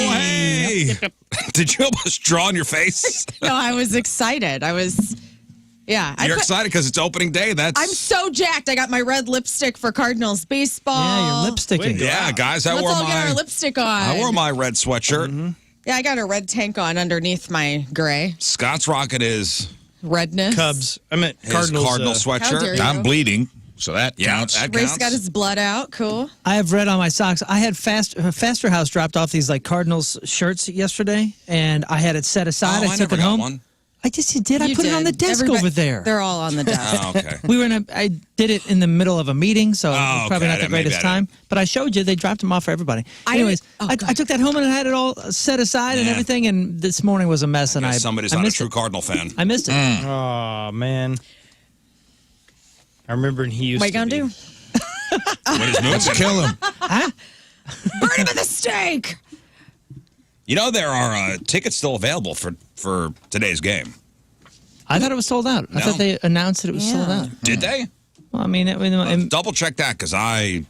Hey! Did you almost draw on your face? No, I was excited. You're excited because it's opening day. I'm so jacked. I got my red lipstick for Cardinals baseball. Yeah, you're lipsticking. Yeah, guys, Let's all get our lipstick on. I wore my red sweatshirt. Mm-hmm. Yeah, I got a red tank on underneath my gray. Scott's rocking his Redness. Cubs. I meant Cardinals. Cardinal How dare sweatshirt. you. I'm bleeding, so that counts. That Race counts. got his blood out. Cool. I have red on my socks. I had Faster House dropped off these like Cardinals shirts yesterday, and I had it set aside. I took never it got home. one. I just did. I put it on the desk over there. They're all on the desk. Oh, okay. I did it in the middle of a meeting, so it was probably not the greatest time. But I showed you. They dropped them off for everybody. Anyways, I took that home and I had it all set aside and everything, and this morning was a mess. And Somebody's I not a missed true it. Cardinal fan. I missed it. Oh, man. I remember he used What to you gonna be. do? What is moving? Let's kill him. Burn him at the stake. You know, there are tickets still available for today's game. I thought it was sold out. I thought they announced that it was sold out. Did they? Well, I mean, Double check that because I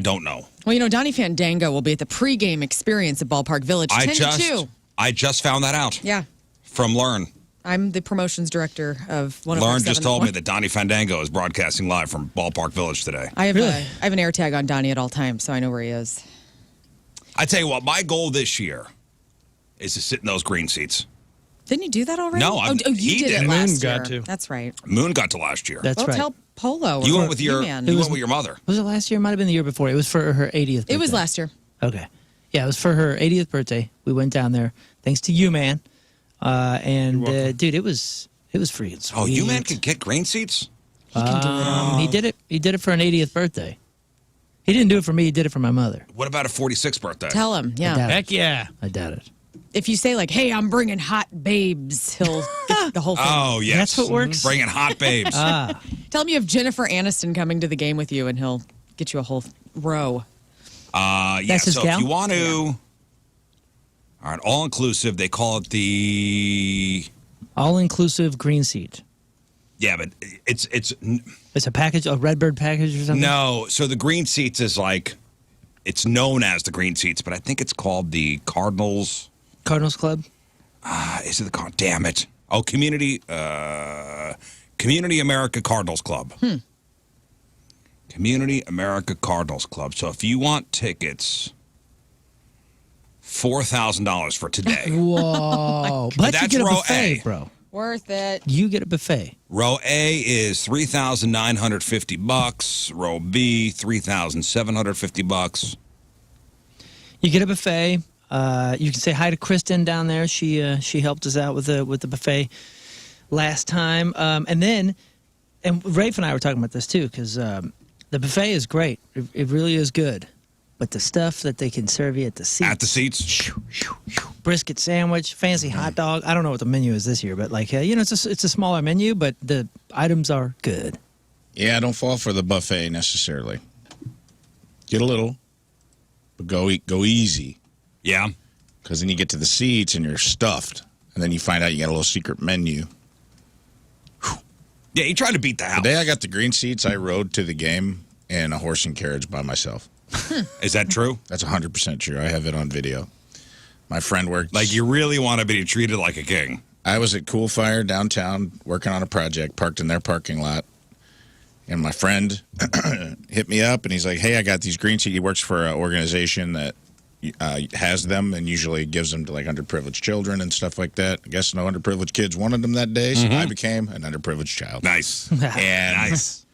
don't know. Well, Donnie Fandango will be at the pregame experience at Ballpark Village. 10 to 2. I just found that out. Yeah. From Lern. I'm the promotions director of one of Lern just told me that Donnie Fandango is broadcasting live from Ballpark Village today. I have an air tag on Donnie at all times, so I know where he is. I tell you what, my goal this year is to sit in those green seats. Didn't you do that already? No, you did it Moon last year. got to. That's right. Moon got to last year. That's right. Tell Polo. You or went with your E-Man. you went with your mother. Was it last year? It might have been the year before. It was for her 80th birthday. It was last year. Okay. Yeah, it was for her 80th birthday. We went down there. Thanks to you, man. Dude, it was freaking sweet. Oh, you man could get green seats? He did it. He did it for an 80th birthday. He didn't do it for me. He did it for my mother. What about a 46th birthday? Tell him. Yeah. Heck yeah. I doubt it. If you say like, "Hey, I'm bringing hot babes," he'll get the whole thing. Oh, yes. That's what works? Bringing hot babes. Tell him you have Jennifer Aniston coming to the game with you, and he'll get you a whole row. That's his so gal? if you want to... All right, all-inclusive. They call it the... All-inclusive green seat. Yeah, but it's It's a package, a Redbird package or something? no. So the green seats is like... It's known as the green seats, but I think it's called the Cardinals... Cardinals Club? Is it the damn it? Oh, Community America Cardinals Club. Community America Cardinals Club. So if you want tickets, $4,000 for today. Whoa. But you that's get a row buffet, A. bro. Worth it. You get a buffet. Row A is $3,950. Row B, $3,750. You get a buffet. You can say hi to Kristen down there. She helped us out with the buffet last time. And Rafe and I were talking about this too, because the buffet is great. It really is good. But the stuff that they can serve you at the seats. At the seats? Brisket sandwich, fancy hot dog. I don't know what the menu is this year, but it's a smaller menu, but the items are good. Yeah, don't fall for the buffet necessarily. Get a little, but go easy. Yeah. Because then you get to the seats and you're stuffed. And then you find out you got a little secret menu. Yeah, you try to beat the house. The day I got the green seats, I rode to the game in a horse and carriage by myself. Is that true? That's 100% true. I have it on video. My friend worked. Like, you really want to be treated like a king. I was at Cool Fire downtown working on a project, parked in their parking lot. And my friend hit me up, and he's like, hey, I got these green seats. He works for an organization that has them and usually gives them to, like, underprivileged children and stuff like that. I guess no underprivileged kids wanted them that day, so I became an underprivileged child. Nice. And Nice.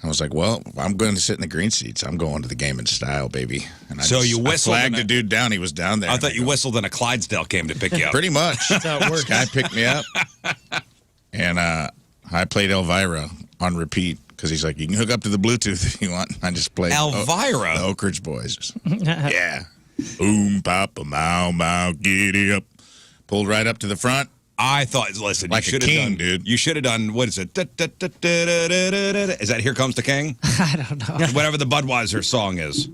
I was like, well, I'm going to sit in the green seats. I'm going to the game in style, baby. And So you whistled I flagged and the dude down. He was down there. I thought you whistled and a Clydesdale came to pick you up. Pretty much. That's how it works. This guy picked me up. And I played Elvira on repeat because he's like, you can hook up to the Bluetooth if you want. I just played Elvira? the Oak Ridge Boys. Yeah. Boom, papa, mow, mow, giddy up. Pulled right up to the front. I thought, listen, Like you should a have king, done, dude. You should have done, what is it? Is that Here Comes the King? I don't know. Whatever the Budweiser song is.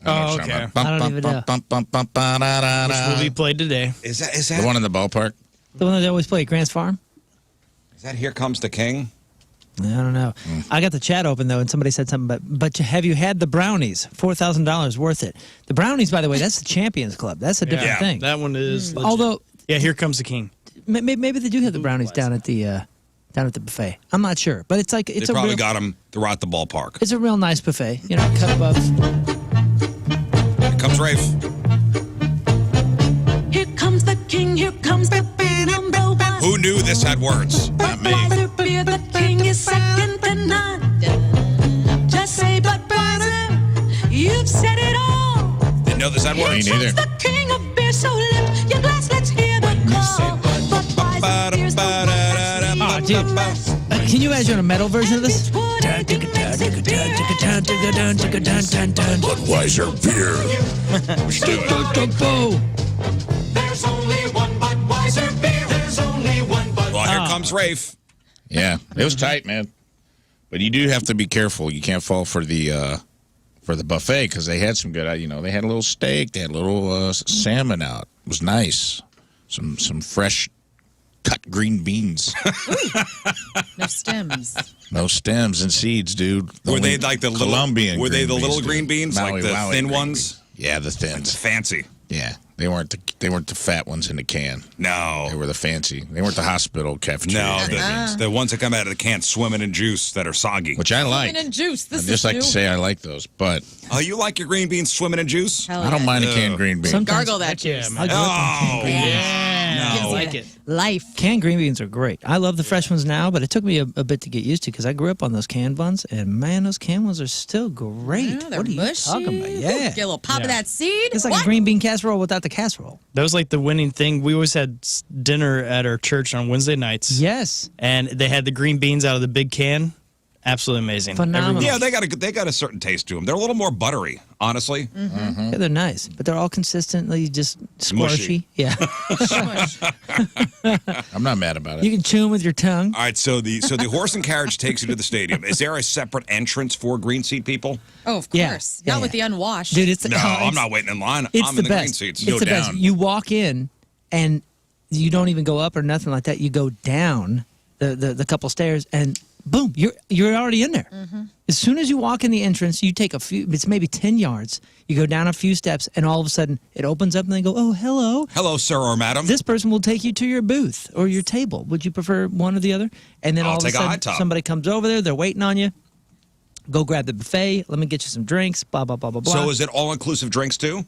Oh, okay. I don't even know. Which will be played today. Is that The one in the ballpark? The one that they always play at Grant's Farm? is that Here Comes the King? I don't know. I got the chat open, though, and somebody said something, but have you had the brownies? $4,000 worth it. The brownies, by the way, that's the Champions Club. That's a different thing. That one is legit. Although, yeah, here comes the king. maybe they do have the brownies down at the buffet. I'm not sure, but it's like it's they probably real, got them. They're at the ballpark. It's a real nice buffet. You know, cut above. Here comes Rafe. Here comes the king. Here comes the number one. Who knew this had words? Not me. The king is second to none. Just say Budweiser. You've said it all. Didn't know this had words. Me neither. The king of beer, so lift your glass. Let's hear the call. Budweiser, here's the word. Oh, dude. Can you imagine a metal version of this? Budweiser beer. Let's do it. There's only one Budweiser beer. There's only one Budweiser. Well, here comes Rafe. Yeah, it was tight, man. But you do have to be careful. You can't fall for the buffet because they had some good. They had a little steak. They had a little salmon out. It was nice. Some fresh cut green beans. No stems. No stems and seeds, dude. Were they like the Colombian? Were they the green little beans, green dude. beans, Maui, like the Maui thin green ones? beans. Yeah, the thins. Fancy. Yeah, they weren't the fat ones in the can. No. They were the fancy. They weren't the hospital cafeteria. No, green beans. the ones that come out of the can swimming in juice that are soggy. Which I like. Swimming in juice. This I just is like new. to say I like those, but Oh, you like your green beans swimming in juice? Hell I don't yeah. mind a canned green bean. Sometimes- Gargle that juice. man. I grew up on canned Oh, green beans. I no. like it. Life. Canned green beans are great. I love the fresh ones now, but it took me a bit to get used to because I grew up on those canned ones, and man, those canned ones are still great. Yeah, they're what are you mushy. talking about? Yeah. Get a little pop of Yeah. that seed. It's like What? a green bean casserole without the casserole. That was like the winning thing. We always had dinner at our church on Wednesday nights. Yes. And they had the green beans out of the big can. Absolutely amazing. Phenomenal. Yeah, they got a certain taste to them. They're a little more buttery, honestly. Yeah, they're nice, but they're all consistently just Mushy. squishy. Yeah. Smush. I'm not mad about You it. can chew them with your tongue. All right, so the horse and carriage takes you to the stadium. Is there a separate entrance for green seat people? Oh, of Yeah. course. Yeah, Not yeah. with the unwashed. Dude, it's No, it's- I'm not waiting in line. It's I'm the in the green best. seats. It's Go the best. down. You walk in and you don't even go up or nothing like that. You go down the couple stairs and boom, you're already in there. As soon as you walk in the entrance, you take it's maybe 10 yards. You go down a few steps and all of a sudden it opens up and they go, "Oh, hello. Hello, sir or madam. This person will take you to your booth or your table. Would you prefer one or the other?" And then I'll all of a take a high sudden top. somebody comes over there, they're waiting on you. Go grab the buffet. Let me get you some drinks. Blah blah blah blah blah. So is it all-inclusive drinks too?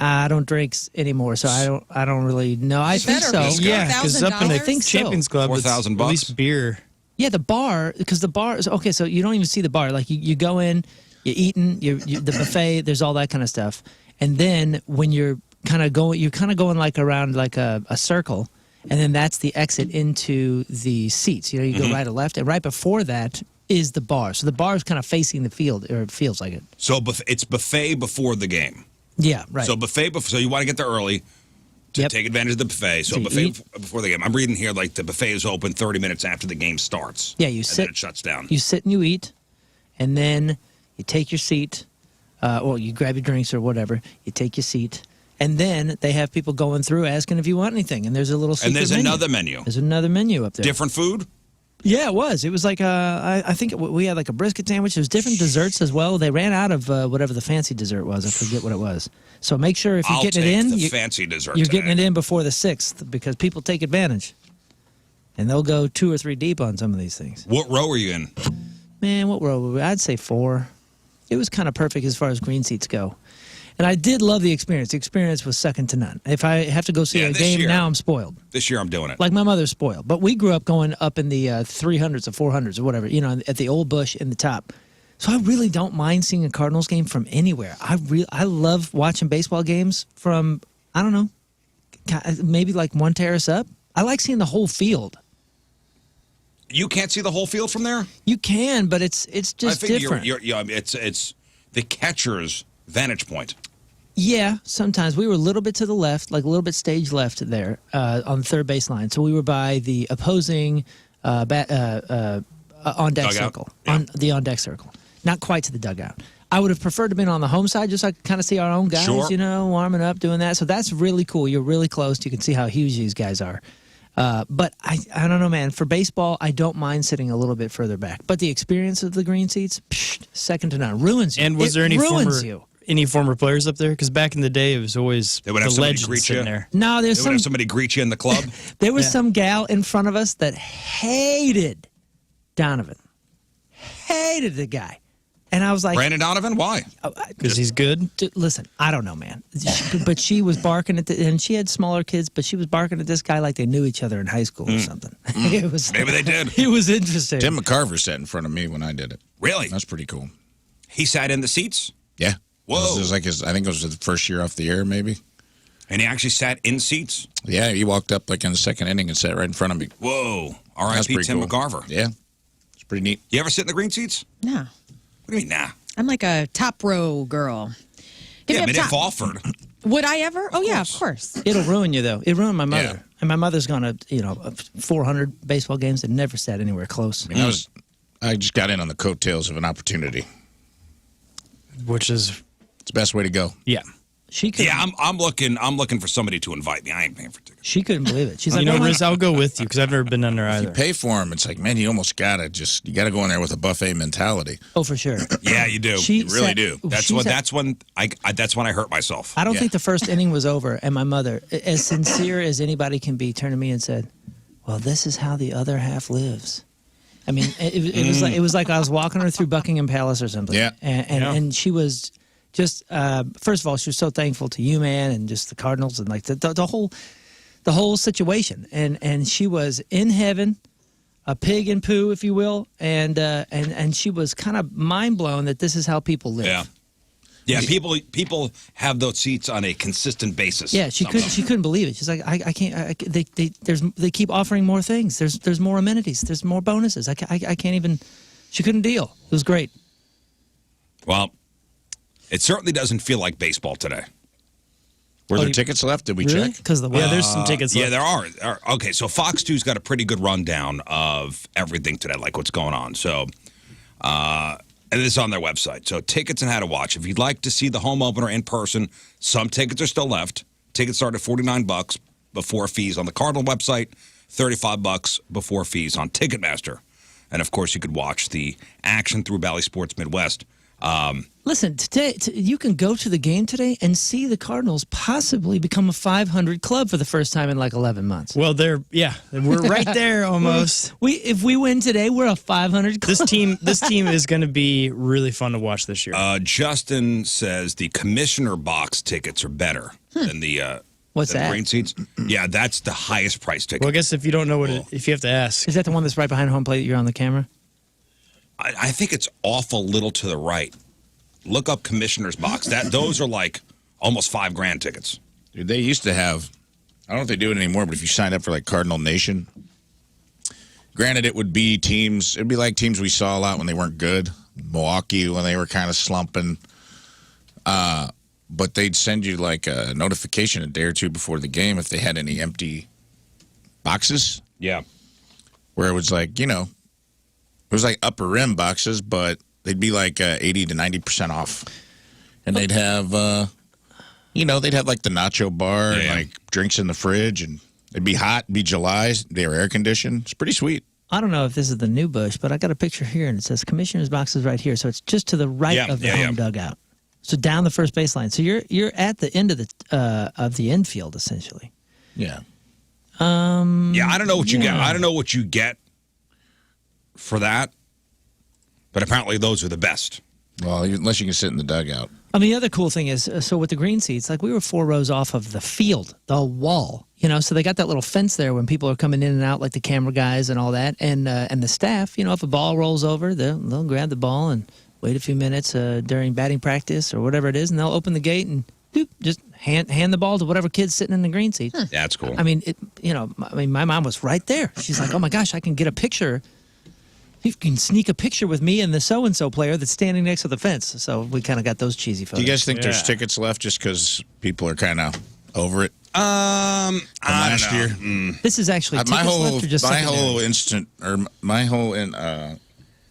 I don't drink anymore, so I don't really know. I think better so. be. Yeah, because up in the $4,000? Think so. Champions Club, it's $4,000 at least beer. Yeah, the bar, because the bar is okay. So you don't even see the bar. Like you go in, you're eating, the buffet. There's all that kind of stuff, and then when you're kind of going like around like a circle, and then that's the exit into the seats. You go right or left, and right before that is the bar. So the bar is kind of facing the field, or it feels like it. So it's buffet before the game. Yeah, right. So so you want to get there early to Yep. take advantage of the buffet. So So you buffet eat. before the game. I'm reading here like the buffet is open 30 minutes after the game starts. Yeah, you and sit. then it shuts down. You sit and you eat, and then you take your seat, or you grab your drinks or whatever. You take your seat, and then they have people going through asking if you want anything. And there's a little secret And there's menu. another menu. There's another menu up there. Different food? Yeah, it was. It was like I think we had like a brisket sandwich. There was different desserts as well. They ran out of whatever the fancy dessert was. I forget what it was. So make sure if you're I'll getting take it in, the fancy dessert you're today. getting it in before the 6th because people take advantage, and they'll go 2 or 3 deep on some of these things. What row are you in? Man, what row were we? I'd say 4. It was kind of perfect as far as green seats go. And I did love the experience. The experience was second to none. If I have to go see Yeah, a this game year- now, I'm spoiled. This year I'm doing it. Like my mother's spoiled. But we grew up going up in the 300s or 400s or whatever, at the old Bush in the top. So I really don't mind seeing a Cardinals game from anywhere. I love watching baseball games from, I don't know, maybe like one terrace up. I like seeing the whole field. You can't see the whole field from there? You can, but it's just I think different. it's the catcher's vantage point. Yeah, sometimes we were a little bit to the left, like a little bit stage left there on the third baseline. So we were by the opposing on deck Dugout? circle, Yeah. on deck circle, not quite to the dugout. I would have preferred to been on the home side, just so I could kind of see our own guys, Sure. warming up, doing that. So that's really cool. You're really close. You can see how huge these guys are. But I don't know, man. For baseball, I don't mind sitting a little bit further back. But the experience of the green seats, second to none. Ruins you. And was there any former players up there? Because back in the day, it was always They would have the somebody legends greet you. sitting there. No, They would have somebody greet you in the club. There was some gal in front of us that hated Donovan. Hated the guy. And I was like... Brandon Donovan? Why? Because he's good? Listen, I don't know, man. But she was barking at and she had smaller kids, but she was barking at this guy like they knew each other in high school or something. It was, Maybe they did. It was interesting. Tim McCarver sat in front of me when I did it. Really? That's pretty cool. He sat in the seats? Yeah. Whoa. It was like I think it was the first year off the air, maybe. And he actually sat in seats? Yeah, he walked up like in the second inning and sat right in front of me. Whoa. That's R.I.P. pretty Tim cool. McCarver. Yeah. It's pretty neat. You ever sit in the green seats? No. What do you mean, nah? I'm like a top row girl. Give Yeah, me but up if top. offered. Would I ever? Oh, yeah, of course. It'll ruin you, though. It ruined my mother. Yeah. And my mother's gone to, 400 baseball games and never sat anywhere close. I mean, I just got in on the coattails of an opportunity. Which is, It's the best way to go. yeah. She couldn't, Yeah, I'm looking for somebody to invite me. I ain't paying for tickets. she couldn't believe it. She's like, You know, "Oh, my-" Rizz, I'll go with you because I've never been under You either. pay for them. It's like, man, you almost gotta go in there with a buffet mentality. Oh, for sure. Yeah, you do. She you really sat- do. That's she when. sat- That's when I hurt myself. I don't Yeah. think the first inning was over, and my mother, as sincere as anybody can be, turned to me and said, "Well, this is how the other half lives." I mean, it was like I was walking her through Buckingham Palace or something. Yeah. And she was just first of all, she was so thankful to you, man, and just the Cardinals and like the whole situation. And she was in heaven, a pig in poo, if you will, and she was kind of mind blown that this is how people live. Yeah. Yeah, people have those seats on a consistent basis. Yeah, she couldn't believe it. She's like, I can't. They keep offering more things. There's more amenities. There's more bonuses. I can't even. She couldn't deal. It was great. Well, it certainly doesn't feel like baseball today. Were there tickets left? Did we Really? check? Because the Yeah, there's some tickets Yeah, left. there are. Okay, so Fox 2's got a pretty good rundown of everything today, like what's going on. So, and it's on their website. So tickets and how to watch. If you'd like to see the home opener in person, some tickets are still left. Tickets start at $49 before fees on the Cardinal website, $35 before fees on Ticketmaster. And, of course, you could watch the action through Bally Sports Midwest. Listen, today you can go to the game today and see the Cardinals possibly become a 500 club for the first time in like 11 months. Well, we're right there almost. If we win today, we're a 500 club. This team is going to be really fun to watch this year. Justin says the commissioner box tickets are better than the What's than the that? green seats. Yeah, that's the highest price ticket. Well, I guess if you don't know if you have to ask. Is that the one that's right behind home plate? You're on the camera. I think it's awful little to the right. Look up commissioner's box. Those are like almost $5,000 tickets. Dude, they used to have, I don't know if they do it anymore, but if you signed up for like Cardinal Nation, granted it'd be like teams we saw a lot when they weren't good. Milwaukee when they were kind of slumping. But they'd send you like a notification a day or two before the game if they had any empty boxes. Yeah. Where it was like, it was like upper rim boxes, but they'd be like 80 to 90% off. And they'd have, they'd have like the nacho bar and like drinks in the fridge. And it'd be hot, it'd be July. They were air conditioned. It's pretty sweet. I don't know if this is the new Bush, but I got a picture here, and it says commissioner's box is right here. So it's just to the right of the home dugout. So down the first baseline. So you're at the end of the infield, essentially. Yeah. Yeah, I don't know what you get. I don't know what you get for that, but apparently those are the best. Well, unless you can sit in the dugout. I mean, the other cool thing is, so with the green seats, like we were 4 rows off of the field, the wall, so they got that little fence there when people are coming in and out, like the camera guys and all that, and the staff, if a ball rolls over, they'll grab the ball and wait a few minutes during batting practice or whatever it is, and they'll open the gate and just hand the ball to whatever kid's sitting in the green seat. Yeah, that's cool. I mean, my mom was right there. She's like, oh my gosh, I can get a picture. You can sneak a picture with me and the so-and-so player that's standing next to the fence. So we kind of got those cheesy photos. Do you guys think there's tickets left just because people are kind of over it? I last don't year? know. This is actually tickets left or just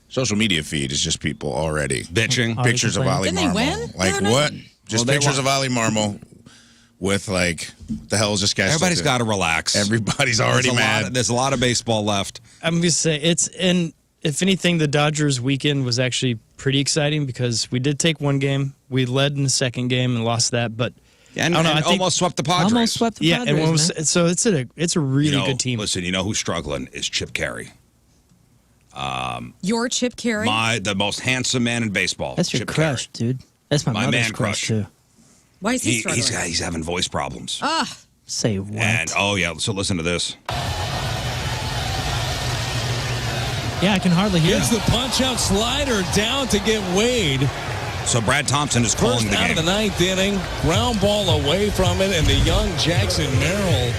social media feed is just people already bitching. pictures of Ollie Didn't they Marmol. win? Like I don't know. what? Just Well, they pictures won. of Ollie Marmol with like, what the hell is this guy? Everybody's got to relax. Everybody's already mad. There's a lot of baseball left. I'm going to say if anything, the Dodgers weekend was actually pretty exciting because we did take one game. We led in the second game and lost that, but And, I don't know, and I think- almost swept the Padres. Almost swept the Padres, man. so it's a really good team. Listen, you know who's struggling is Chip Carey. Your Chip Carey? The most handsome man in baseball. That's your Chip crush, Carey. dude. That's my mother's man crush, crush. too. Why is he struggling? He's having voice problems. Say what? And so listen to this. Yeah, I can hardly hear Gets him. the punch-out slider down to get Wade. So Brad Thompson is calling First the out game. of the ninth inning. Ground ball away from it, and the young Jackson Merrill.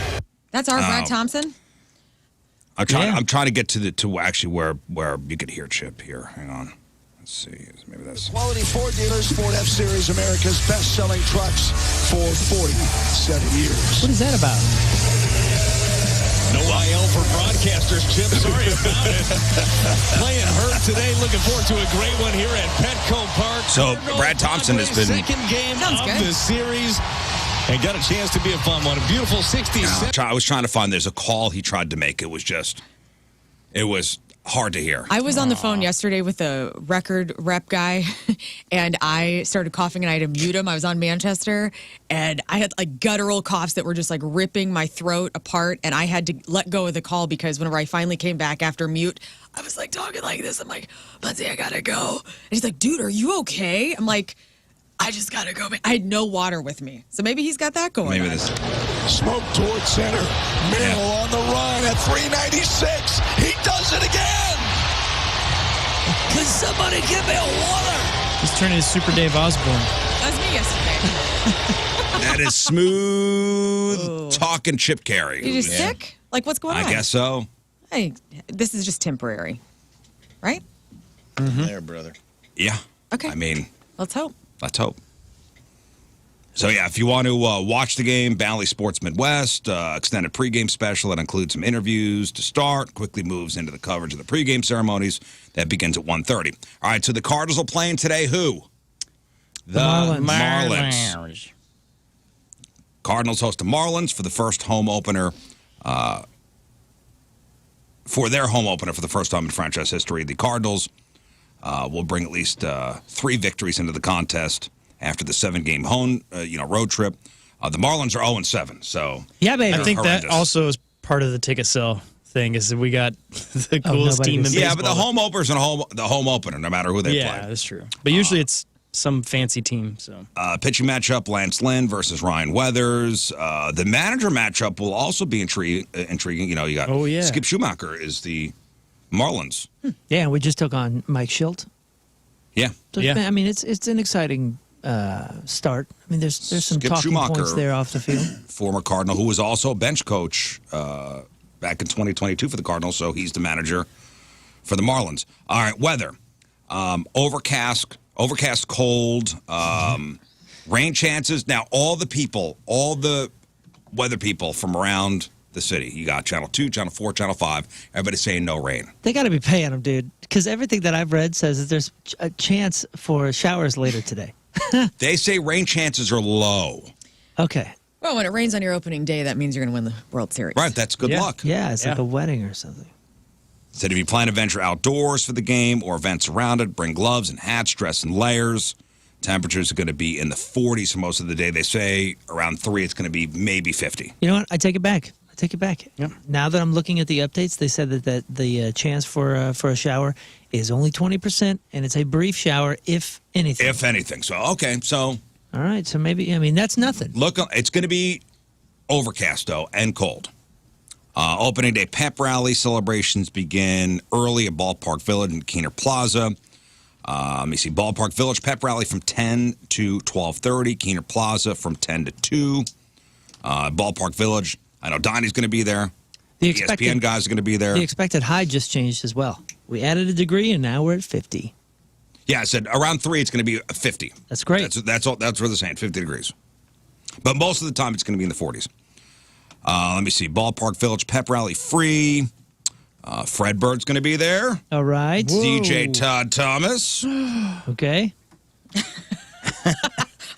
That's our Brad Thompson? I'm trying to get to actually where you could hear Chip here. Hang on. Let's see. Maybe that's Quality Ford dealers, Ford F-Series, America's best-selling trucks for 47 years. What is that about? No IL for broadcasters, Chip. Sorry about it. Playing hurt today. Looking forward to a great one here at Petco Park. So, Cardinals, Brad Thompson has been- second game Sounds of good. the series. And got a chance to be a fun one. A beautiful 67. I was trying to find. There's a call he tried to make. It was hard to hear. I was on the phone yesterday with a record rep guy, and I started coughing, and I had to mute him. I was on Manchester, and I had like guttural coughs that were just like ripping my throat apart, and I had to let go of the call because whenever I finally came back after mute, I was like talking like this. I'm like, Lindsay, I gotta go. And he's like, dude, are you okay? I'm like, I just gotta go. I had no water with me, so maybe he's got that going Maybe on. this. Smoke towards center. Merrill on the run at 396. He does it again. Can somebody give me a water? He's turning into Super Dave Osborne. That was me yesterday. That is smooth talking Chip Carey. You just sick? Like, what's going on? I guess so. Hey, this is just temporary, right? There, brother. Yeah. Okay. I mean, Let's hope. let's hope. So, yeah, if you want to watch the game, Bally Sports Midwest, extended pregame special that includes some interviews to start, quickly moves into the coverage of the pregame ceremonies. That begins at 1:30. All right, so the Cardinals are playing today. Who? The Marlins. Cardinals host the Marlins for the first home opener, for their home opener for the first time in franchise history. The Cardinals will bring at least 3 victories into the contest after the 7-game home, road trip. The Marlins are 0-7, so Yeah, baby. I think that horrendous. also is part of the ticket sell thing is that we got the coolest nobody team in was- baseball. yeah, but the home opener's the home opener, no matter who they Yeah, play. that's true. But usually it's some fancy team. So Pitching matchup: Lance Lynn versus Ryan Weathers. The manager matchup will also be intriguing. You know, you got Skip Schumacher is the Marlins. Yeah, we just took on Mike Schilt. Yeah, So, Yeah. I mean, it's an exciting start. I mean, there's some Skip talking Schumacher. points there off the field. former Cardinal who was also a bench coach back in 2022 for the Cardinals, so he's the manager for the Marlins. All right, weather: overcast, cold, rain chances. Now, all the weather people from around the city. You got Channel 2, Channel 4, Channel 5. Everybody's saying no rain. They got to be paying them, dude, because everything that I've read says that there's a chance for showers later today. They say rain chances are low. Okay. Well, when it rains on your opening day, that means you're going to win the World Series. Right, that's good Yeah. luck. Yeah, it's like Yeah. a wedding or something. Said if you plan to venture outdoors for the game or events around it, bring gloves and hats, dress in layers. Temperatures are going to be in the 40s for most of the day. They say around 3, it's going to be maybe 50. You know what? I take it back. Yep. Now that I'm looking at the updates, they said that the chance for a shower is only 20%, and it's a brief shower, if anything. If anything. So, okay. So, All right, so maybe, I mean, that's nothing. look, it's going to be overcast, though, and cold. Opening day pep rally celebrations begin early at Ballpark Village and Keener Plaza. Let me see. Ballpark Village pep rally from 10 to 12:30. Keener Plaza from 10 to 2. Ballpark Village. I know Donnie's going to be there. The ESPN guys are going to be there. The expected high just changed as well. We added a degree, and now we're at 50. Yeah, I said around 3, it's going to be 50. That's great. That's what they're saying, 50 degrees. But most of the time, it's going to be in the 40s. Let me see. Ballpark Village pep rally free. Fred Bird's going to be there. All right. DJ Todd Thomas. Okay.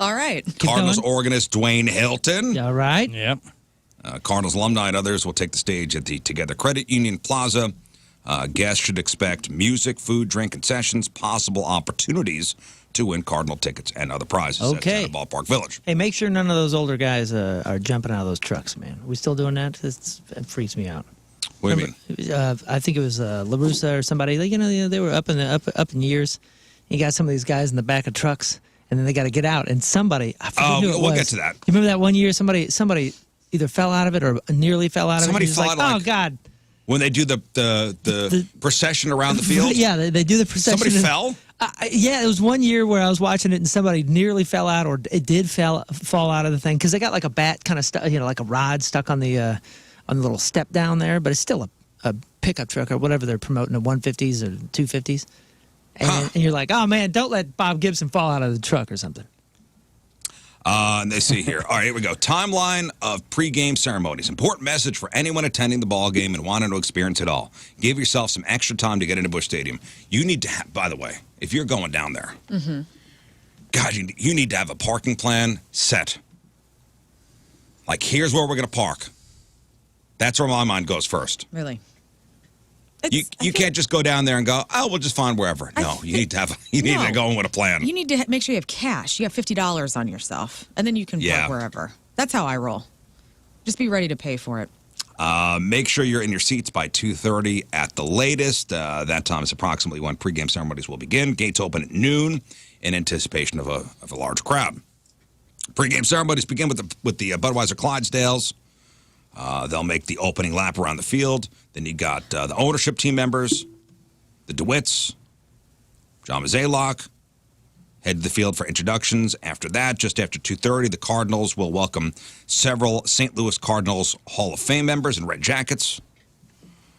All right. Cardinals going. organist Dwayne Hilton. All right. Yep. Cardinals alumni and others will take the stage at the Together Credit Union Plaza. Guests should expect music, food, drink, concessions, possible opportunities to win Cardinal tickets and other prizes Okay. at Ballpark Village. Hey, make sure none of those older guys are jumping out of those trucks, man. We still doing that? It freaks me out. What do you mean? I think it was LaRussa or somebody. They were up in years. You got some of these guys in the back of trucks, and then they got to get out. And somebody, I forget who it was. We'll get to that. You remember that one year somebody either fell out of it or nearly fell out of Somebody it? fell Like, out of oh, God. When they do the procession around the field? Yeah, they do the procession. Somebody fell? Yeah, it was one year where I was watching it and somebody nearly fell out, or it did fall out of the thing because they got like a bat kind of stuck, like a rod stuck on the little step down there, but it's still a pickup truck or whatever they're promoting, the 150s or 250s, and you're like, oh man, don't let Bob Gibson fall out of the truck or something. And they see here. All right, here we go. Timeline of pregame ceremonies. Important message for anyone attending the ball game and wanting to experience it all. Give yourself some extra time to get into Busch Stadium. You need to have, by the way, if you're going down there, God, you need to have a parking plan set. Like, here's where we're going to park. That's where my mind goes first. Really? You can't just go down there and go, oh, we'll just find wherever. No, you need to go in with a plan. You need to make sure you have cash. You have $50 on yourself, and then you can park wherever. That's how I roll. Just be ready to pay for it. Make sure you're in your seats by 2:30 at the latest. That time is approximately when pregame ceremonies will begin. Gates open at noon in anticipation of a large crowd. Pregame ceremonies begin with the Budweiser Clydesdales. They'll make the opening lap around the field. Then you got the ownership team members, the DeWitts, John Mazalock, head to the field for introductions. After that, just after 2:30, the Cardinals will welcome several St. Louis Cardinals Hall of Fame members in red jackets.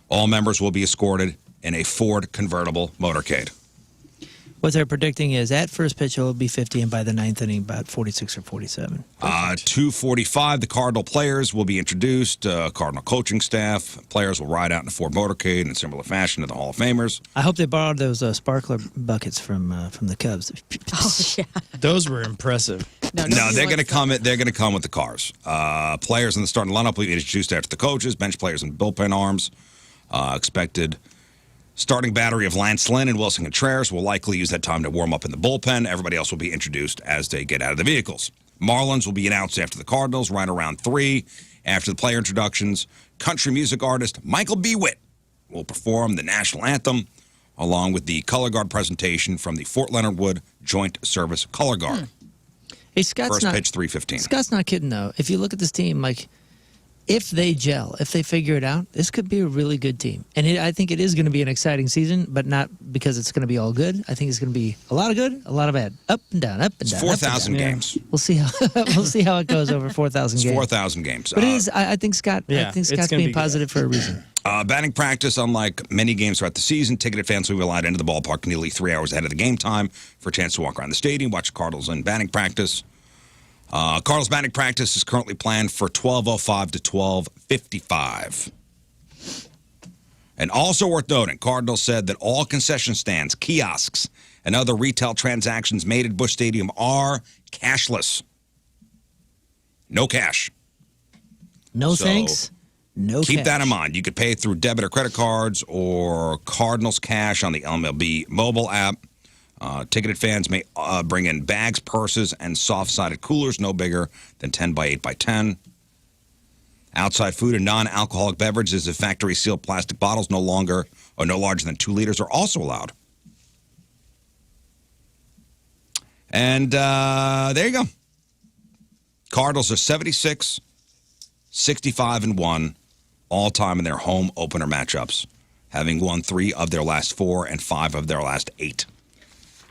All members will be escorted in a Ford convertible motorcade. What they're predicting is at first pitch it will be 50, and by the ninth inning, about 46 or 47. 2:45, the Cardinal players will be introduced. Cardinal coaching staff. Players will ride out in a Ford motorcade in similar fashion to the Hall of Famers. I hope they borrowed those sparkler buckets from the Cubs. Oh, yeah. Those were impressive. No, they're going to come. They're going to come with the cars. Players in the starting lineup will be introduced after the coaches. Bench players and bullpen arms. Expected starting battery of Lance Lynn and Wilson Contreras will likely use that time to warm up in the bullpen. Everybody else will be introduced as they get out of the vehicles. Marlins will be announced after the Cardinals, right around 3. After the player introductions, country music artist Michael B. Witt will perform the national anthem, along with the color guard presentation from the Fort Leonard Wood Joint Service Color Guard. Hey, Scott's First pitch, 3:15. Scott's not kidding, though. If you look at this team, like, if they gel, if they figure it out, this could be a really good team. And I think it is going to be an exciting season, but not because it's going to be all good. I think it's going to be a lot of good, a lot of bad. Up and down, up and down. 4,000 games. We'll see how it goes over 4,000 games. 4,000 games. But it is. I think Scott. Yeah, I think it's Scott's gonna being be good. positive for a reason. Batting practice, unlike many games throughout the season, ticketed fans will be allowed into the ballpark nearly 3 hours ahead of the game time for a chance to walk around the stadium, watch the Cardinals in batting practice. Cardinals batting practice is currently planned for 12:05 to 12:55. And also worth noting, Cardinals said that all concession stands, kiosks, and other retail transactions made at Busch Stadium are cashless. No cash. No So, thanks. No. Keep cash. that in mind. You could pay through debit or credit cards or Cardinals Cash on the MLB mobile app. Ticketed fans may bring in bags, purses, and soft-sided coolers no bigger than 10 by 8 by 10. Outside food and non-alcoholic beverages of factory-sealed plastic bottles no larger than 2 liters are also allowed. And there you go. Cardinals are 76, 65-1 all-time in their home opener matchups, having won 3 of their last 4 and 5 of their last 8.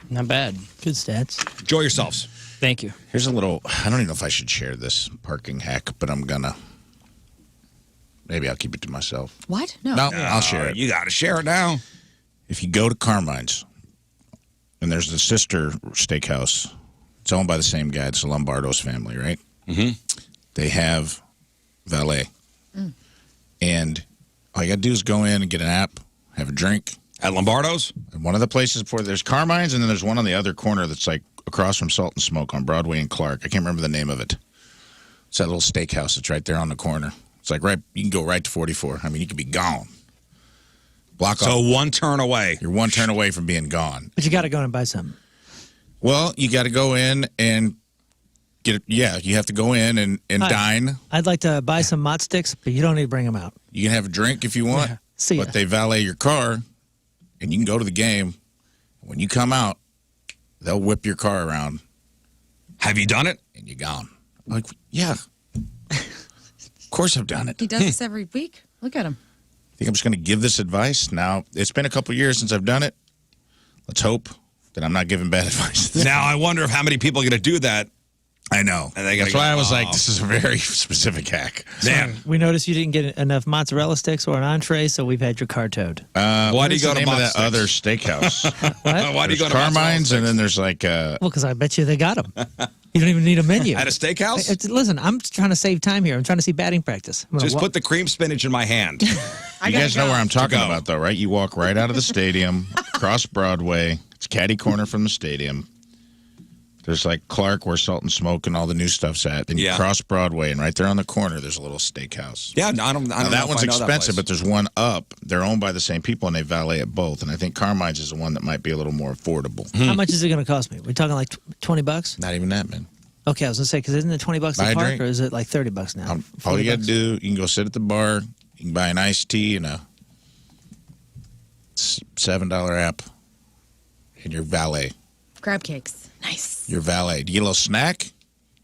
Not bad. Good stats. Enjoy yourselves. Thank you. Here's a little, I don't even know if I should share this parking hack, but I'm gonna. Maybe I'll keep it to myself. What? No. No, I'll share it. You got to share it now. If you go to Carmine's, and there's the sister steakhouse, it's owned by the same guy. It's the Lombardo's family, right? Mm-hmm. They have valet. And all you got to do is go in and get an app, have a drink. At Lombardo's? And one of the places before, there's Carmine's, and then there's one on the other corner that's like across from Salt and Smoke on Broadway and Clark. I can't remember the name of it. It's that little steakhouse that's right there on the corner. It's like you can go right to 44. I mean, you could be gone. Block off. So one turn away. You're one turn away from being gone. But you got to go in and buy something. Well, you got to go in and get it. Yeah, you have to go in and dine. I'd like to buy some mott sticks, but you don't need to bring them out. You can have a drink if you want, See ya. but they valet your car, and you can go to the game. When you come out, they'll whip your car around. Have you done it? And you're gone. I'm like, yeah. Of course I've done it. He does this every week. Look at him. I think I'm just going to give this advice. Now, it's been a couple years since I've done it. Let's hope that I'm not giving bad advice. Now, I wonder if how many people are going to do that. I know. And they gotta That's why go, I was like, this is a very specific hack. Man, We noticed you didn't get enough mozzarella sticks or an entree, so we've had your car towed. why do you go to the name of Mott that other steakhouse? Why do you go to Carmine's, and then there's like Well, because I bet you they got them. You don't even need a menu. at a steakhouse? Listen, I'm trying to save time here. I'm trying to see batting practice. I'm gonna Just put the cream spinach in my hand. you guys know where I'm talking Go. about, though, right? You walk right out of the stadium, across Broadway. It's catty corner from the stadium. There's like Clark, where Salt and Smoke and all the new stuff's at. Then you Yeah. cross Broadway, and right there on the corner, there's a little steakhouse. Yeah, no, I don't Now, know that if one's I know that expensive, place. but there's one up. They're owned by the same people, and they valet at both. And I think Carmine's is the one that might be a little more affordable. How much is it going to cost me? We're talking like $20? Not even that, man. Okay, I was going to say, because isn't it $20 Buy a a park, drink. or is it like $30 now? All you got to $40? do, you can go sit at the bar. You can buy an iced tea and a $7 app, and your valet. Crab cakes. Nice. Your valet. Do you get a little snack?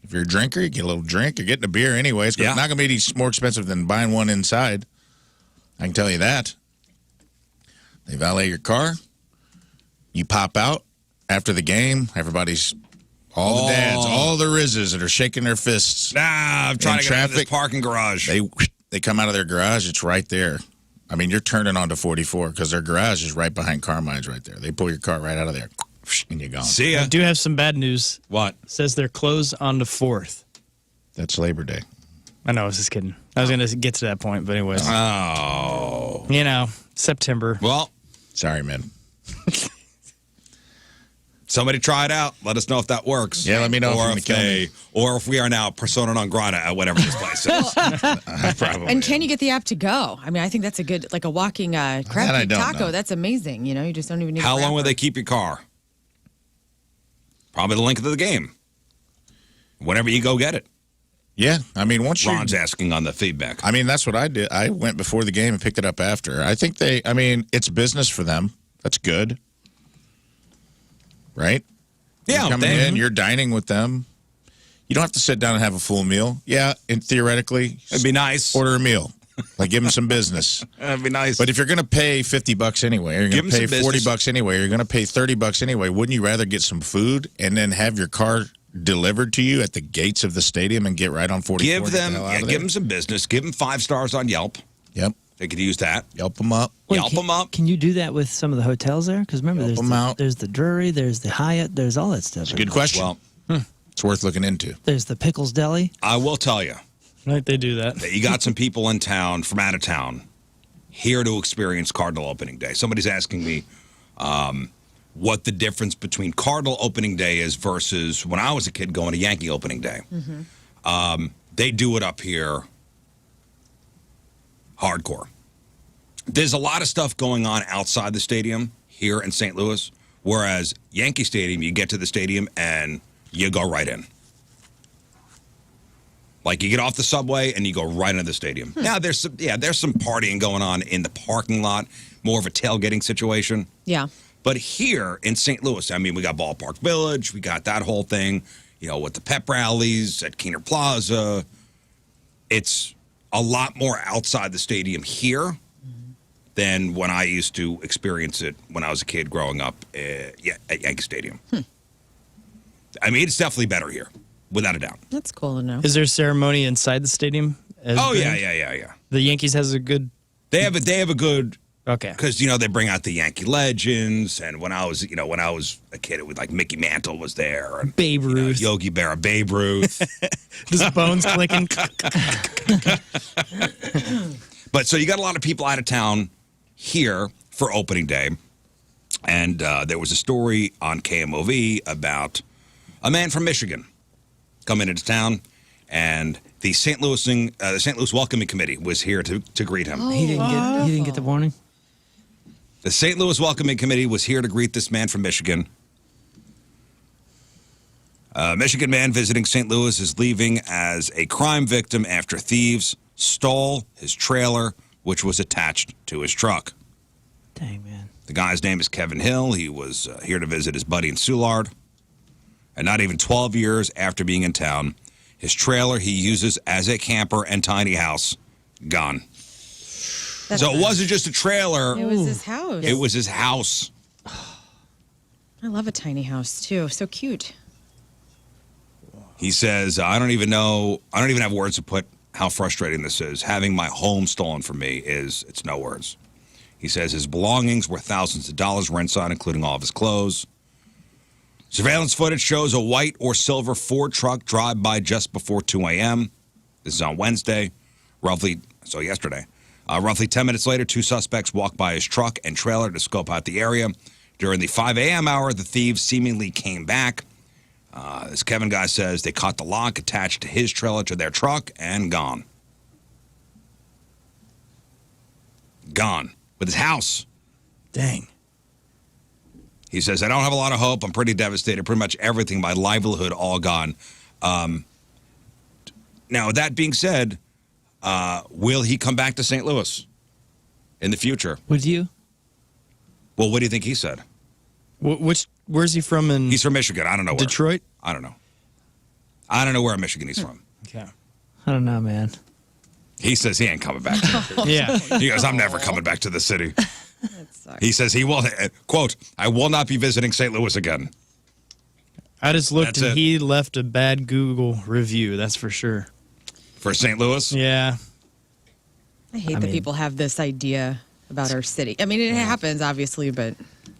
If you're a drinker, you get a little drink. You're getting a beer anyway. It's Yeah. not going to be any more expensive than buying one inside. I can tell you that. They valet your car. You pop out after the game. Everybody's, all the dads, all the Rizzes that are shaking their fists. Nah, I'm trying In to get out of this traffic, parking garage. They come out of their garage. It's right there. I mean, you're turning onto 44 because their garage is right behind Carmine's right there. They pull your car right out of there, and you're gone. See ya. I do have some bad news. What? It says they're closed on the 4th. That's Labor Day. I know, I was just kidding. I was going to get to that point, but anyways. Oh. You know, September. Well, Sorry, man. somebody try it out. Let us know if that works. Yeah, let me know if or you're gonna kill me. or if we are now persona non grata at whatever this place is. Probably. And can you get the app to go? I mean, I think that's a good, like a walking crab That I cake don't taco. know. That's amazing. You know, you just don't even need How a long will wrapper. they keep your car? Probably the length of the game. Whenever you go get it. Yeah, I mean, once you. Ron's asking on the feedback. I mean, that's what I did. I went before the game and picked it up after. I think it's business for them. That's good. Right? Yeah, You're coming they- in, you're dining with them. You don't have to sit down and have a full meal. Yeah, and theoretically, It'd be nice. order a meal. Like, give them some business. It'd be nice. But if you're going to pay $50 anyway, you're Give going 'em to pay some business. $40 anyway, you're going to pay $30 anyway, wouldn't you rather get some food and then have your car delivered to you at the gates of the stadium and get right on 44? give them some business. Give them 5 stars on Yelp. Yep. They could use that. Yelp them up. Yelp them up. Can you do that with some of the hotels there? Because remember, Help 'em out. there's the Drury, there's the Hyatt, there's all that stuff. Good question. Well, It's worth looking into. There's the Pickles Deli. I will tell you Right, they do that. that you got some people in town from out of town here to experience Cardinal opening day. Somebody's asking me what the difference between Cardinal opening day is versus when I was a kid going to Yankee opening day. They do it up here hardcore. There's a lot of stuff going on outside the stadium here in St. Louis, whereas Yankee Stadium, you get to the stadium and you go right in. Like you get off the subway and you go right into the stadium. Now there's some partying going on in the parking lot, more of a tailgating situation. Yeah. But here in St. Louis, I mean, we got Ballpark Village, we got that whole thing, you know, with the pep rallies at Keener Plaza. It's a lot more outside the stadium here than when I used to experience it when I was a kid growing up at Yankee Stadium. I mean, it's definitely better here, without a doubt. That's cool to know. Is there a ceremony inside the stadium? Oh, yeah. The Yankees has a good. They have a good. Okay. Because, you know, they bring out the Yankee legends. And when I was a kid, it was like Mickey Mantle was there. And, Babe Ruth. Yogi Berra, Babe Ruth. Just bones clicking. But so you got a lot of people out of town here for opening day. And there was a story on KMOV about A man from Michigan coming into town, and the St. Louis Welcoming Committee was here to greet him. He didn't get the warning. The St. Louis Welcoming Committee was here to greet this man from Michigan. A Michigan man visiting St. Louis is leaving as a crime victim after thieves stole his trailer, which was attached to his truck. Dang, man. The guy's name is Kevin Hill. He was here to visit his buddy in Soulard. And not even 12 years after being in town, his trailer he uses as a camper and tiny house, gone. So it wasn't just a trailer. It was his house. It was his house. I love a tiny house, too. So cute. He says, I don't even have words to put how frustrating this is. Having my home stolen from me it's no words. He says his belongings were thousands of dollars were inside, including all of his clothes. Surveillance footage shows a white or silver Ford truck drive by just before 2 a.m. This is on Wednesday, yesterday. Roughly 10 minutes later, two suspects walked by his truck and trailer to scope out the area. During the 5 a.m. hour, the thieves seemingly came back. This Kevin guy says they caught the lock attached to his trailer to their truck and gone. Gone. With his house. Dang. He says, I don't have a lot of hope. I'm pretty devastated. Pretty much everything, my livelihood, all gone. Now, that being said, will he come back to St. Louis in the future? Would you? Well, what do you think he said? Where's he from? He's from Michigan. I don't know where. Detroit? I don't know. I don't know where in Michigan he's from. Okay. I don't know, man. He says he ain't coming back. Yeah. He goes, I'm never coming back to the city. That sucks. He says he will, quote, I will not be visiting St. Louis again. I just looked That's and it. he left a bad Google review, that's for sure. For St. Louis? Yeah. I hate that people have this idea about our city. I mean, it happens, obviously, but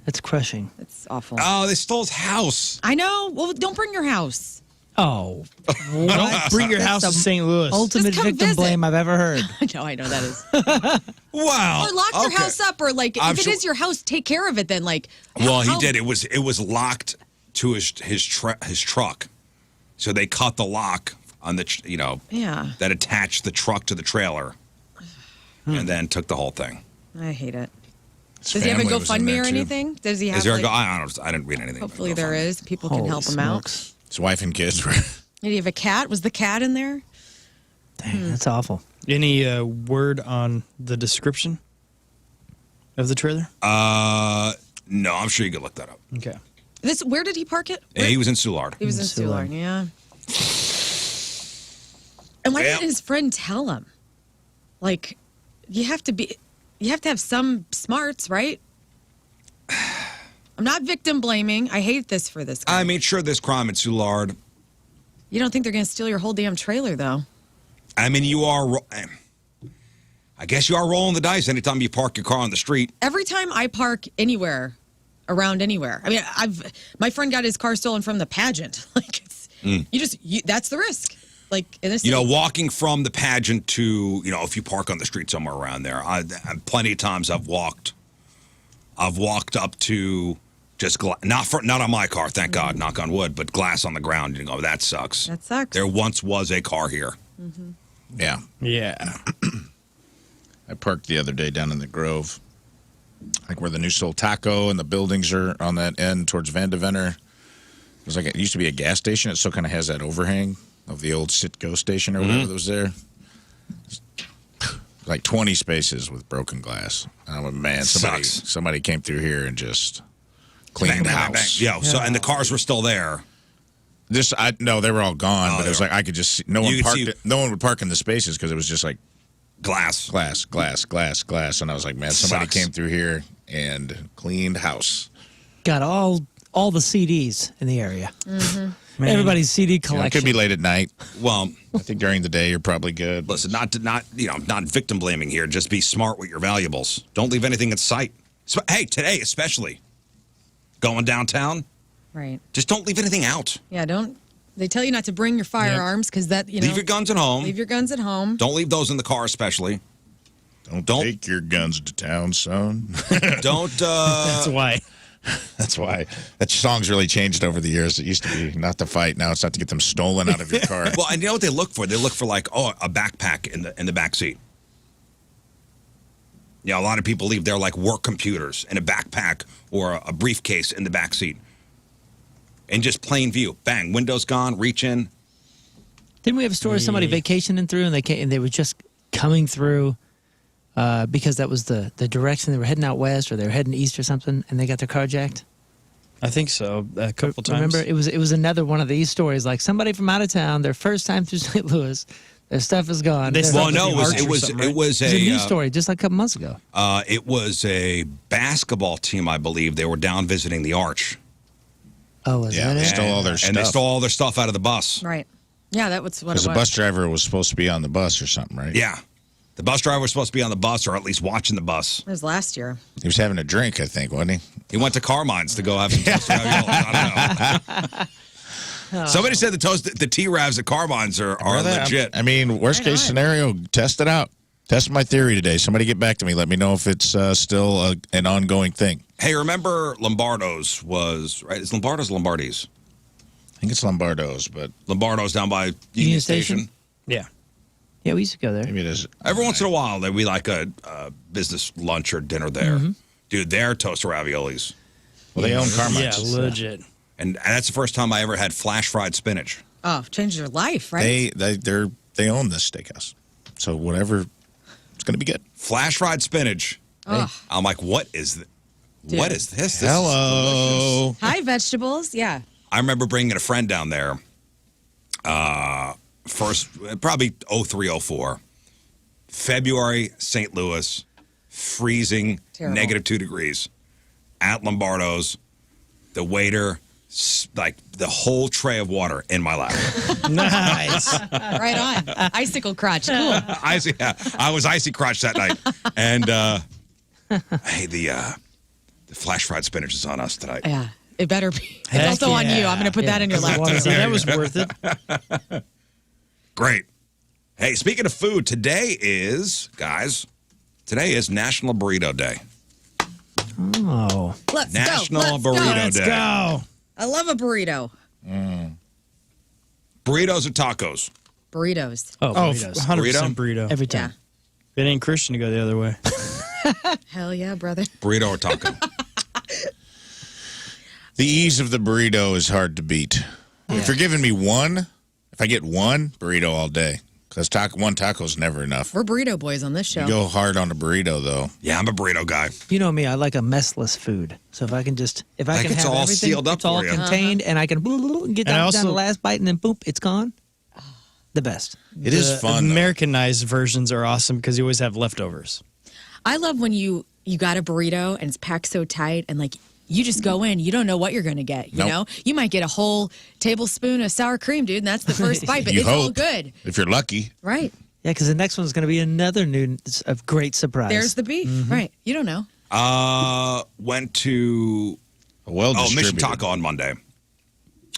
It's crushing. it's awful. Oh, they stole his house. I know. Well, don't bring your house. Oh, Don't bring your house to St. Louis. ultimate come victim visit. blame I've ever heard. I know that is. Wow. Or lock your Okay. house up, or like I'm if it sure- is your house, take care of it. Then like. Well, he how- did. It was locked to his truck, so they cut the lock on the Yeah, that attached the truck to the trailer, and then took the whole thing. I hate it. His Does he have a family was in GoFundMe there, or too. anything? Does he have? Is there like, I didn't read anything. hopefully about there GoFundMe. is. People can Holy help him out. smokes. His wife and kids were. Did he have a cat? Was the cat in there? Dang, that's awful. Any word on the description of the trailer? No, I'm sure you could look that up. Okay. Where did he park it? Yeah, he was in Soulard. He was in Soulard. Soulard, yeah. And why Well- didn't his friend tell him? Like, you have to have some smarts, right? I'm not victim blaming. I hate this for this guy. I mean, sure, there's crime in Soulard. You don't think they're going to steal your whole damn trailer, though? I mean, I guess you are rolling the dice anytime you park your car on the street. Every time I park anywhere, around anywhere. I mean, my friend got his car stolen from the pageant. Like, that's the risk. Like in this, Walking from the pageant to, if you park on the street somewhere around there, plenty of times I've walked up to just not on my car, thank God, knock on wood, but glass on the ground. That sucks. That sucks. There once was a car here. Yeah. Yeah. I parked the other day down in the Grove, like where the new Soul Taco and the buildings are on that end towards Van de Venner. It used to be a gas station. It still kind of has that overhang of the old Citgo station or whatever that was there. Like 20 spaces with broken glass. I went, man, somebody came through here and just cleaned the house. Yeah. So and the cars were still there. No, they were all gone. Oh, but it was like I could just see, no one would park in the spaces because it was just like Glass. glass. And I was like, man, somebody Sucks. came through here and cleaned house. Got all the CDs in the area. Man. Everybody's CD You know, it collection. could be late at night. Well, I think during the day you're probably good. listen, not victim blaming here. Just be smart with your valuables. Don't leave anything in sight. Hey, today especially, going downtown, right. just don't leave anything out. Yeah, don't. They tell you not to bring your firearms because that Leave your guns at home. Leave your guns at home. Don't leave those in the car, especially. Don't take your guns to town, son. Don't. That's why. That's why that song's really changed over the years. It used to be not to fight. Now it's not to get them stolen out of your car. Well, and you know what they look for? They look for like, a backpack in the back seat. Yeah, a lot of people leave their like work computers in a backpack or a briefcase in the back seat. And just plain view, bang, windows gone, reach in. Didn't we have a story of somebody vacationing through and they were just coming through because that was the direction they were heading out west or they were heading east or something, and they got their car jacked? I think so. A couple times. Remember, it was another one of these stories, like somebody from out of town, their first time through St. Louis, their stuff is gone. They Their still- stuff Well, no, is it was- gone. it was It was a a news story just like a couple months ago. It was a basketball team, I believe. They were down visiting the Arch. Oh, was Yeah, that they it? stole all their stuff. And they stole all their stuff out of the bus. Right. Yeah, that was what it Because was. the bus driver was supposed to be on the bus or something, right? Yeah. The bus driver was supposed to be on the bus or at least watching the bus. It was last year. He was having a drink, I think, wasn't he? He went to Carmine's to go have some toast raviolis. I don't know. Somebody said the T-Ravs at Carmine's are legit. I mean, worst case scenario, test it out. Test my theory today. Somebody get back to me. Let me know if it's still an ongoing thing. Hey, remember Lombardo's was, right? Is Lombardo's or Lombardi's? I think it's Lombardo's, but Lombardo's down by Union Station. Yeah. Yeah, we used to go there. maybe it is. Every once in a while, there'd be like a business lunch or dinner there. Mm-hmm. Dude, they're toaster raviolis. Well, they own Yeah, Carmine's. legit. And that's the first time I ever had flash fried spinach. Oh, changed your life, right? They own this steakhouse, so whatever, it's going to be good. Flash fried spinach. Ugh. I'm like, what is this? Dude. What is this? This is Hello. Hi, vegetables. Yeah. I remember bringing a friend down there. First, probably 0304. February, St. Louis, freezing, Terrible. -2 degrees. At Lombardo's, the waiter, like the whole tray of water in my lap. Nice. Right on. Icicle crotch. Cool. I was icy crotch that night. And hey, the flash fried spinach is on us tonight. Yeah. It better be. It's Heck also on you. yeah. I'm going to put that in your lap. Water. too. Yeah, that was worth it. Great. Hey, speaking of food, today is National Burrito Day. Oh. Let's National go. Let's go. Burrito Let's Day. go. I love a burrito. Burritos or tacos? Burritos. Oh, Oh, burritos. 100% burrito. Every time. Yeah. It ain't Christian to go the other way. Hell yeah, brother. Burrito or taco? The ease of the burrito is hard to beat. If you're giving me one, if I get one burrito all day, because one taco's never enough. We're burrito boys on this show. You go hard on the burrito, though. Yeah, I'm a burrito guy. You know me, I like a messless food. So if I can Like have it's all everything, sealed up it's all for you. contained, and I can get And I down to also- the last bite, and then boom, it's gone. The best. It is The fun, though. Americanized versions are awesome because you always have leftovers. I love when you got a burrito and it's packed so tight and like you just go in, you don't know what you're going to get, you Nope. know? You might get a whole tablespoon of sour cream, dude, and that's the first bite, but You it's all hope. good. If you're lucky. Right. Yeah, because the next one's going to be another new, a great surprise. There's the beef. Right. You don't know. Went to Mission Distributed. Taco on Monday.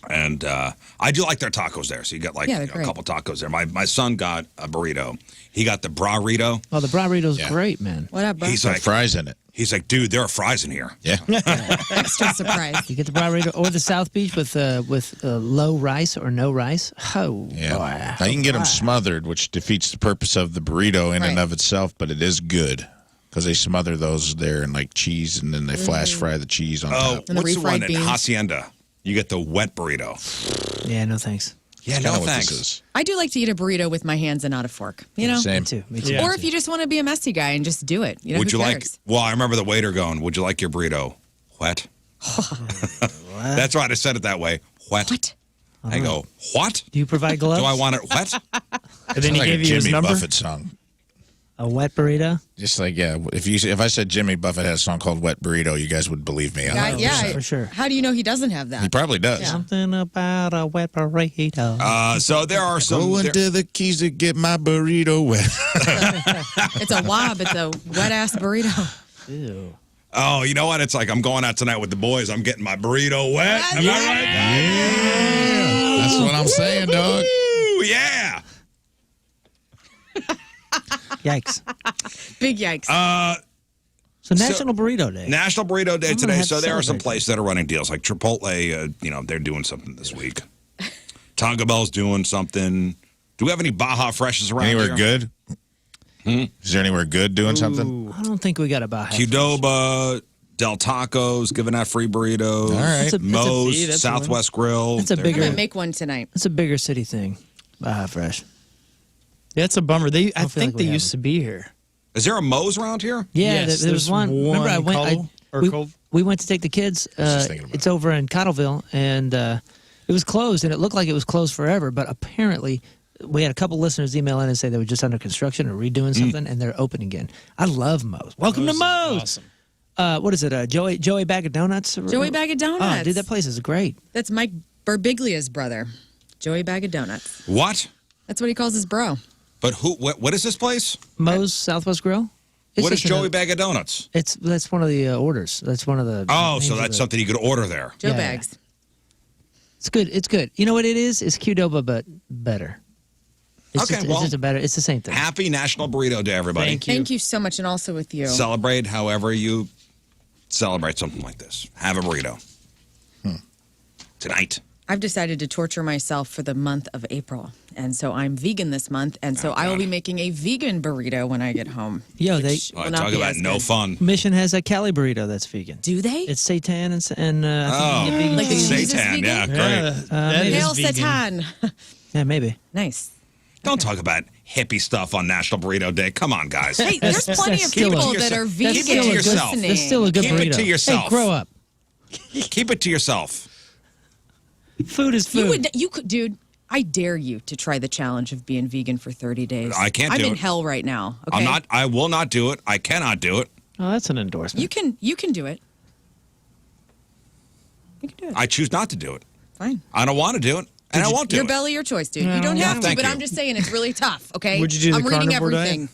And I do like their tacos there. So you got like Yeah, they're a great. couple tacos there. My son got a burrito. He got the burrito. Oh, the burrito's Yeah. great, man. What up, bro? He's Got like, fries in it. dude, there are fries in here. Yeah. Extra surprise. You get the burrito or the South Beach with low rice or no rice. Oh, Yeah. boy. Now you can get them smothered, which defeats the purpose of the burrito in and Right. of itself, but it is good because they smother those there in like cheese and then they flash fry the cheese on Oh, top. And the what's the one refried at beans. Hacienda? You get the wet burrito. Yeah, no thanks. Yeah, That's no kinda what thanks. this is. I do like to eat a burrito with my hands and not a fork, you know? Same. Me too. Me too. Yeah. Or if you just want to be a messy guy and just do it. You know, Would who you cares? well, I remember the waiter going, would you like your burrito wet? That's right. I said it that way. Wet. What? I go, what? Do you provide gloves? Do I want it wet? And then he Like a gave you his Jimmy number. Buffett song. a wet burrito? Just like, yeah, if I said Jimmy Buffett had a song called Wet Burrito, you guys would believe me. Yeah, 100%. yeah. For sure. How do you know he doesn't have He that? probably does. Yeah. Something about a wet burrito. So there are some. Go into the keys to get my burrito wet. It's a wob. It's a wet ass burrito. Ew. Oh, you know what? It's like I'm going out tonight with the boys. I'm getting my burrito wet. Am I right? Yeah. That's what I'm saying, dog. Ooh, yeah. Yikes. Big yikes. So National Burrito Day. National Burrito Day I'm gonna today. have So to there are some celebrate places that are running deals. Like Chipotle, they're doing something this week. Taco Bell's doing something. Do we have any Baja Freshes around Anywhere here? good? Is there anywhere good doing something? I don't think we got a Baja. Qdoba, Del Tacos, giving out free burritos. All right. Moe's, See, that's Southwest Grill. That's a They're I'm bigger- going to make one tonight. It's a bigger city thing. Baja Fresh. Yeah, it's a bummer. I feel think like we they used to be here. Is there a Moe's around here? Yeah, Yes, there was there's one. Remember, I went. Cole, or we, Cole? we went to take the kids. just thinking about It's over in Cottleville, and it was closed, and it looked like it was closed forever. But apparently, we had a couple listeners email in and say they were just under construction or redoing something, and they're open again. I love Moe's. Welcome to Moe's. Awesome. What is it? Joey Bag of Donuts? Joey Bag of Donuts. Oh, dude, that place is great. That's Mike Birbiglia's brother. Joey Bag of Donuts. What? That's what he calls his bro. But what is this place? Moe's Southwest Grill. It's What is just in Joey a- Bag of Donuts? That's one of the orders. That's one of the. Oh, names so of that's the- something you could order there. Joe Yeah, Bags. It's good. It's good. You know what it is? It's Qdoba, but better. It's Okay, just, well, it's just a better. It's the same thing. Happy National Burrito Day, everybody. Thank you. Thank you so much, and also with you. Celebrate however you celebrate something like this. Have a burrito. Tonight. I've decided to torture myself for the month of April. And so I'm vegan this month. And so I will be making a vegan burrito when I get home. Yo, which will not Talk be about as no good. fun. Mission has a Cali burrito that's vegan. Do they? It's seitan and I Oh, think you get vegan Like the cheese. cheese is seitan, vegan? yeah, great. That is Hail vegan. Satan. Yeah, maybe. Nice. Don't talk about hippie stuff on National Burrito Day. Come on, guys. Hey, there's plenty of still a- people that are vegan Keep it to yourself. listening. That's still a good Keep it burrito. to yourself. Hey, grow up. Keep it to yourself. Food is food. You could, dude. I dare you to try the challenge of being vegan for 30 days. I can't I'm do in it. hell right now. Okay? I will not do it. I cannot do it. Oh, that's an endorsement. You can do it. You can do it. I choose not to do it. Fine. I don't want to do it, and I won't do Your it. belly, your choice, dude. No. You don't Yeah, have to, thank but you. I'm just saying it's really tough. Okay. Would you do the I'm reading carnivore diet? everything.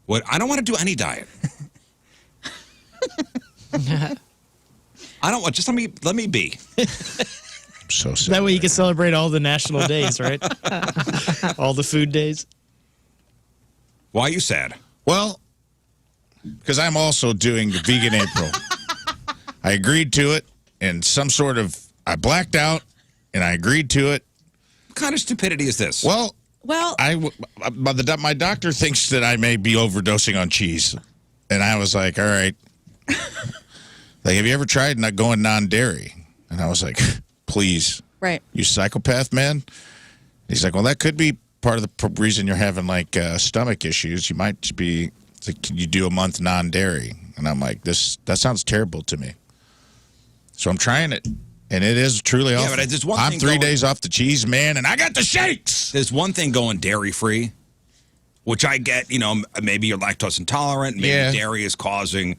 What? I don't want to do any diet. I don't want. Just let me be. I'm so sad. That way you can celebrate all the national days, right? All the food days. Why are you sad? Well, because I'm also doing the Vegan April. I agreed to it, and I blacked out, and I agreed to it. What kind of stupidity is this? Well, Well, my doctor thinks that I may be overdosing on cheese, and I was like, all right. Like, have you ever tried not going non-dairy? And I was like, please. right. You psychopath, man? He's like, well, that could be part of the reason you're having, like, stomach issues. You might be, it's like, can you do a month non-dairy? And I'm like, that sounds terrible to me. So I'm trying it, and it is truly awful. but there's one I'm thing 3 going- days off the cheese, man, and I got the shakes! There's one thing going dairy-free, which I get, maybe you're lactose intolerant, maybe Yeah. dairy is causing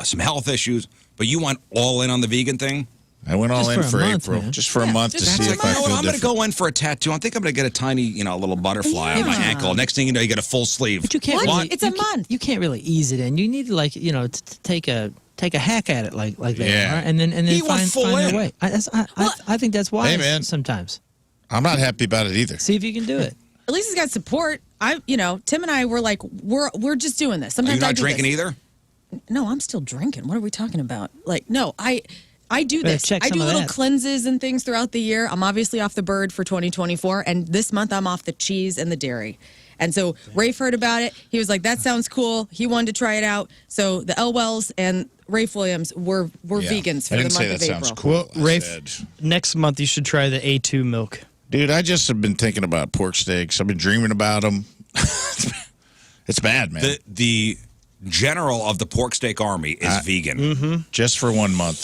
some health issues, but you went all in on the vegan thing? I went all Just in for a for month, April, man. just for a month to just see for a if I month. feel I'm going to different. go in for a tattoo. I think I'm going to get a tiny, little butterfly on my Yeah. ankle. Next thing you know, you get a full sleeve. But you can't What? really. It's a you can't- month. You can't really ease it in. You need to to take a hack at it like that, Yeah. right? and then He went find full your in. way. I think that's wise. Hey, man. Sometimes I'm not happy about it either. see if you can do it. At least he's got support. Tim and I were like, we're just doing this. Are Sometimes you I not do drinking this. either? No, I'm still drinking. What are we talking about? Like, no, I do Better this. check I some do of little that. cleanses and things throughout the year. I'm obviously off the bird for 2024, and this month I'm off the cheese and the dairy. And so Rafe heard about it. He was like, "That sounds cool." He wanted to try it out. So the Elwells and Rafe Williams were Yeah. vegans for I the didn't say month that of sounds April. cool. I Rafe, said- next month you should try the A2 milk. Dude, I just have been thinking about pork steaks. I've been dreaming about them. It's bad, man. The general of the pork steak army is vegan. Just for 1 month.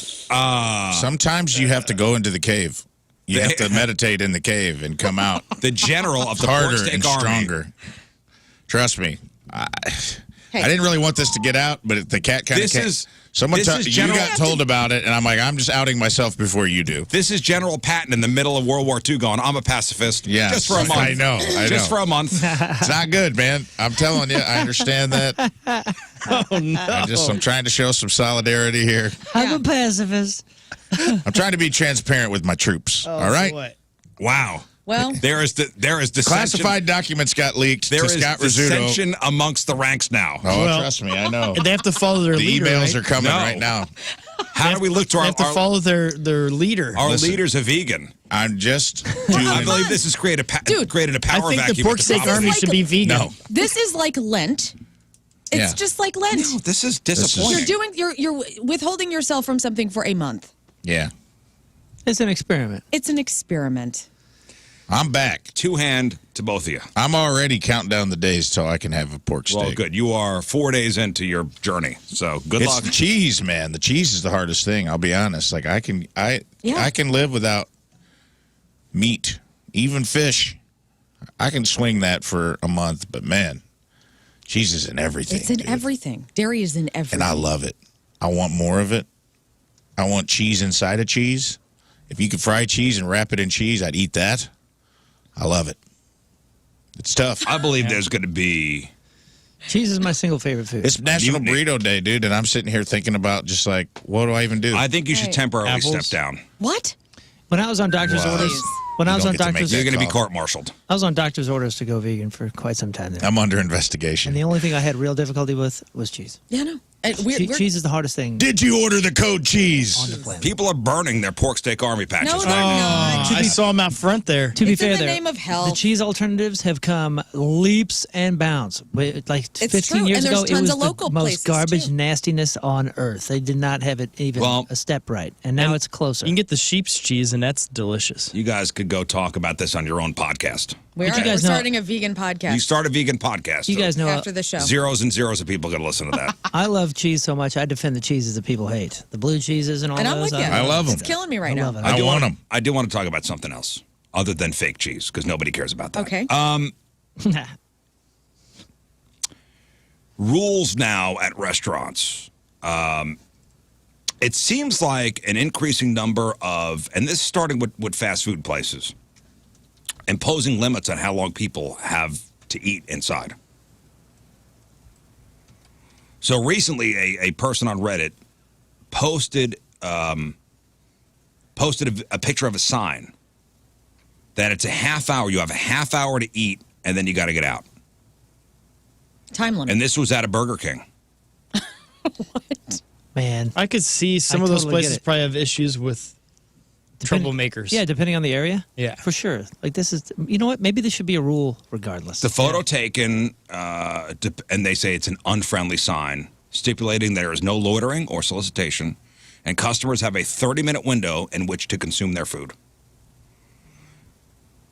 Sometimes you have to go into the cave. You have to meditate in the cave and come out The general of the pork harder steak and army. stronger. Trust me. I didn't really want this to get out, but the cat kind of This is- Someone this is you general- got told about it, and I'm like, I'm just outing myself before you do. This is General Patton in the middle of World War II going, I'm a pacifist. Yes, Just for a month. I know. Just for a month. It's not good, man. I'm telling you, I understand that. Oh, no. I'm trying to show some solidarity here. I'm a pacifist. I'm trying to be transparent with my troops. All right? What? Wow. Well, There is dissension. Classified documents got leaked There to is Scott Rizzuto. dissension amongst the ranks now. Oh, Well, trust me, I know. They have to follow their The leader. emails right? are coming No. right now. How do we look to They our have to follow their leader. our Listen. leaders are vegan? I'm just I doing. believe this has created created a I power think vacuum. the pork at the steak top. army like should a- be vegan. No, this is like Lent. It's Yeah. just like Lent. No, this is is- disappointing. You're withholding yourself from something for a month. yeah, It's an experiment. It's an experiment. I'm back. Two-hand to both of you. I'm already counting down the days till I can have a pork steak. Well, good. You are 4 days into your journey, so good It's luck. the cheese, man. The cheese is the hardest thing. I'll be honest. Like I can live without meat, even fish. I can swing that for a month, but man, cheese is in everything. It's in dude. everything. Dairy is in everything. And I love it. I want more of it. I want cheese inside of cheese. If you could fry cheese and wrap it in cheese, I'd eat that. I love it. It's tough. I believe there's going to be. Cheese is my single favorite food. It's National Mutiny. Burrito Day, dude, and I'm sitting here thinking about just like, what do I even do? I think you should Right. temporarily Apples? step down. What? When I was on doctor's Wow. orders, when You I was don't on get to make doctor's, that You're going to be call. court-martialed. I was on doctor's orders to go vegan for quite some time there. I'm under And investigation. the only thing I had real difficulty with was cheese. Yeah, no. And Cheese is the hardest thing Did you order the code on the cheese? planet. People are burning their pork steak army patches. No, right they're now. not. I saw him out front there. To be It's in fair, the there, name of health. the cheese alternatives have come leaps and bounds. Like It's 15 true, years and there's ago, it tons was of local the most places, garbage too. nastiness on earth. They did not have it even Well- a step right, and now it's closer. You can get the sheep's cheese, and that's delicious. You guys could go talk about this on your own podcast. We're you guys know- starting a vegan podcast You start a vegan podcast. You guys know after the show. Zeros and zeros of people going to listen to that. I love cheese so much. I defend the cheeses that people hate, the blue cheeses and all And I'm those. with you. I love 'em. It's killing me right I now. love it. I do want wanna- 'em. I do want to talk about something else other than fake cheese because nobody cares about that. Okay. Rules now at restaurants. It seems like an increasing number of, and this is starting with fast food places, imposing limits on how long people have to eat inside. So recently, a person on Reddit posted a picture of a sign that it's a half hour. You have a half hour to eat, and then you got to get out. Time limit. And this was at a Burger King. Man. I could see some I of those totally get places it. probably have issues with troublemakers. Yeah, depending on the area. Yeah. For sure. Like this is, you know what? Maybe this should be a rule regardless. The photo taken, and they say it's an unfriendly sign, stipulating there is no loitering or solicitation, and customers have a 30-minute window in which to consume their food.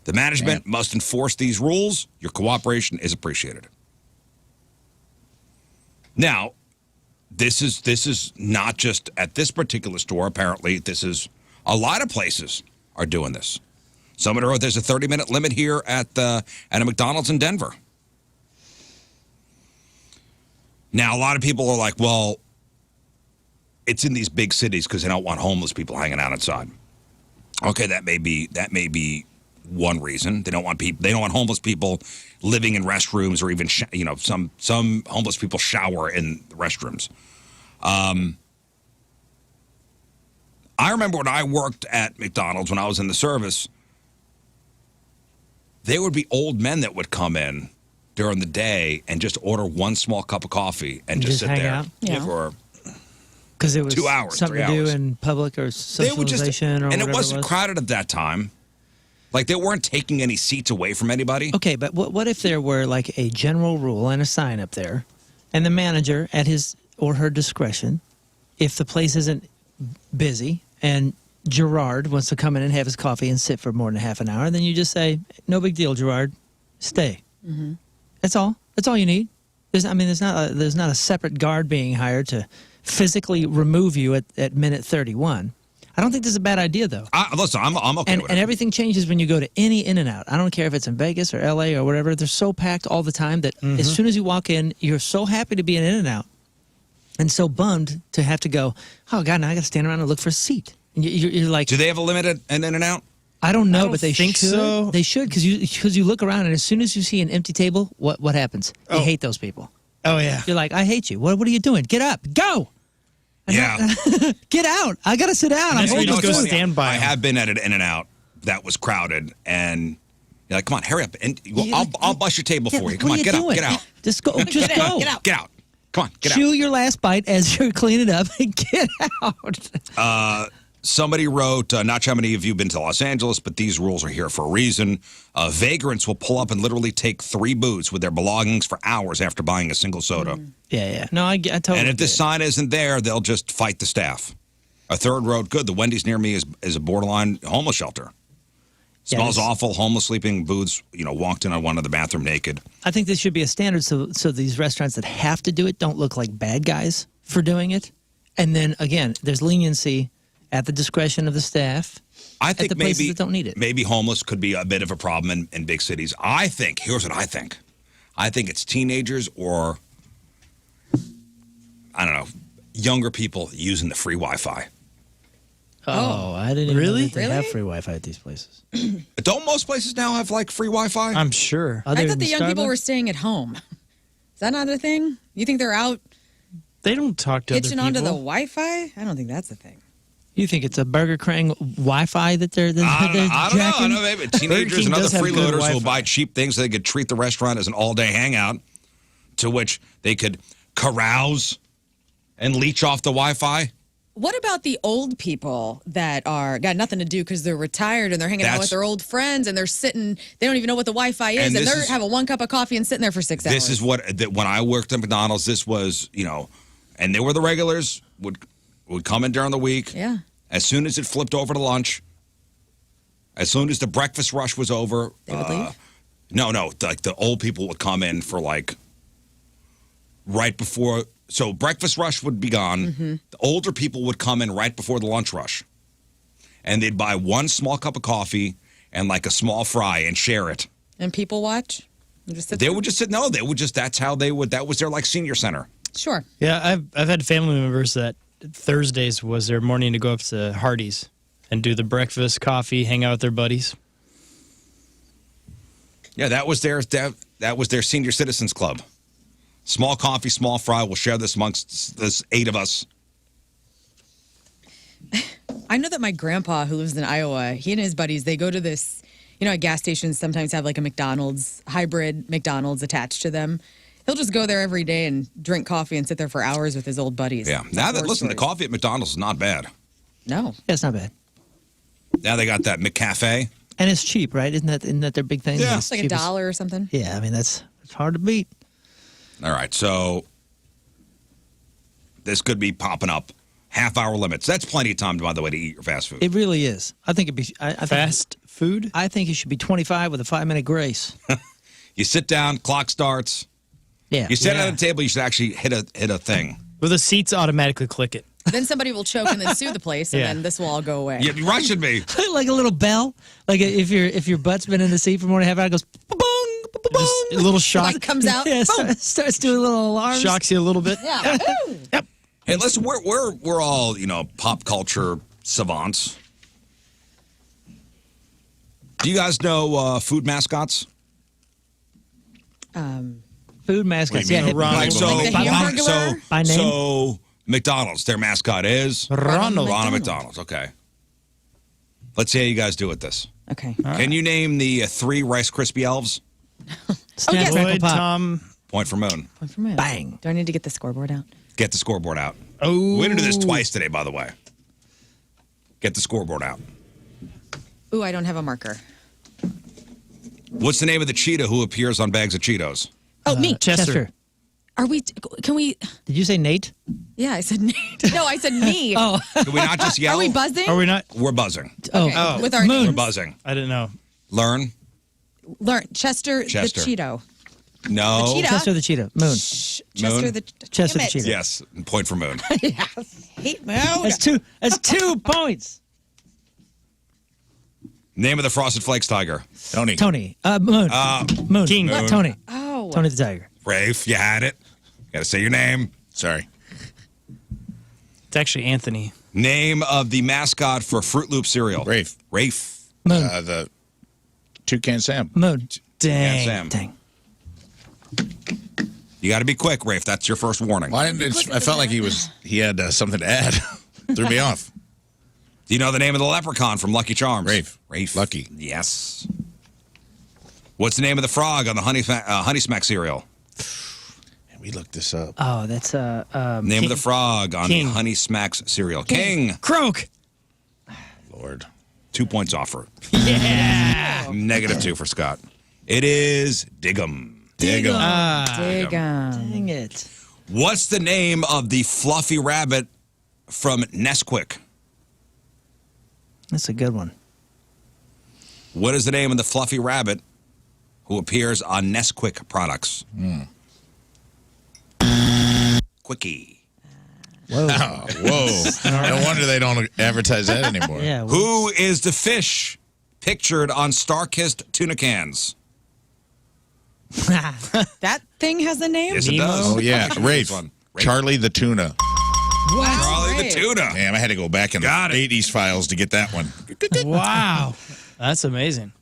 The management must enforce these rules. Your cooperation is appreciated. Now, this is not just at this particular store. Apparently, this is a lot of places are doing this. Somebody wrote there's a 30-minute limit here at a McDonald's in Denver. Now, a lot of people are like, well, it's in these big cities because they don't want homeless people hanging out outside. Okay, that may be one reason. They don't want homeless people living in restrooms, or even some homeless people shower in the restrooms. I remember when I worked at McDonald's when I was in the service, there would be old men that would come in during the day and just order one small cup of coffee and just sit hang there out? Yeah. for Because it was 2 hours, something 3 to do hours. in public or they would just socialization or and whatever it wasn't was. crowded at that time. Like they weren't taking any seats away from anybody. Okay, but what if there were like a general rule and a sign up there, and the manager at his or her discretion, if the place isn't busy and Gerard wants to come in and have his coffee and sit for more than half an hour, then you just say, no big deal, Gerard, stay. Mm-hmm. That's all. That's all you need. There's not a separate guard being hired to physically remove you at minute 31. I don't think this is a bad idea, though. Listen, I'm okay And with it. everything changes when you go to any In-N-Out. I don't care if it's in Vegas or LA or whatever. They're so packed all the time that as soon as you walk in, you're so happy to be in In-N-Out and so bummed to have to go, oh, God, now I got to stand around and look for a seat. And you're like, Do they have a limit at In-N-Out? I don't know, I don't but they think should. so. They should because you look around and as soon as you see an empty table, what happens? You hate those people. Oh, yeah. You're like, I hate you. What are you doing? Get up. Go. Yeah. Get out. I got to sit down. I'm That's where you holding just go food. stand by I them. have been at an In-N-Out that was crowded, and you're like, come on, hurry up, and I'll bust your table for you. Come what on, are get doing? out, get out, Just go. Just Get go. out, get out. get out. Come on, get Chew out. your last bite as you're cleaning up and get out. Somebody wrote, not sure how many of you have been to Los Angeles, but these rules are here for a reason. Vagrants will pull up and literally take 3 booths with their belongings for hours after buying a single soda. Yeah. No, I totally. And if get this it. sign isn't there, they'll just fight the staff. A third wrote, good, the Wendy's near me is a borderline homeless shelter. Yeah, Smells this- awful, homeless sleeping booths, walked in on one of the bathroom naked. I think this should be a standard, so these restaurants that have to do it don't look like bad guys for doing it. And then again, there's leniency at the discretion of the staff. I think the places maybe that don't need it. Maybe homeless could be a bit of a problem in big cities. I think, here's what I think. I think it's teenagers or, I don't know, younger people using the free Wi-Fi. Oh, I didn't even know Really? that they have free Wi-Fi at these places. Don't most places now have like free Wi-Fi? I'm sure. Other I than thought the young people Starbucks? were staying at home. Is that not a thing? You think they're out They don't talk to other hitching people. onto the Wi-Fi? I don't think that's a thing. You think it's a Burger King Wi-Fi that they're I don't know. jacking? I don't know. Maybe teenagers King and other does have good freeloaders who will Wi-Fi. buy cheap things so they could treat the restaurant as an all-day hangout, to which they could carouse and leech off the Wi-Fi. What about the old people that are got nothing to do because they're retired and they're hanging out with That's- their old friends and they're sitting, they don't even know what the Wi-Fi is, And and this they're is- having 1 cup of coffee and sitting there for 6 hours. This is what when I worked at McDonald's. This was and they were the regulars would come in during the week. Yeah. As soon as it flipped over to lunch, as soon as the breakfast rush was over, They would leave? No, like the old people would come in for like right before. So breakfast rush would be gone. Mm-hmm. The older people would come in right before the lunch rush, and they'd buy 1 small cup of coffee and like a small fry and share it. And people watch? You just sit They there? would just sit. No, they would just. That's how they would. That was their like senior center. Sure. Yeah, I've had family members that Thursdays was their morning to go up to Hardee's and do the breakfast, coffee, hang out with their buddies. Yeah, that was their senior citizens club. Small coffee, small fry. We'll share this amongst this 8 of us. I know that my grandpa, who lives in Iowa, he and his buddies, they go to this, at gas stations sometimes have like a McDonald's, hybrid McDonald's attached to them. He'll just go there every day and drink coffee and sit there for hours with his old buddies. Yeah. Now that Horror listen, the stories. coffee at McDonald's is not bad. No. That's not bad. Now they got that McCafe. And it's cheap, right? Isn't that their big thing? Yeah. It's It's like cheap as- $1 or something. Yeah, I mean it's hard to beat. All right, so this could be popping up. Half-hour limits. That's plenty of time, by the way, to eat your fast food. It really is. I think it'd be I think, Fast food? I think it should be 25 with a 5-minute grace. You sit down, clock starts. Yeah. You sit Yeah. at a table. You should actually hit a thing. Well, the seats automatically click it. Then somebody will choke and then sue the place, and Yeah. then this will all go away. You're rushing me. like a little bell. Like if your butt's been in the seat for more than a half hour, it goes ba-bong, ba-bong. Just a little shock. It comes out. Yeah, boom. starts doing little alarms. Shocks you a little bit. Yeah. Ooh. Hey, listen, we're all pop culture savants. Do you guys know food mascots? Food mascots. What do you Yeah, mean? hit me. Ronald. Like, so, Like the Hamburglar? By name? so McDonald's, their mascot is Ronald. Ronald McDonald's. Okay. Let's see how you guys do with this. Okay. Can you name the 3 Rice Krispie elves? Snap, yes. crackle, Lloyd, pop. Tom. Point for Moon. Point for me. Bang. Do I need to get the scoreboard out? Get the scoreboard out. Oh. We're going to do this twice today, by the way. Get the scoreboard out. Ooh, I don't have a marker. What's the name of the cheetah who appears on bags of Cheetos? Oh, me. Chester. Are we? Can we? Did you say Nate? Yeah, I said Nate. No, I said me. Oh. Can we not just yell? Are we buzzing? Are we not? We're buzzing. Okay, with our Moon. We're names? buzzing. I didn't know. Learn? Learn Chester, Chester. the Cheeto. No. The cheetah. Chester the cheetah. Moon. Chester Moon? the Chester damn the it. cheetah. Yes. Point for Moon. Hate Moon. That's 2 points. Name of the Frosted Flakes tiger. Tony. Tony. Moon. Moon. King. Moon. Tony. Oh. Tony the tiger. Rafe, you had it. Got to say your name. Sorry. It's actually Anthony. Name of the mascot for Fruit Loop cereal. Rafe. Rafe. Moon. The Toucan Sam. Moon. Dang. Sam. Dang. You got to be quick, Rafe. That's your first warning. Well, I felt like he had something to add. Threw me off. Do you know the name of the leprechaun from Lucky Charms? Rafe. Rafe. Lucky. Yes. What's the name of the frog on the Honey Smack cereal? We looked this up. Oh, that's Name of the frog on King. the Honey Smacks cereal. King. Croak. Lord. 2 points off for. Yeah. -2 for Scott. It is Diggum. Diggum. Dig 'em. Dang it. What's the name of the fluffy rabbit from Nesquik? That's a good one. What is the name of the fluffy rabbit who appears on Nesquik products? Quickie. Whoa. Oh, whoa. No wonder they don't advertise that anymore. Yeah. Who is the fish pictured on Star-Kissed tuna cans? That thing has a name? Yes, it Nemo? does. Oh, yeah. Rafe. Rafe. Charlie the Tuna. Wow. Charlie Great. the tuna. Damn, I had to go back in the Got it. 80s files to get that one. Wow. That's amazing.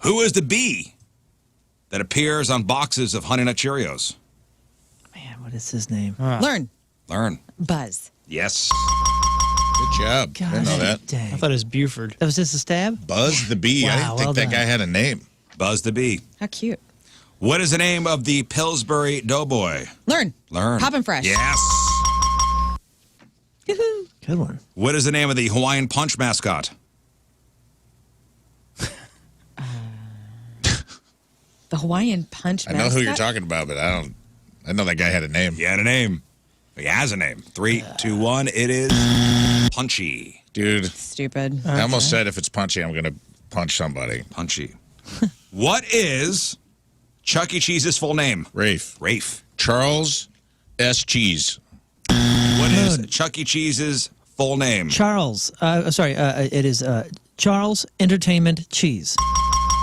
Who is the bee that appears on boxes of Honey Nut Cheerios? Man, what is his name? Learn. Learn. Buzz. Yes. Good job. God, Didn't know that. Dang. I thought it was Buford. That was just a stab? Buzz the Bee. I Wow, didn't think well that done. guy had a name. Buzz the bee. How cute. What is the name of the Pillsbury Doughboy? Learn. Learn. Poppin' Fresh. Yes. Yoo-hoo. Good one. What is the name of the Hawaiian Punch mascot? The Hawaiian Punch I know who you're mascot? talking about, but I know that guy had a name. He had a name. He has a name. 3, 2, 1. It is Punchy. Dude, Stupid. I almost said if it's punchy, I'm going to punch somebody. Punchy. What is Chuck E. Cheese's full name? Rafe. Rafe. Charles S. Cheese. What is Chuck E. Cheese's full name? Charles. It is Charles Entertainment Cheese.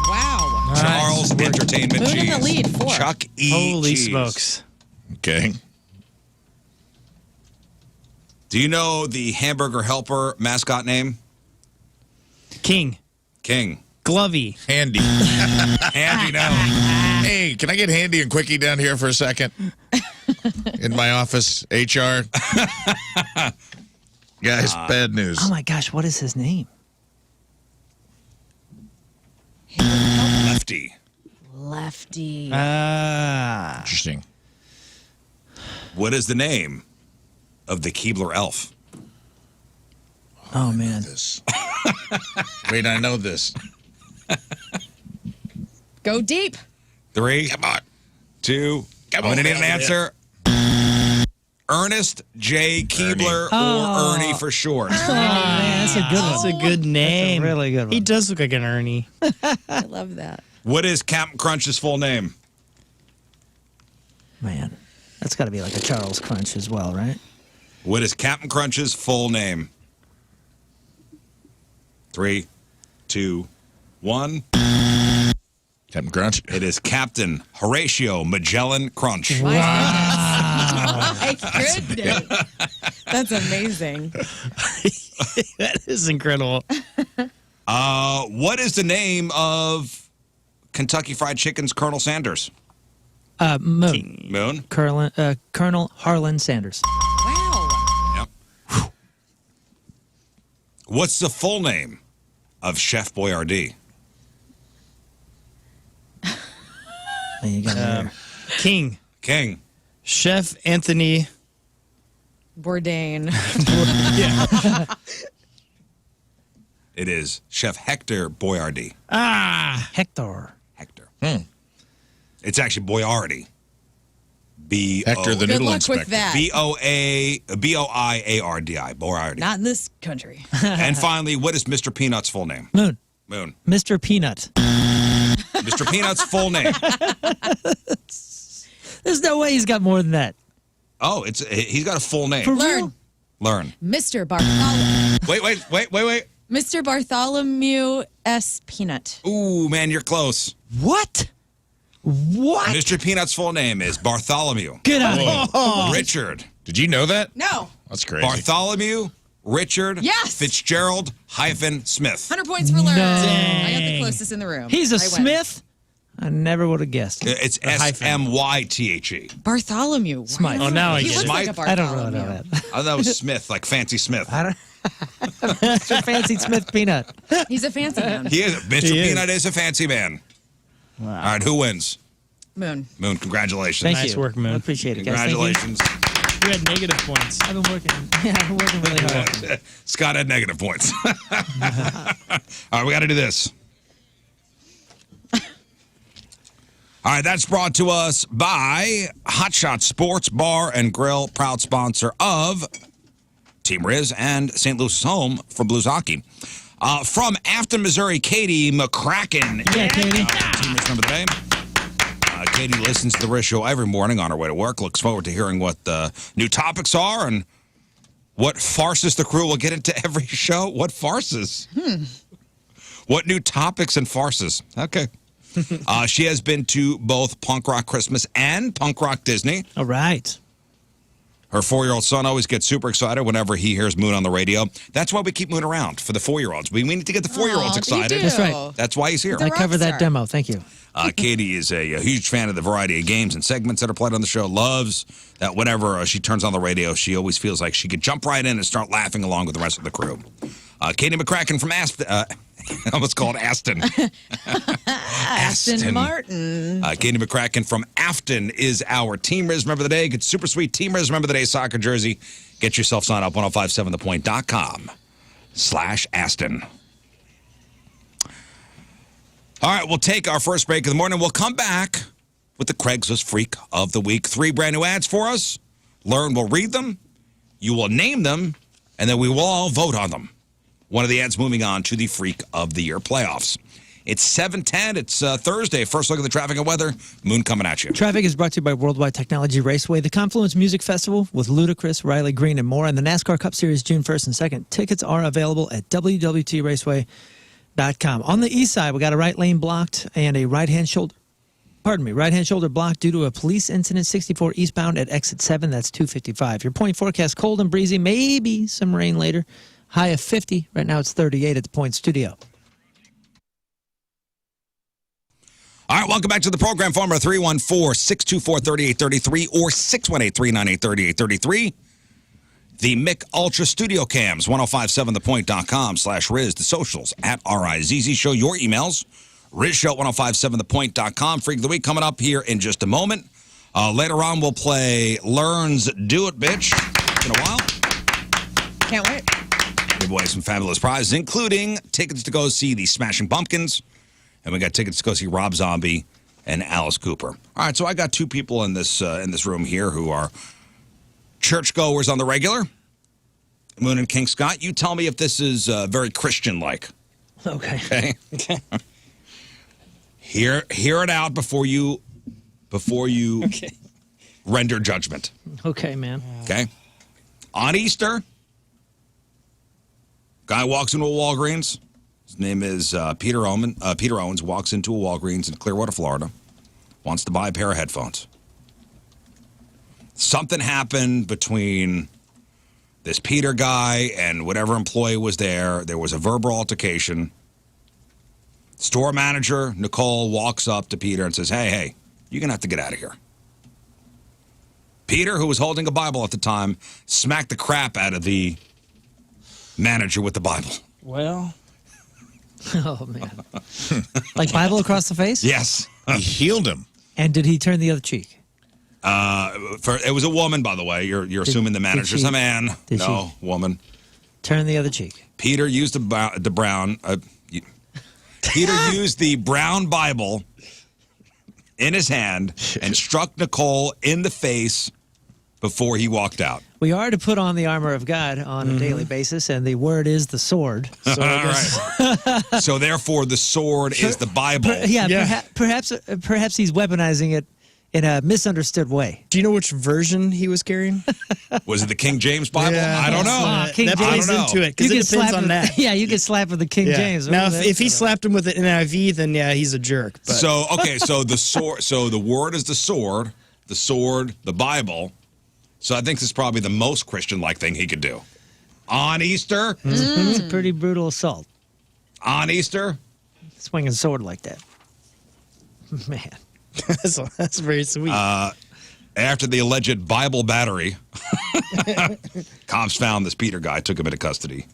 Wow. Charles Entertainment Moon in Cheese. the lead, 4. Chuck E. Holy Cheese. smokes. Okay. Do you know the Hamburger Helper mascot name? King. King. Glovey. Handy. Handy now. Hey, can I get Handy and Quickie down here for a second? In my office, HR. Guys, bad news. Oh my gosh, what is his name? Lefty. Lefty. Ah. Interesting. What is the name of the Keebler elf? Oh man. This. Wait, I know this. Go deep. 3, Come on. 2. Come I'm on, going to need an man. answer. Ernest J. Keebler or Ernie for short. Oh man, that's a good That's one. a good name. really good one. He does look like an Ernie. I love that. What is Captain Crunch's full name? Man, that's got to be like a Charles Crunch as well, right? What is Captain Crunch's full name? 3, 2, 1. Captain Crunch. It is Captain Horatio Magellan Crunch. My goodness. That's amazing. That is incredible. What is the name of Kentucky Fried Chicken's Colonel Sanders? Moon. Moon? Colonel Harlan Sanders. Wow. Yep. What's the full name of Chef Boyardee? There you go. there. King. King. Chef Anthony. Bourdain. Yeah. It is Chef Hector Boyardee. Ah. Hector. Hector. It's actually Boyardee. Hector the Good Noodle luck Inspector. with that. Boiardi. Boyardee. Not in this country. And finally, what is Mr. Peanut's full name? Moon. Moon. Mr. Peanut. Mr. Peanut's full name. There's no way he's got more than that. Oh, he's got a full name. Learn. Learn. Mr. Bartholomew. Wait. Mr. Bartholomew S. Peanut. Ooh, man, you're close. What? What? Mr. Peanut's full name is Bartholomew Get out of here. Richard. Did you know that? No. That's crazy. Bartholomew Richard Yes. Fitzgerald Smith. 100 points for Learn. No. I got the closest in the room. He's a I win. Smith? I never would have guessed. It's hyphen. SMYTHE. Bartholomew. Smythe. Oh, now I He get looks it. like a I don't really Bartholomew. know that. I thought it was Smith, like Fancy Smith. I don't. Mr. Fancy Smith Peanut. He's a fancy man. He is. Mr. Peanut is a fancy man. All right, who wins? Moon. Moon, congratulations. Thank Nice you. work, Moon. I appreciate it, guys. Thank you. Congratulations. You had negative points. I've been working. Yeah, I've been working really hard. Scott had negative points. All right, we got to do this. All right, that's brought to us by Hot Shot Sports Bar and Grill, proud sponsor of Team Rizz and St. Louis Home for Blues Hockey. From Afton, Missouri, Katie McCracken. Yeah, Katie. Team Rizz number today. Katie listens to the Rizz Show every morning on her way to work. Looks forward to hearing what the new topics are and what farces the crew will get into every show. What farces? What new topics and farces? Okay. She has been to both Punk Rock Christmas and Punk Rock Disney. All right. Her 4-year-old son always gets super excited whenever he hears Moon on the radio. That's why we keep Moon around, for the 4-year-olds. We need to get the 4-year-olds Aw, excited. you do. That's right. That's why he's here. I rock covered that star. demo. Thank you. Katie is a huge fan of the variety of games and segments that are played on the show. Loves that whenever she turns on the radio, she always feels like she could jump right in and start laughing along with the rest of the crew. Katie McCracken from Aston. I almost called Aston. Aston Martin. Katie McCracken from Afton is our Team Rizz member of the day. Get super sweet Team Rizz member of the day soccer jersey. Get yourself signed up 1057thepoint.com/Aston. All right, we'll take our first break of the morning. We'll come back with the Craigslist Freak of the Week. 3 brand new ads for us. Lern will read them. You will name them, and then we will all vote on them. One of the ads moving on to the Freak of the Year playoffs. It's 7:10. It's Thursday. First look at the traffic and weather. Moon coming at you. Traffic is brought to you by Worldwide Technology Raceway, the Confluence Music Festival with Ludacris, Riley Green, and more, and the NASCAR Cup Series June 1st and 2nd. Tickets are available at www.raceway.com. On the east side, we got a right lane blocked and a right-hand shoulder blocked due to a police incident, 64 eastbound at exit 7. That's 255. Your point forecast, cold and breezy, maybe some rain later. High of 50. Right now it's 38 at the Point Studio. All right, welcome back to the program. Phone number 314-624-3833 or 618-398-3833. The Mick Ultra Studio Cams, 1057thepoint.com/Rizz. The socials at RIZZ Show. Your emails, RizzShow 1057thepoint.com. Freak of the Week coming up here in just a moment. Later on, we'll play Lern's Do It, Bitch. It's been a while. Can't wait. Give away some fabulous prizes, including tickets to go see the Smashing Pumpkins. And we got tickets to go see Rob Zombie and Alice Cooper. All right, so I got 2 people in this room here who are churchgoers on the regular. Moon and King Scott, you tell me if this is very Christian-like. Okay. Okay. Hear it out before you render judgment. Okay, man. Okay. On Easter, guy walks into a Walgreens. His name is Peter Owens. Peter Owens walks into a Walgreens in Clearwater, Florida. Wants to buy a pair of headphones. Something happened between this Peter guy and whatever employee was there. There was a verbal altercation. Store manager, Nicole, walks up to Peter and says, hey, you're going to have to get out of here. Peter, who was holding a Bible at the time, smacked the crap out of the manager with the Bible. Well, Oh, man. Like Bible across the face? Yes. He healed him. And did he turn the other cheek? It was a woman, by the way. You're assuming the manager's she- a man. did No, woman. Turn the other cheek. Peter used Peter used the brown Bible in his hand and struck Nicole in the face before he walked out. We are to put on the armor of God on a daily basis, and the word is the sword. So I guess, Right. So therefore, the sword is the Bible. perhaps he's weaponizing it in a misunderstood way. do you know which version he was carrying? Was it the King James Bible? Yeah. I don't know. King That James. plays I don't into know. it because it depends on that. Yeah, you get slapped with the King James. Now, Remember if that? he slapped him with an NIV, then yeah, he's a jerk. But So the sword. So the word is the sword, the Bible. So I think this is probably the most Christian-like thing he could do. On Easter, It's a pretty brutal assault. on Easter, Swinging a sword like that. Man. that's very sweet. After the alleged Bible battery, cops found this Peter guy, took him into custody.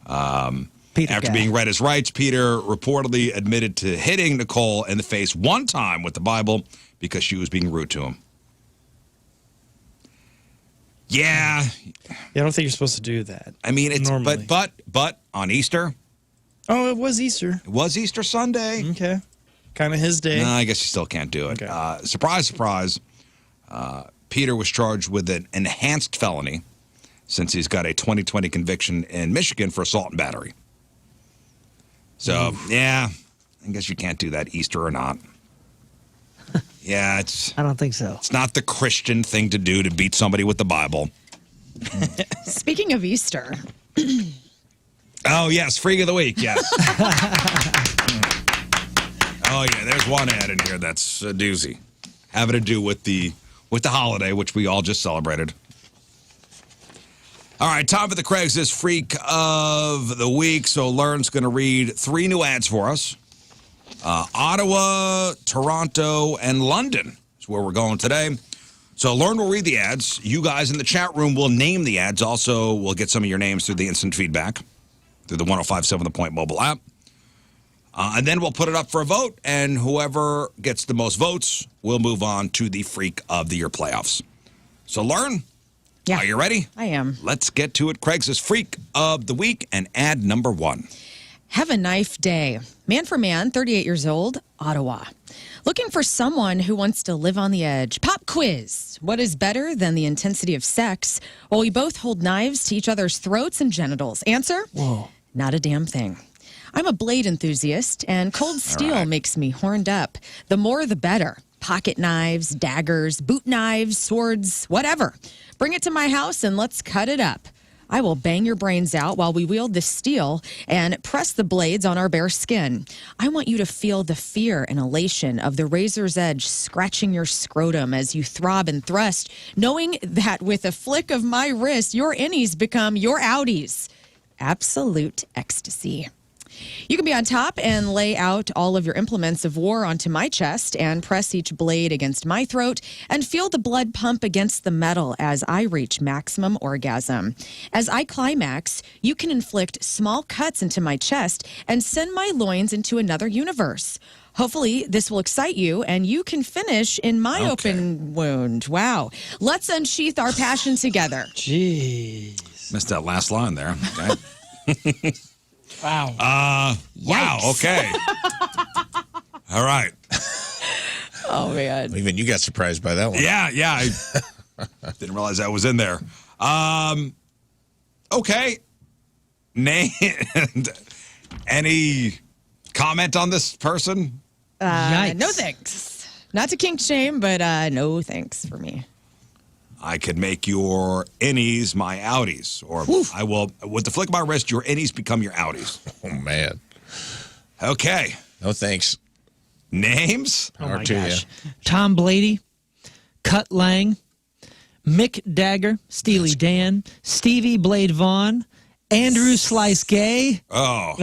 After being read his rights, Peter reportedly admitted to hitting Nicole in the face one time with the Bible because she was being rude to him. Yeah. I don't think you're supposed to do that. I mean, it's normally. but on Easter. Oh, it was Easter. It was Easter Sunday. Okay. Kind of his day. No, I guess you still can't do it. Okay. Surprise, surprise. Peter was charged with an enhanced felony since he's got a 2020 conviction in Michigan for assault and battery. So, yeah, I guess you can't do that Easter or not. Yeah, I don't think so. It's not the Christian thing to do to beat somebody with the Bible. Speaking of Easter. Oh, yes, Freak of the Week, yes. Oh, yeah, there's one ad in here that's a doozy. Having to do with the holiday, which we all just celebrated. All right, time for the Craigslist Freak of the Week. So Lern's going to read 3 new ads for us. Ottawa, Toronto, and London is where we're going today. So Lern will read the ads. You guys in the chat room will name the ads. Also, we'll get some of your names through the instant feedback through the 105.7 The Point mobile app. And then we'll put it up for a vote, and whoever gets the most votes will move on to the Freak of the Year playoffs. So Lern, Yeah. are you ready? I am. Let's get to it. Craigslist Freak of the Week and ad number 1. Have a knife day. Man for man, 38 years old, Ottawa. Looking for someone who wants to live on the edge. Pop quiz. What is better than the intensity of sex while we both hold knives to each other's throats and genitals? Answer? Whoa. Not a damn thing. I'm a blade enthusiast, and cold steel makes me horned up. The more, the better. Pocket knives, daggers, boot knives, swords, whatever. Bring it to my house and let's cut it up. I will bang your brains out while we wield this steel and press the blades on our bare skin. I want you to feel the fear and elation of the razor's edge scratching your scrotum as you throb and thrust, knowing that with a flick of my wrist, your innies become your outies. Absolute ecstasy. You can be on top and lay out all of your implements of war onto my chest and press each blade against my throat and feel the blood pump against the metal as I reach maximum orgasm. As I climax, you can inflict small cuts into my chest and send my loins into another universe. Hopefully, this will excite you and you can finish in my open wound. Wow. Let's unsheath our passion together. Jeez. Missed that last line there. Okay. Wow. Wow. Okay. All right. Oh, man. Even you got surprised by that one. Yeah. I didn't realize that was in there. Okay. Name. Any comment on this person? Yikes. No thanks. Not to kink shame, but no thanks for me. I could make your innies my outies. Or I will, with the flick of my wrist, your innies become your outies. Oh, man. Okay. No thanks. Names? Oh, Power my to gosh. Tom Blady, Cut Lang, Mick Dagger, Steely Dan, Stevie Blade Vaughn, Andrew Slice Gay. Oh,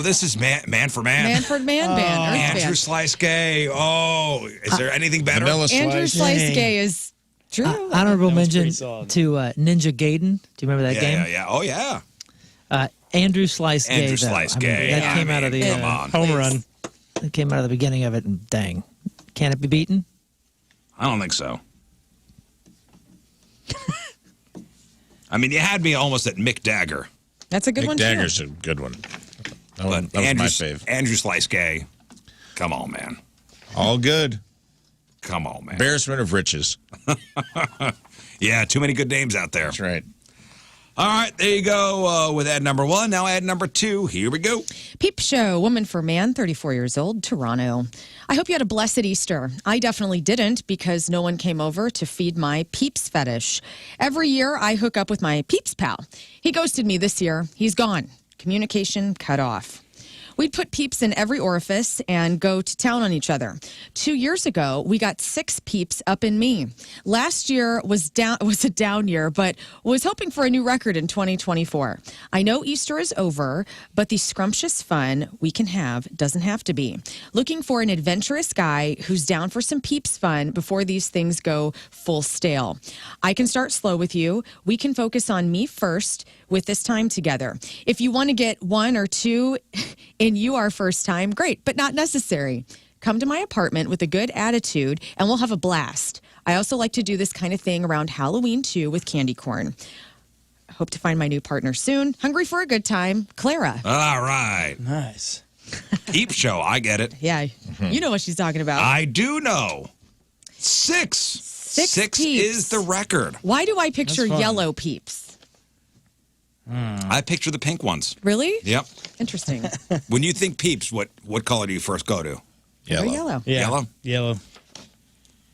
this is man for man. Manford Man Band. Earth Andrew Band. Slice Gay. Oh, is there anything better? Vanilla Andrew Slice. Slice Dang. Gay is true. Honorable That was pretty mention solid. to Ninja Gaiden. Do you remember that game? Yeah. Oh, yeah. Andrew Slice Gay. Andrew though. Slice I mean, Gay. that came out of the Come on. Home run. That came out of the beginning of it, and dang, can it be beaten? I don't think so. I mean, you had me almost at Mick Dagger. That's a good one, Mick Dagger's a good one. That was my fave. Andrew Slice Gay. Come on, man. All good. Come on, man. Embarrassment of riches. Yeah, too many good names out there. That's right. All right, there you go with ad number 1. Now ad number 2. Here we go. Peep Show, woman for man, 34 years old, Toronto. I hope you had a blessed Easter. I definitely didn't because no one came over to feed my Peeps fetish. Every year I hook up with my Peeps pal. He ghosted me this year. He's gone. Communication cut off. We'd put peeps in every orifice and go to town on each other. 2 years ago, we got 6 peeps up in me. Last year was a down year, but was hoping for a new record in 2024. I know Easter is over, but the scrumptious fun we can have doesn't have to be. Looking for an adventurous guy who's down for some peeps fun before these things go full stale. I can start slow with you. We can focus on me first with this time together. If you want to get 1 or 2 in you our first time, great, but not necessary. Come to my apartment with a good attitude and we'll have a blast. I also like to do this kind of thing around Halloween too with candy corn. Hope to find my new partner soon. Hungry for a good time, Clara. All right. Nice. Peep show. I get it. Yeah, you know what she's talking about. I do know. 6. 6 peeps. is the record. Why do I picture fun. yellow peeps? I picture the pink ones. Really? Yep. Interesting. When you think peeps, what color do you first go to? Very yellow. Yeah. Yellow? Yellow.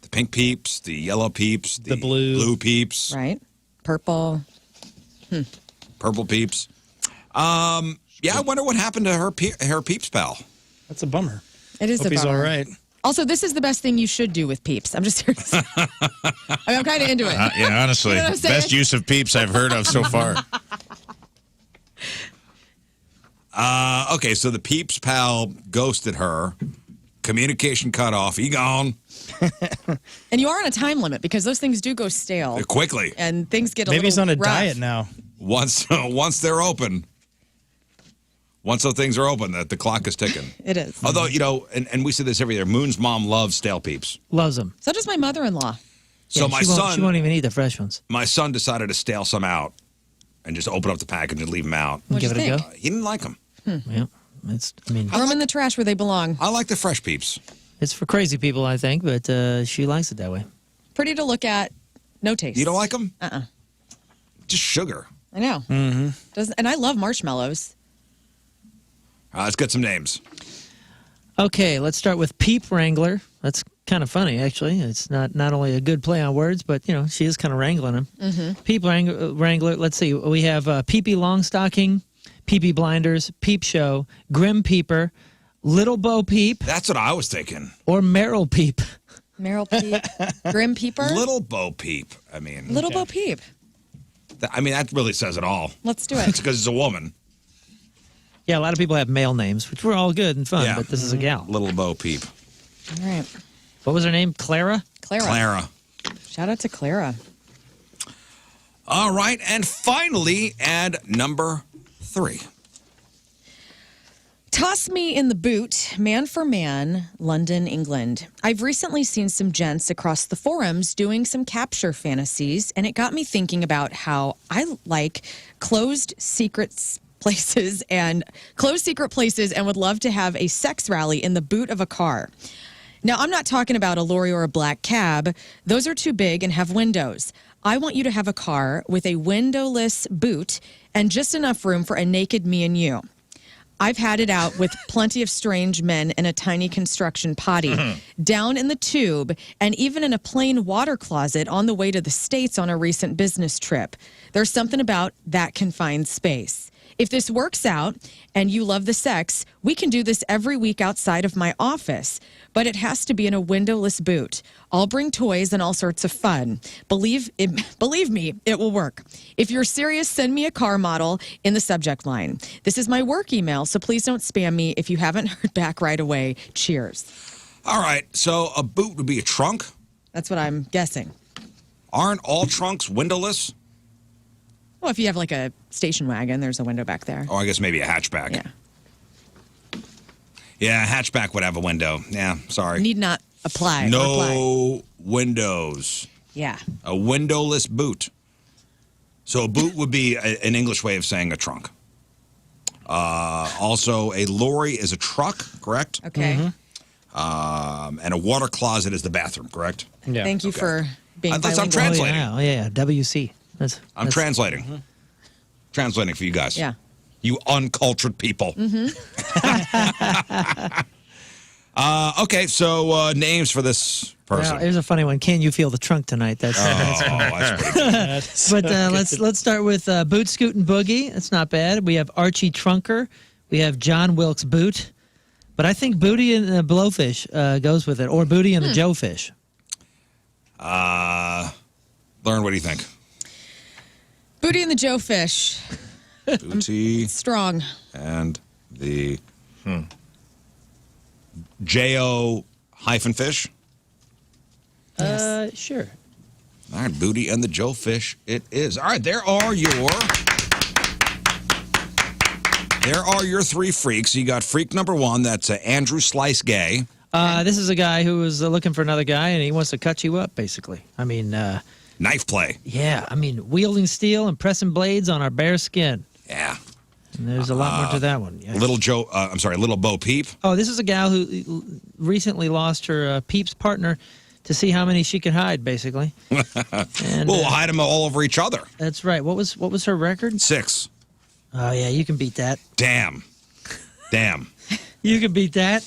The pink peeps, the yellow peeps, The blue peeps, Right? Purple. purple peeps. Yeah, I wonder what happened to her peeps pal. That's a bummer. It is Hope a he's bummer. all right. Also, this is the best thing you should do with peeps. I'm just serious. I'm kind of into it. Yeah, honestly, You know what I'm saying? best use of peeps I've heard of so far. Okay, so the peeps pal ghosted her. Communication cut off. He gone And you are on a time limit because those things do go stale. quickly. And things get a Maybe little he's on a rough. diet now. Once they're open. Once those things are open, the clock is ticking. It is. Although, and we say this every year, Moon's mom loves stale peeps. Loves them. So does my mother-in-law. So Yeah, my she won't even eat the fresh ones. my son decided to stale some out and just open up the package and leave them out. What'd Give you it a think? go. He didn't like them. Yeah, Throw them in the trash where they belong. I like the fresh peeps. it's for crazy people, I think, but she likes it that way. Pretty to look at, no taste. You don't like them? Uh-uh. Just sugar. I know. Mm-hmm. And I love marshmallows. Let's get some names. Okay, let's start with Peep Wrangler. That's kind of funny, actually. It's not only a good play on words, but, she is kind of wrangling them. Mm-hmm. Peep Wrangler, let's see. We have Peepee Longstocking, Peepee Blinders, Peep Show, Grim Peeper, Little Bo Peep, That's what I was thinking. or Meryl Peep. Meryl Peep. Grim Peeper. Little Bo Peep. I mean, Little Bo Peep. that really says it all. Let's do It's it. because it's a woman. Yeah, a lot of people have male names, which were all good and fun, Yeah. but this is a gal. Little Bo Peep. All right. What was her name? Clara? Clara. Shout out to Clara. All right, and finally, add number 3. Toss me in the boot, man for man, London, England. I've recently seen some gents across the forums doing some capture fantasies, and it got me thinking about how I like closed secret places and would love to have a sex rally in the boot of a car. Now, I'm not talking about a lorry or a black cab. Those are too big and have windows. I want you to have a car with a windowless boot and just enough room for a naked me and you. I've had it out with plenty of strange men in a tiny construction potty, down in the tube, and even in a plain water closet on the way to the States on a recent business trip. There's something about that confined space. If this works out and you love the sex, we can do this every week outside of my office, but it has to be in a windowless boot. I'll bring toys and all sorts of fun. Believe me, it will work. If you're serious, send me a car model in the subject line. This is my work email, so please don't spam me if you haven't heard back right away. Cheers. All right, so a boot would be a trunk. That's what I'm guessing. Aren't all trunks windowless? Well, if you have like a station wagon, there's a window back there. Or I guess maybe a hatchback. Yeah. Yeah, a hatchback would have a window. Yeah, sorry. Need not apply. or apply. No windows. Yeah. A windowless boot. So a boot would be an English way of saying a trunk. Also, a lorry is a truck, correct? Okay. And a water closet is the bathroom, correct? Yeah. Thank you for being That's what I'm bilingual. Translating. Oh, yeah. WC. I'm translating. Translating for you guys. Yeah. You uncultured people. Okay, so names for this person. Well, here's a funny one. Can you feel the trunk tonight? That's That's pretty good. But let's start with Boot Scoot and Boogie. That's not bad. We have Archie Trunker. We have John Wilkes Boot. But I think Booty and the Blowfish goes with it, or Booty and the Joe Fish. Learn, what do you think? Booty and the Joe Fish. Booty Strong. and the J-O hyphen fish. Sure. All right, Booty and the Joe Fish it is. All right, there are your three freaks. You got freak number one, that's Andrew Slice Gay. This is a guy who was looking for another guy, and he wants to cut you up, basically. I mean, Knife play. yeah, I mean, wielding steel and pressing blades on our bare skin. Yeah. And there's a lot more to that one. Yeah. Little Bo Peep. Oh, this is a gal who recently lost her Peeps partner to see how many she could hide, basically. And, We'll hide them all over each other. that's right. What was her record? 6. Oh, yeah, you can beat that. Damn. You can beat that.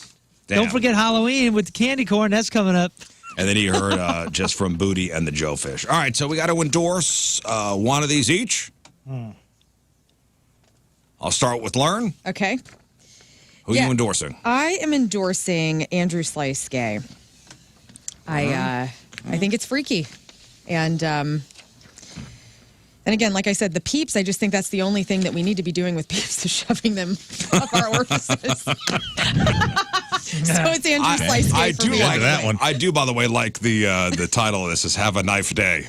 Damn. Don't forget Halloween with the candy corn. That's coming up. And then he heard just from Booty and the Joe Fish. All right, so we got to endorse one of these each. I'll start with Lern. Okay. Who are you endorsing? I am endorsing Andrew Slice Gay. I think it's freaky. And again, like I said, the Peeps, I just think that's the only thing that we need to be doing with Peeps is shoving them up our orifices. So it's Andrew Slice Gay I for do me. like that one. I do, by the way, like the title of this is "Have a Knife Day."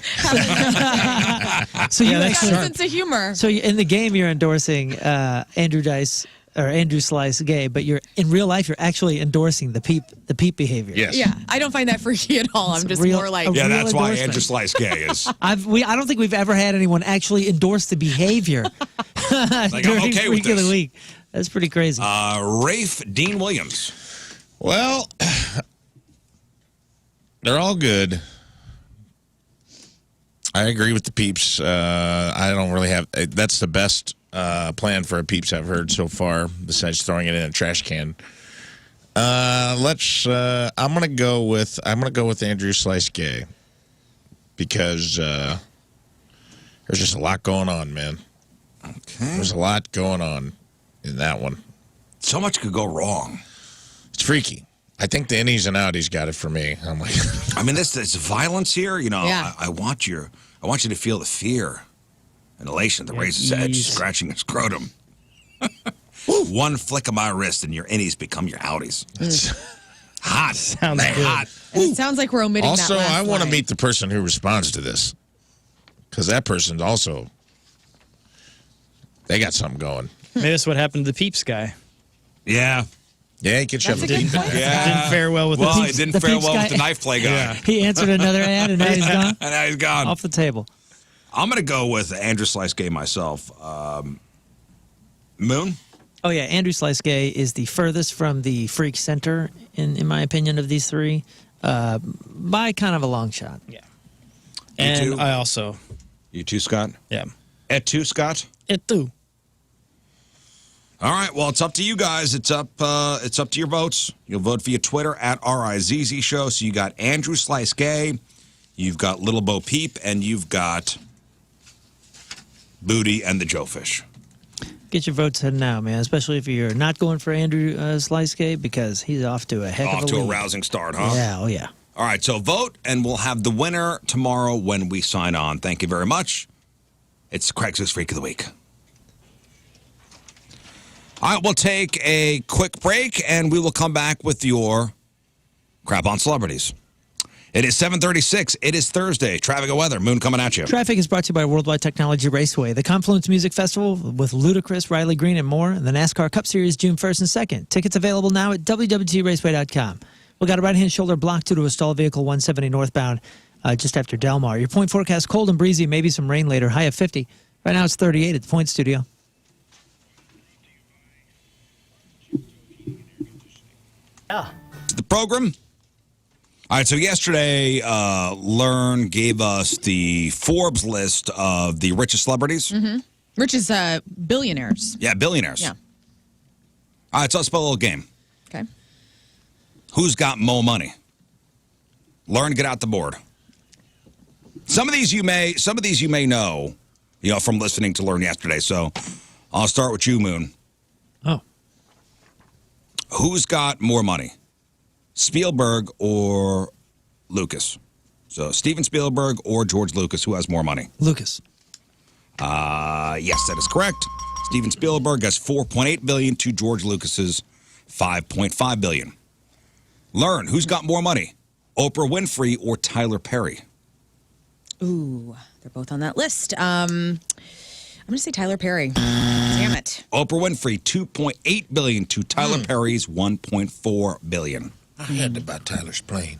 So you Got a actually, sense of humor. so in the game you're endorsing Andrew Slice Gay, but you're in real life you're actually endorsing the peep behavior. Yes. Yeah, I don't find that freaky at all. I'm just real- more like, a Yeah, real that's why endorsement. Andrew Slice Gay is. I don't think we've ever had anyone actually endorse the behavior I'm during okay with Freak of this. the Week. That's pretty crazy. Rafe Dean Williams. Well, they're all good. I agree with the Peeps. I don't really have. That's the best plan for a Peeps I've heard so far, besides throwing it in a trash can. I'm gonna go with Andrew Slice Gay because there's just a lot going on, man. Okay. There's a lot going on in that one. So much could go wrong. It's freaky. I think the innies and outies got it for me. I'm like, I mean, this violence here. You know, Yeah. I want you to feel the fear and elation that raises edge, ease. scratching your scrotum. One flick of my wrist and your innies become your outies. Hot. Sounds Man, good. hot. it sounds like we're omitting also, that last I want to line. meet the person who responds to this because that person's also they got something going. Maybe that's what happened to the Peeps guy. Yeah. Yeah, you could shove That's it a good deep in point. there. Yeah. Didn't fare well with Well, the it Peeps. didn't the fare Peeps well guy- with the knife play guy. Yeah. He answered another ad, and now he's gone And now he's gone. off the table. I'm going to go with Andrew Slice Gay myself. Moon? Oh yeah, Andrew Slice Gay is the furthest from the freak center, in my opinion, of these three, by kind of a long shot. Yeah. And too? I also, You too, Scott? yeah. Et tu, Scott? It too. All right. Well, it's up to you guys. It's up to your votes. You'll vote via Twitter at RIZZ Show. So you got Andrew Slice Gay, you've got Little Bo Peep, and you've got Booty and the Joe Fish. Get your votes in now, man. Especially if you're not going for Andrew Slice Gay, because he's off to a heck Off of a to a lead. rousing start, huh? Yeah, oh yeah. All right. So vote, and we'll have the winner tomorrow when we sign on. Thank you very much. It's Craigslist Freak of the Week. All right, we'll take a quick break, and we will come back with your crap on celebrities. It is 7:36. It is Thursday. Traffic and weather. Moon coming at you. Traffic is brought to you by Worldwide Technology Raceway, the Confluence Music Festival with Ludacris, Riley Green, and more, and the NASCAR Cup Series June 1st and 2nd. Tickets available now at www.raceway.com. We got a right-hand shoulder block due to a stalled vehicle 170 northbound just after Delmar. Your point forecast, cold and breezy, maybe some rain later, high of 50. Right now it's 38 at the Point Studio. The program. All right, so yesterday, Lern gave us the Forbes list of the richest celebrities. Rich is billionaires. Yeah, billionaires. Yeah. All right, so let's play a little game. Okay. Who's got more money? Learn, get out the board. Some of these you may know, from listening to Learn yesterday. So I'll start with you, Moon. Oh. Who's got more money? Spielberg or Lucas? So Steven Spielberg or George Lucas, who has more money? Lucas. Yes, that is correct. Steven Spielberg has $4.8 billion to George Lucas's $5.5 billion. Lern, who's got more money? Oprah Winfrey or Tyler Perry? Ooh, they're both on that list. I'm going to say Tyler Perry. Damn it. Oprah Winfrey, $2.8 billion to Tyler Perry's $1.4 billion. I had to buy Tyler's plane.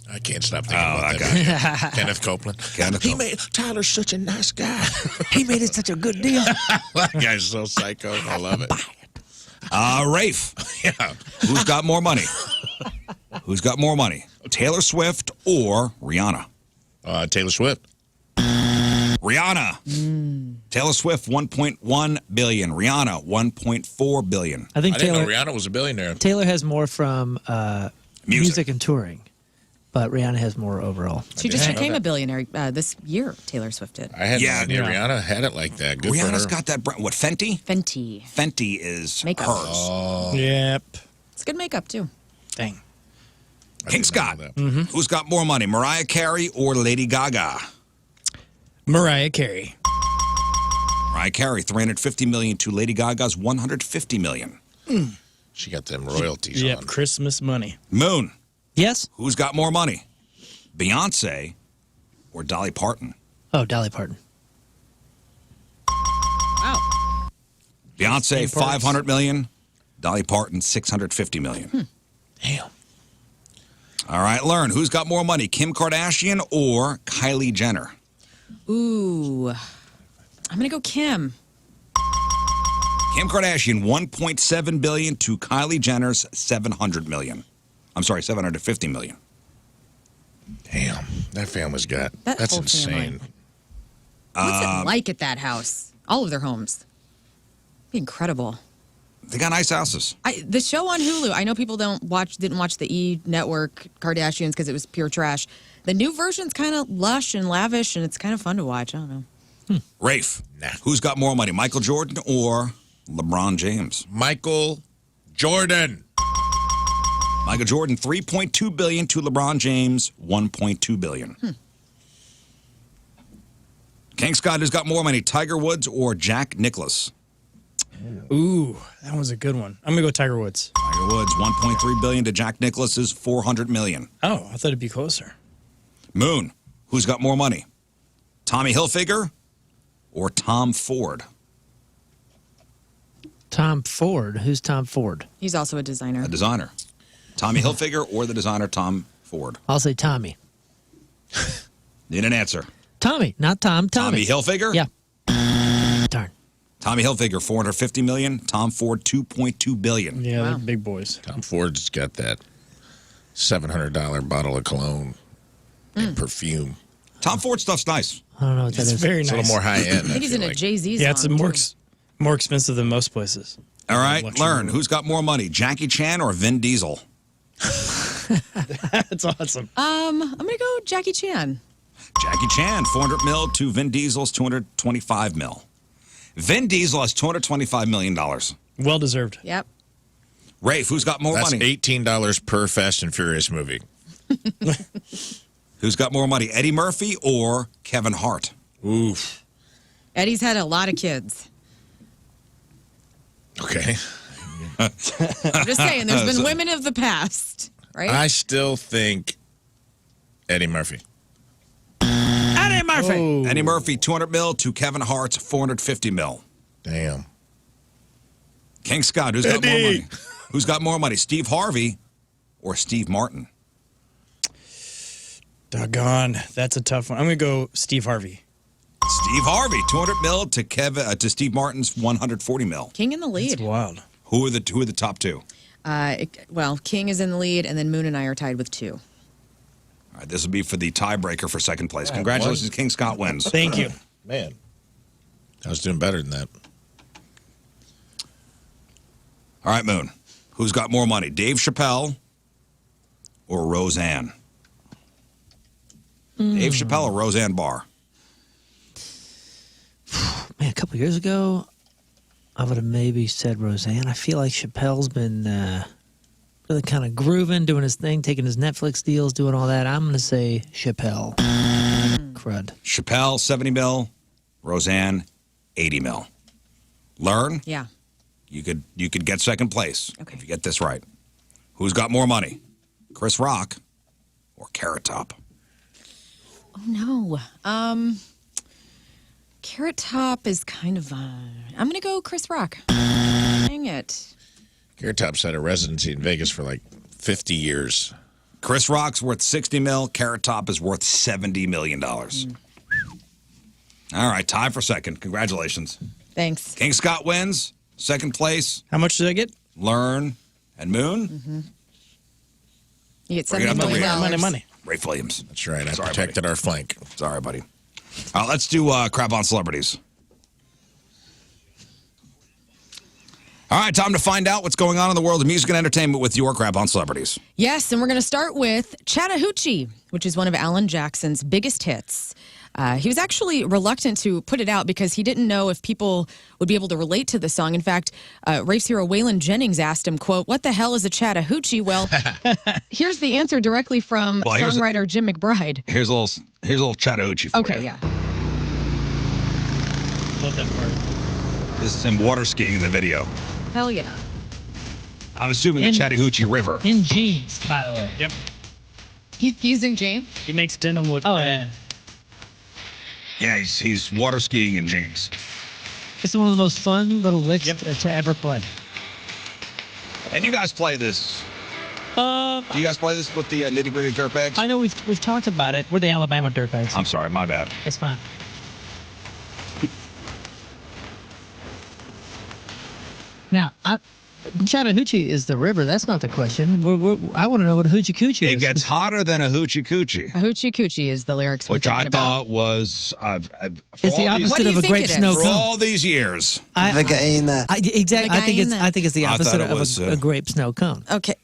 I can't stop thinking about that. Kenneth Copeland. Tyler's such a nice guy. He made it such a good deal. That guy's so psycho. I love it. Rafe. Yeah. Who's got more money? Who's got more money? Taylor Swift or Rihanna? Taylor Swift. Rihanna. Taylor Swift, $1.1 billion. Rihanna, $1.4 billion. I think I didn't Taylor know Rihanna was a billionaire. Taylor has more from music and touring, but Rihanna has more overall. She just became a billionaire this year, Taylor Swift did. I had no idea Rihanna had it like that. Good Rihanna's for her. got that brand. What, Fenty? Fenty. Fenty is Makeup. hers. Oh, Yep. It's good makeup, too. Dang. I King did not Scott. know that. Who's got more money? Mariah Carey or Lady Gaga? Mariah Carey. Mariah Carey, $350 million to Lady Gaga's $150 million. She got them royalties Yep. on. Christmas money. Moon. Yes? Who's got more money? Beyonce or Dolly Parton? Oh, Dolly Parton. Wow. Beyonce, Same parts. $500 million. Dolly Parton, $650 million. Damn. All right, Lern. Who's got more money? Kim Kardashian or Kylie Jenner? Ooh. I'm going to go Kim. Kim Kardashian, $1.7 billion to Kylie Jenner's $700 million. I'm sorry, $750 million. Damn, that family's got. That That's whole insane. family. What's it like at that house? All of their homes. Be incredible. They got nice houses. The show on Hulu, I know people didn't watch the E! Network Kardashians because it was pure trash. The new version's kind of lush and lavish, and it's kind of fun to watch. I don't know. Rafe, who's got more money, Michael Jordan or LeBron James? Michael Jordan. Michael Jordan, $3.2 billion to LeBron James, $1.2 billion. King Scott, who's got more money, Tiger Woods or Jack Nicklaus? Ooh, that was a good one. I'm going to go Tiger Woods. Tiger Woods, $1.3 billion to Jack Nicklaus's $400 million. Oh, I thought it'd be closer. Moon, who's got more money, Tommy Hilfiger or Tom Ford? Tom Ford. Who's Tom Ford? He's also a designer. A designer. Tommy Hilfiger or the designer Tom Ford? I'll say Tommy. Need an answer. Tommy, not Tom. Tommy. Tommy Hilfiger? Yeah. Darn. Tommy Hilfiger, $450 million. Tom Ford, $2.2 billion. Yeah, Wow. they're big boys. Tom Ford's got that $700 bottle of cologne and perfume. Tom Ford stuff's nice. I don't know what that It's is. very It's a nice. little more high end. I think he's in a Jay-Z song. Yeah, it's too. more expensive than most places. All right, Luxury. Learn. Who's got more money, Jackie Chan or Vin Diesel? That's awesome. I'm going to go Jackie Chan. Jackie Chan, $400 million to Vin Diesel's $225 million. Vin Diesel has $225 million. Well deserved. Yep. Rafe, who's got more That's money? $18 per Fast and Furious movie. Who's got more money, Eddie Murphy or Kevin Hart? Oof. Eddie's had a lot of kids. Okay. I'm just saying, there's been women of the past, right? I still think Eddie Murphy. Eddie Murphy. Eddie Murphy, $200 million to Kevin Hart's $450 million. Damn. King Scott, who's got more Eddie. money? Who's got more money, Steve Harvey or Steve Martin? Doggone. That's a tough one. I'm going to go Steve Harvey. Steve Harvey, $200 million to Steve Martin's $140 million. King in the lead. It's wild. Who are the top two? Well, King is in the lead, and then Moon and I are tied with 2. All right, this will be for the tiebreaker for second place. Congratulations, King Scott wins. Thank you. Man. I was doing better than that. All right, Moon. Who's got more money, Dave Chappelle or Roseanne? Dave Chappelle or Roseanne Barr? Man, a couple years ago, I would have maybe said Roseanne. I feel like Chappelle's been really kind of grooving, doing his thing, taking his Netflix deals, doing all that. I'm going to say Chappelle. Crud. Chappelle, 70 mil. Roseanne, 80 mil. Lern, Yeah. you could get second place Okay. if you get this right. Who's got more money? Chris Rock or Carrot Top? Oh, no. Carrot Top is kind of, I'm going to go Chris Rock. Dang it. Carrot Top's had a residency in Vegas for like 50 years. Chris Rock's worth 60 mil. Carrot Top is worth $70 million. All right, tie for second. Congratulations. Thanks. King Scott wins. Second place, How much did I get? Lern and Moon. You get Bring it $70 up to million. Money. Rafe Williams. That's right. I Sorry, protected our flank. Sorry, buddy. Let's do crap on celebrities. All right, time to find out what's going on in the world of music and entertainment with your crap on celebrities. Yes, and we're going to start with Chattahoochee, which is one of Alan Jackson's biggest hits. He was actually reluctant to put it out because he didn't know if people would be able to relate to the song. In fact, Rafe's hero Waylon Jennings asked him, quote, "What the hell is a Chattahoochee?" Well, here's the answer directly from songwriter Jim McBride. Here's a little Chattahoochee for Okay, you. yeah. Love that part. This is him water skiing in the video. Hell yeah. I'm assuming the Chattahoochee River. In jeans, by the way. Yep. He's using James? He makes denim look bad. Yeah, he's water skiing in jeans. It's one of the most fun little licks to ever play. And you guys play this. Do you guys play this with the Nitty Gritty Dirtbags? I know we've talked about it. We're the Alabama Dirtbags. I'm sorry, my bad. It's fine. Now, Chattahoochee is the river. That's not the question. I want to know what a hoochie coochie is. It gets hotter than a hoochie coochie. A hoochie coochie is the lyrics we're Which I talking about. thought was It's the What opposite do of you a think grape it is? snow for cone. all these years. Exactly. Vagina. I think it's the I thought opposite it of was, a grape snow cone. Okay.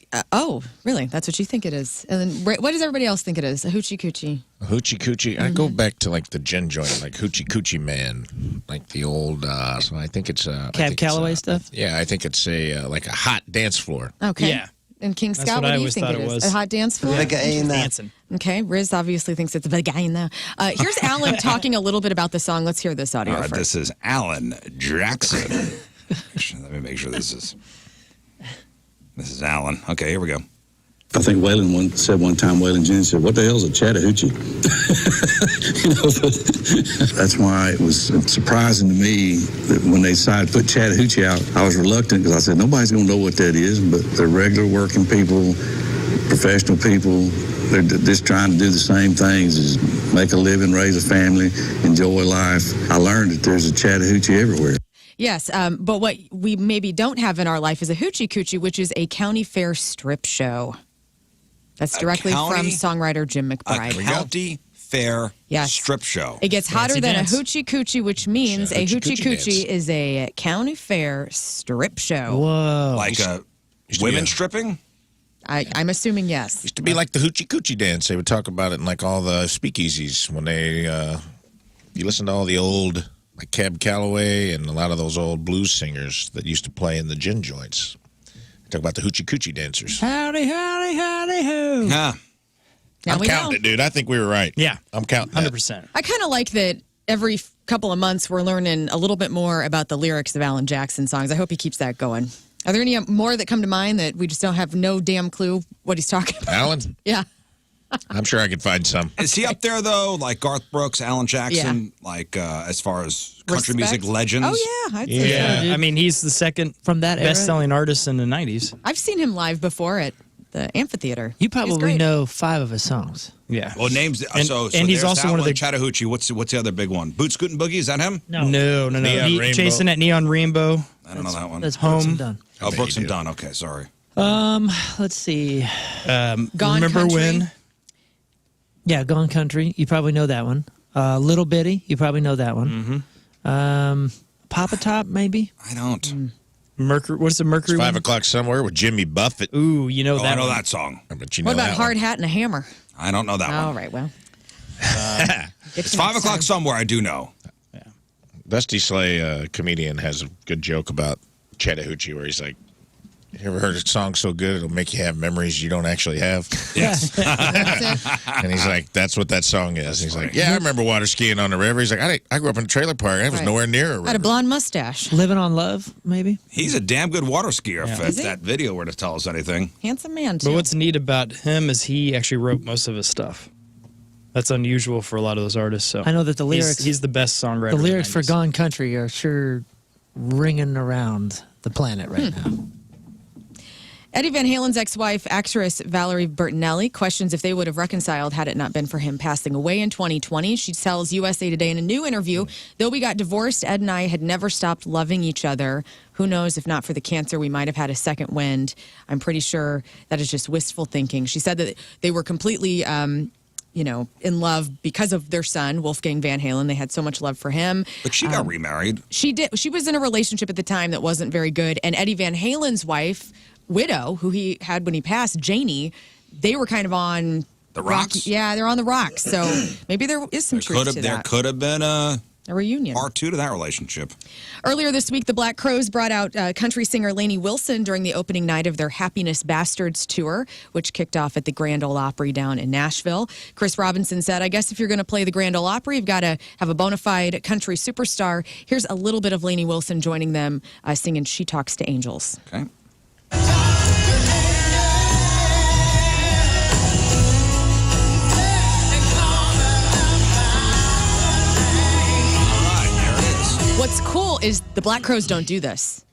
Really? That's what you think it is? And then, what does everybody else think it is? A hoochie coochie. Hoochie Coochie. I go back to like the gin joint, like Hoochie Coochie Man, like the old. So I think it's Cab Calloway stuff? Yeah, I think it's a like a hot dance floor. Okay. Yeah. And King That's Scott, what I what do you always think thought it it is? was. A hot dance floor? Dancing. Okay. Riz obviously thinks it's a vagina. Here's Alan talking a little bit about the song. Let's hear this audio All right, first. this is Alan Jackson. Let me make sure this is Alan. Okay, here we go. I think Waylon said one time, Waylon Jennings said, "What the hell's a Chattahoochee?" That's why it was surprising to me that when they decided to put Chattahoochee out, I was reluctant because I said, nobody's going to know what that is, but they're regular working people, professional people. They're just trying to do the same things as make a living, raise a family, enjoy life. I learned that there's a Chattahoochee everywhere. Yes, but what we maybe don't have in our life is a hoochie coochie, which is a county fair strip show. That's directly from songwriter Jim McBride. A county fair strip show. It gets hotter than a hoochie coochie, which means a hoochie coochie dance. is a county fair strip show. Whoa. Like women stripping? I'm assuming yes. Used to be like the Hoochie Coochie dance. They would talk about it in like all the speakeasies when they. You listen to all the old like Cab Calloway and a lot of those old blues singers that used to play in the gin joints. Talk about the Hoochie Coochie dancers. Howdy, howdy, howdy, ho. Yeah. Now I'm we counting know. it, dude. I think we were right. Yeah. I'm counting that. 100%. I kind of like that every couple of months we're learning a little bit more about the lyrics of Alan Jackson songs. I hope he keeps that going. Are there any more that come to mind that we just don't have no damn clue what he's talking about? Alan? Yeah. I'm sure I could find some. Is he up there, though? Like Garth Brooks, Alan Jackson? Like, as far as country Respect? music legends? Oh, yeah. I'd say so. Yeah. I mean, he's the second From that era? best-selling artist in the 90s. I've seen him live before at the amphitheater. You He's probably great. know 5 of his songs. Yeah. Well, names. And- so and he's there's also that one of the- Chattahoochee. What's the other big one? Boot Scootin' Boogie? Is that him? No. Neon Rainbow. Chasing at Neon Rainbow. I don't know that one. That's Brooks and Home. Dunn. Oh, Brooks and Dunn. Okay, sorry. Let's see. Gone Remember Country. when? Yeah, Gone Country. You probably know that one. Little Bitty. You probably know that one. Papa Top, maybe. I don't. Mercury. What's the Mercury 5 one? o'clock somewhere with Jimmy Buffett. Ooh, you know Oh, that I know one. that song. But you know What about that Hard one. Hat and a Hammer? I don't know that All one. right, well. It's 5 o'clock somewhere. I do know. Dusty Slay, comedian, has a good joke about Chattahoochee where he's like, you ever heard a song so good it'll make you have memories you don't actually have? Yes. And he's like, that's what that song is. He's like, yeah, I remember water skiing on the river. He's like, I grew up in a trailer park. I was nowhere near a river. Had a blonde mustache. Living on love, maybe? He's a damn good water skier if Is he? that video were to tell us anything. Handsome man, too. But what's neat about him is he actually wrote most of his stuff. That's unusual for a lot of those artists. So I know that the lyrics... He's the best songwriter. The of lyrics for 90s. Gone Country are sure ringing around the planet right now. Eddie Van Halen's ex-wife, actress Valerie Bertinelli, questions if they would have reconciled had it not been for him passing away in 2020. She tells USA Today in a new interview, though we got divorced, Ed and I had never stopped loving each other. Who knows, if not for the cancer, we might have had a second wind. I'm pretty sure that is just wistful thinking. She said that they were completely... in love because of their son, Wolfgang Van Halen. They had so much love for him. But she got remarried. She did. She was in a relationship at the time that wasn't very good. And Eddie Van Halen's wife, widow, who he had when he passed, Janie, they were kind of on The rocks? Yeah, they're on the rocks. So maybe there is some truth to There that. could have been a reunion. part 2 to that relationship. Earlier this week, the Black Crowes brought out country singer Lainey Wilson during the opening night of their Happiness Bastards tour, which kicked off at the Grand Ole Opry down in Nashville. Chris Robinson said, I guess if you're going to play the Grand Ole Opry, you've got to have a bona fide country superstar. Here's a little bit of Lainey Wilson joining them singing She Talks to Angels. Okay. What's cool is the Black Crowes don't do this.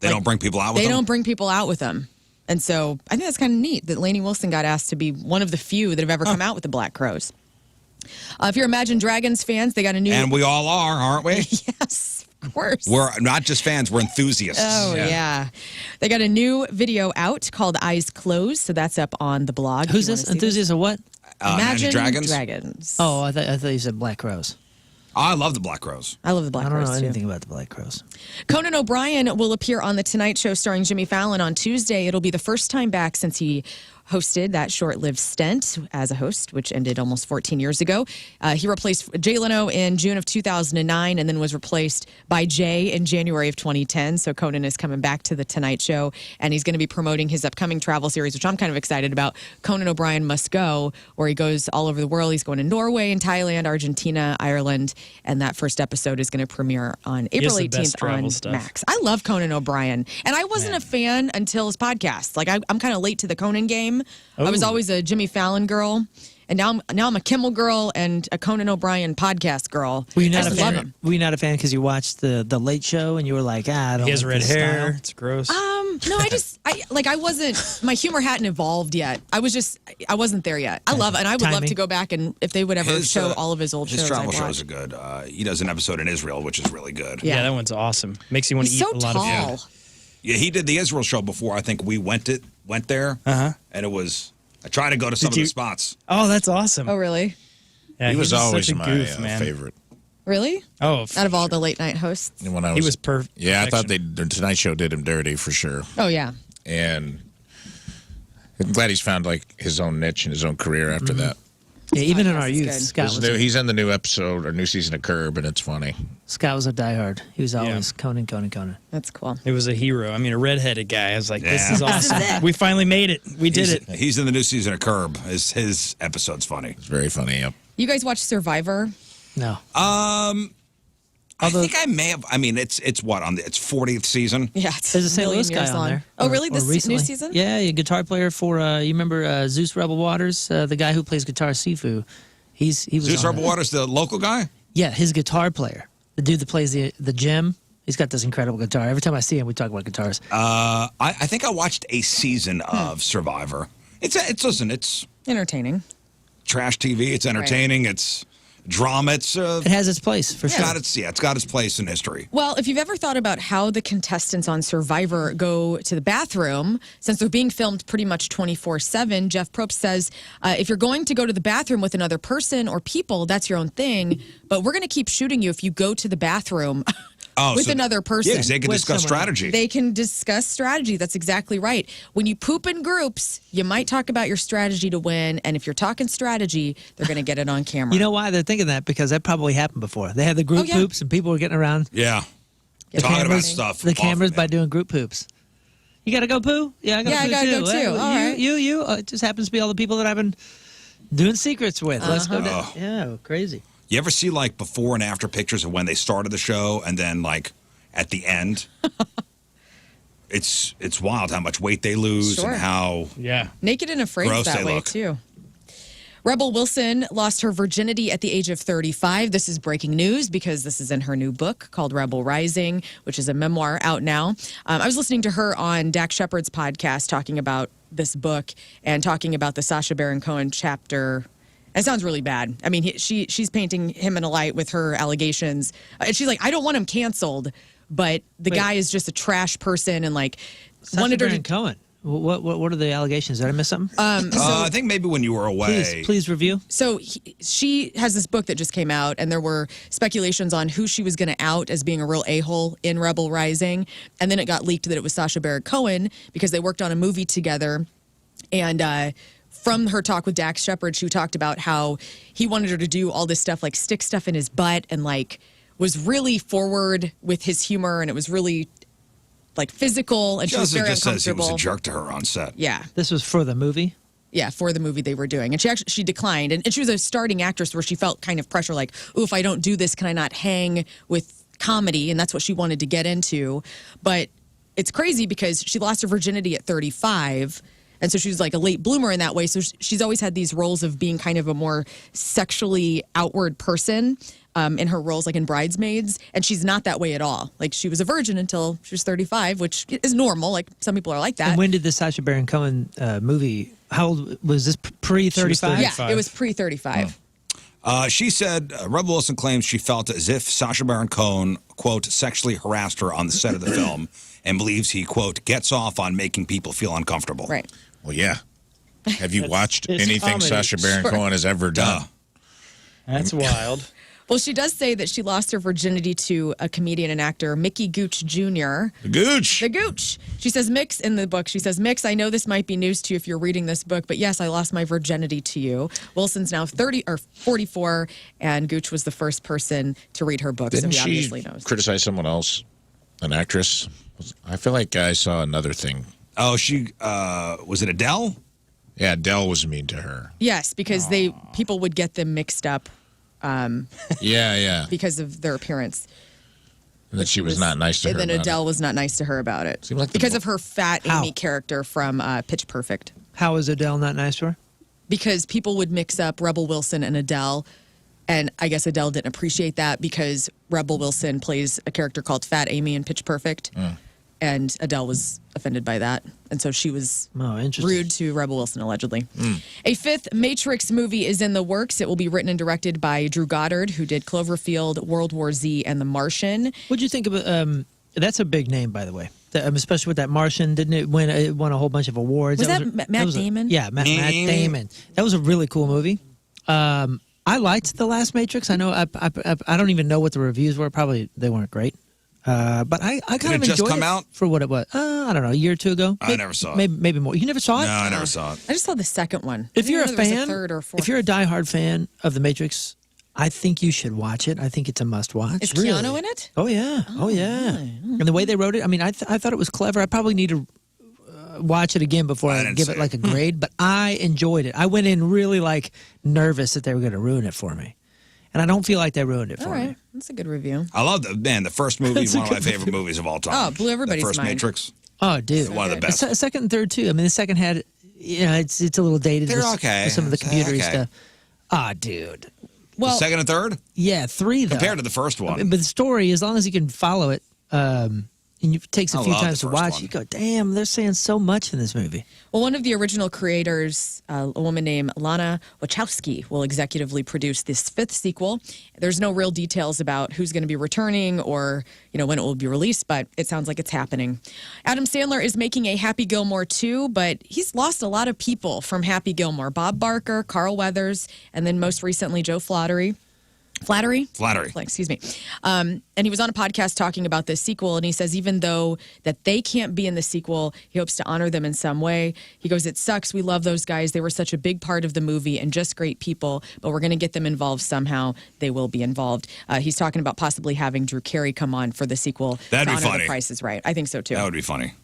They don't bring people out with them? They don't bring people out with them. And so I think that's kind of neat that Lainey Wilson got asked to be one of the few that have ever come out with the Black Crowes. If you're Imagine Dragons fans, they got a new... And we all are, aren't we? Yes, of course. We're not just fans, we're enthusiasts. Oh, yeah. They got a new video out called Eyes Closed, so that's up on the blog. Who's this? Enthusiast of what? Imagine Dragons? Dragons. Oh, I thought you said Black Crowes. I love the Black Crowes. I love the Black I don't Crowes, know too. anything about the Black Crowes. Conan O'Brien will appear on The Tonight Show starring Jimmy Fallon on Tuesday. It'll be the first time back since he hosted that short-lived stint as a host, which ended almost 14 years ago. He replaced Jay Leno in June of 2009 and then was replaced by Jay in January of 2010. So Conan is coming back to The Tonight Show, and he's going to be promoting his upcoming travel series, which I'm kind of excited about. Conan O'Brien Must Go, where he goes all over the world. He's going to Norway and Thailand, Argentina, Ireland, and that first episode is going to premiere on April the best 18th travel on stuff. Max. I love Conan O'Brien, and I wasn't a fan until his podcast. Like I'm kind of late to the Conan game. I was always a Jimmy Fallon girl, and now I'm a Kimmel girl and a Conan O'Brien podcast girl. Were you I not a just love fan? him. Were you not a fan because you watched the Late Show and you were like, I don't. He has like red this hair. style? It's gross. No, I wasn't. My humor hadn't evolved yet. I wasn't there yet. I love it, and I would love Timing. to go back and if they would ever show all of his old shows. His travel I'd shows watch. are good. He does an episode in Israel, which is really good. Yeah. yeah, that one's awesome. Makes you want to He's eat so a lot tall. of food. Yeah, he did the Israel show before. I think we went there. And it was. I tried to go to some of the spots. Oh, that's awesome. Oh, really? Yeah, He was just always such a my goof, man. favorite. Really? Oh, Out of all the late night hosts. When I he was perfect. Yeah, I thought the Tonight Show did him dirty for sure. Oh yeah. And I'm glad he's found like his own niche and his own career after that. Yeah, even in podcast our is youth, good. Scott He's in the new episode or new season of Curb, and it's funny. was a diehard. He was always Conan. That's cool. It was a hero. I mean, a redheaded guy. I was like, this Yeah. is awesome. We finally made it. We did it. He's in the new season of Curb. His episode's funny. It's very funny. Yep. You guys watch Survivor? No. I think I may have. I mean, it's what on it's 40th season. Yeah, it's There's a St. million Louis guy years on long. there. Oh, really? Or This recently. new season? Yeah, a guitar player for, you remember Zeus Rebel Waters? The guy who plays guitar, Sifu. He was Zeus on Rebel there. Waters, the local guy. Yeah, his guitar player. The dude that plays the gym. He's got this incredible guitar. Every time I see him, we talk about guitars. I think I watched a season of Survivor. It's Entertaining. trash TV. It's entertaining. It's drama. It's It has its place, for sure. it's got its place in history. Well, if you've ever thought about how the contestants on Survivor go to the bathroom, since they're being filmed pretty much 24/7, Jeff Probst says, if you're going to go to the bathroom with another person or people, that's your own thing. But we're going to keep shooting you if you go to the bathroom with another person. Yeah, 'cause they can With discuss someone else. strategy. They can discuss strategy. That's exactly right. When you poop in groups, you might talk about your strategy to win. And if you're talking strategy, they're going to get it on camera. You know why they're thinking that? Because that probably happened before. They had the group Oh, yeah. poops and people were getting around Yeah. Yeah, Talking about cameras- stuff. the cameras off- by doing group poops. You got to go poo? Yeah, I got to Yeah, I poo gotta too. go too. Well, All right. You. It just happens to be all the people that I've been doing secrets with. Let's go down. Uh-huh. Yeah, crazy. You ever see like before and after pictures of when they started the show and then like at the end? It's wild how much weight they lose Sure. and how Yeah. Naked and Afraid Gross that they way, look. too. Rebel Wilson lost her virginity at the age of 35. This is breaking news because this is in her new book called Rebel Rising, which is a memoir out now. I was listening to her on Dak Shepard's podcast talking about this book and talking about the Sacha Baron Cohen chapter. It sounds really bad. I mean, she's painting him in a light with her allegations. And she's like, I don't want him canceled, but the guy is just a trash person and like Sacha wanted her Baron to. Cohen. What are the allegations? Did I miss something? I think maybe when you were away. Please review. So she has this book that just came out, and there were speculations on who she was going to out as being a real a-hole in Rebel Rising. And then it got leaked that it was Sacha Baron Cohen because they worked on a movie together. And from her talk with Dax Shepard, she talked about how he wanted her to do all this stuff, like stick stuff in his butt, and like was really forward with his humor, and it was really like physical, and she was Joseph very just says he was uncomfortable. a jerk to her on set. Yeah. This was for the movie. Yeah, for the movie they were doing. And she declined. And she was a starting actress where she felt kind of pressure like, ooh, if I don't do this, can I not hang with comedy? And that's what she wanted to get into. But it's crazy because she lost her virginity at 35. And so she was like a late bloomer in that way. So she's always had these roles of being kind of a more sexually outward person in her roles, like in Bridesmaids. And she's not that way at all. Like she was a virgin until she was 35, which is normal. Like some people are like that. And when did the Sacha Baron Cohen movie? How old was this? Pre-35? Yeah, it was pre-35. She said Rebel Wilson claims she felt as if Sacha Baron Cohen, quote, sexually harassed her on the set of the film and believes he, quote, gets off on making people feel uncomfortable. Right. Well, yeah. Have you watched it's anything comedy. Sacha Baron Cohen has ever done? That's wild. Well, she does say that she lost her virginity to a comedian and actor, Mickey Gooch Jr. The Gooch. The Gooch. She says, Mix, in the book, she says, Mix, I know this might be news to you if you're reading this book, but yes, I lost my virginity to you. Wilson's now 44, and Gooch was the first person to read her book, Didn't so he she obviously knows. criticize someone else, an actress? I feel like I saw another thing. Oh, was it Adele? Yeah, Adele was mean to her. Yes, because people would get them mixed up Yeah. because of their appearance. And that she was not nice to her. And then about Adele was not nice to her about it. Seemed like the because bo- of her fat How? Amy character from Pitch Perfect. How is Adele not nice to her? Because people would mix up Rebel Wilson and Adele. And I guess Adele didn't appreciate that because Rebel Wilson plays a character called Fat Amy in Pitch Perfect. And Adele was offended by that. And so she was Oh, interesting. rude to Rebel Wilson, allegedly. A fifth Matrix movie is in the works. It will be written and directed by Drew Goddard, who did Cloverfield, World War Z, and The Martian. What'd you think of? That's a big name, by the way. Especially with that Martian, didn't it win? It won a whole bunch of awards. Was that Matt was Damon? Yeah, Matt Damon. That was a really cool movie. I liked the last Matrix. I know I don't even know what the reviews were. Probably they weren't great. But I kind Did of it just enjoyed come it out? for what it was. I don't know, a year or two ago. I never saw it. Maybe more. You never saw it? No, I never saw it. I just saw the second one. If I you're a didn't know there was fan, third or fourth. if you're a diehard fan of the Matrix, I think you should watch it. I think it's a must-watch. Is Keanu in it? Oh yeah, oh yeah. And the way they wrote it, I mean, I thought it was clever. I probably need to watch it again before I didn't give see it like a grade. But I enjoyed it. I went in really like nervous that they were going to ruin it for me, and I don't feel like they ruined it for All me. right. That's a good review. I love the first movie, That's a one of my good favorite movies of all time. Oh, blew everybody's the first mind. Matrix. Oh, dude, One of the best. Second and third too. I mean, the second had, it's a little dated. They're with, okay. with some of the They're computery okay. stuff. Ah, dude. Well, The second and third? Yeah, 3 though. Compared to the first one. But the story, as long as you can follow it, and it takes a I few love the times to first watch, one. you go, damn, they're saying so much in this movie. well, one of the original creators, a woman named Lana Wachowski, will executively produce this fifth sequel. There's no real details about who's going to be returning or, when it will be released, but it sounds like it's happening. Adam Sandler is making a Happy Gilmore 2, but he's lost a lot of people from Happy Gilmore. Bob Barker, Carl Weathers, and then most recently Joe Flattery. Flattery? Flattery. Excuse me. And he was on a podcast talking about this sequel, and he says even though that they can't be in the sequel, he hopes to honor them in some way. He goes, it sucks. We love those guys. They were such a big part of the movie and just great people, but we're going to get them involved somehow. They will be involved. He's talking about possibly having Drew Carey come on for the sequel. That'd to be honor funny. The Price is Right. I think so, too. That would be funny.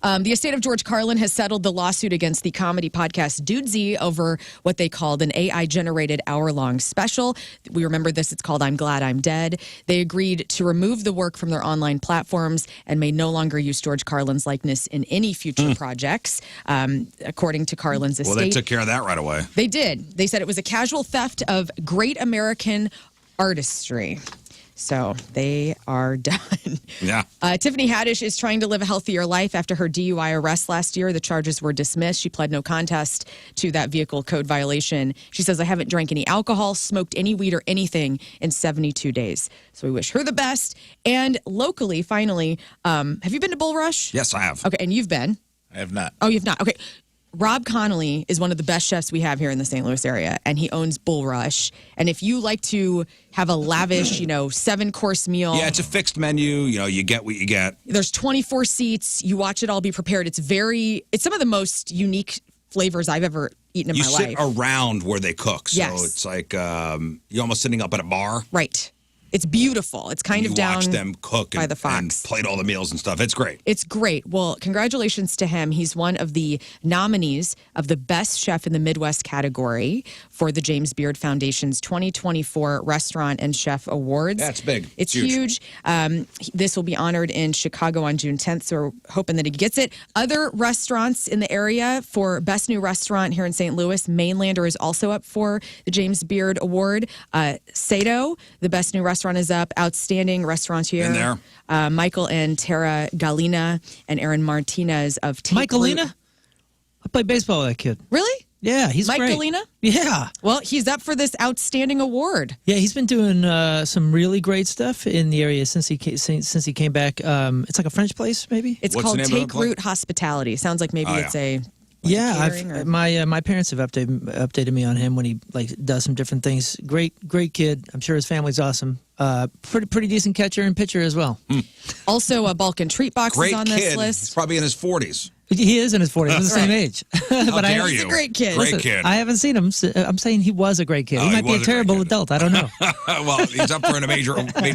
The estate of George Carlin has settled the lawsuit against the comedy podcast Dudesy over what they called an AI-generated hour-long special. We remember this. It's called I'm Glad I'm Dead. They agreed to remove the work from their online platforms and may no longer use George Carlin's likeness in any future projects, according to Carlin's estate. Well, they took care of that right away. They did. They said it was a casual theft of great American artistry. So they are done. Yeah. Tiffany Haddish is trying to live a healthier life after her DUI arrest last year. The charges were dismissed. She pled no contest to that vehicle code violation. She says, I haven't drank any alcohol, smoked any weed or anything in 72 days. So we wish her the best. And locally, finally, have you been to Bull Rush? Yes, I have. Okay, and you've been? I have not. Oh, you've not? Okay. Rob Connolly is one of the best chefs we have here in the St. Louis area, and he owns Bull Rush. And if you like to have a lavish, 7-course meal. Yeah, it's a fixed menu. You get what you get. There's 24 seats. You watch it all be prepared. It's some of the most unique flavors I've ever eaten in my life. You sit around where they cook. So Yes. it's like you're almost sitting up at a bar. Right. It's beautiful. It's kind of down You watch them cook by and, the Fox. and plate all the meals and stuff. It's great. It's great. Well, congratulations to him. He's one of the nominees of the Best Chef in the Midwest category for the James Beard Foundation's 2024 Restaurant and Chef Awards. That's big. It's huge. This will be honored in Chicago on June 10th, so we're hoping that he gets it. Other restaurants in the area for Best New Restaurant here in St. Louis, Mainlander is also up for the James Beard Award. Sato, the Best New Restaurant, is up. Outstanding restaurateur. In there. Michael and Tara Galina and Aaron Martinez of Take Mike Root. Galina? I played baseball with that kid. Really? Yeah, he's Mike great. Galina? Yeah. Well, he's up for this outstanding award. Yeah, he's been doing some really great stuff in the area since he came back. It's like a French place, maybe. It's What's called the name of the Take place? Root Hospitality. Sounds like maybe Oh, it's yeah. a catering or- my parents have updated me on him when he does some different things. Great kid. I'm sure his family's awesome. Pretty decent catcher and pitcher as well. Also, a Balkan Treat Box Great is on this kid. He's list. probably in his 40s. He is in his 40s. He's the same age. How dare He's you? a great kid. Great Listen, kid. I haven't seen him. I'm saying he was a great kid. Oh, he he might be was a a great terrible kid. adult. I don't know. Well, he's up for a major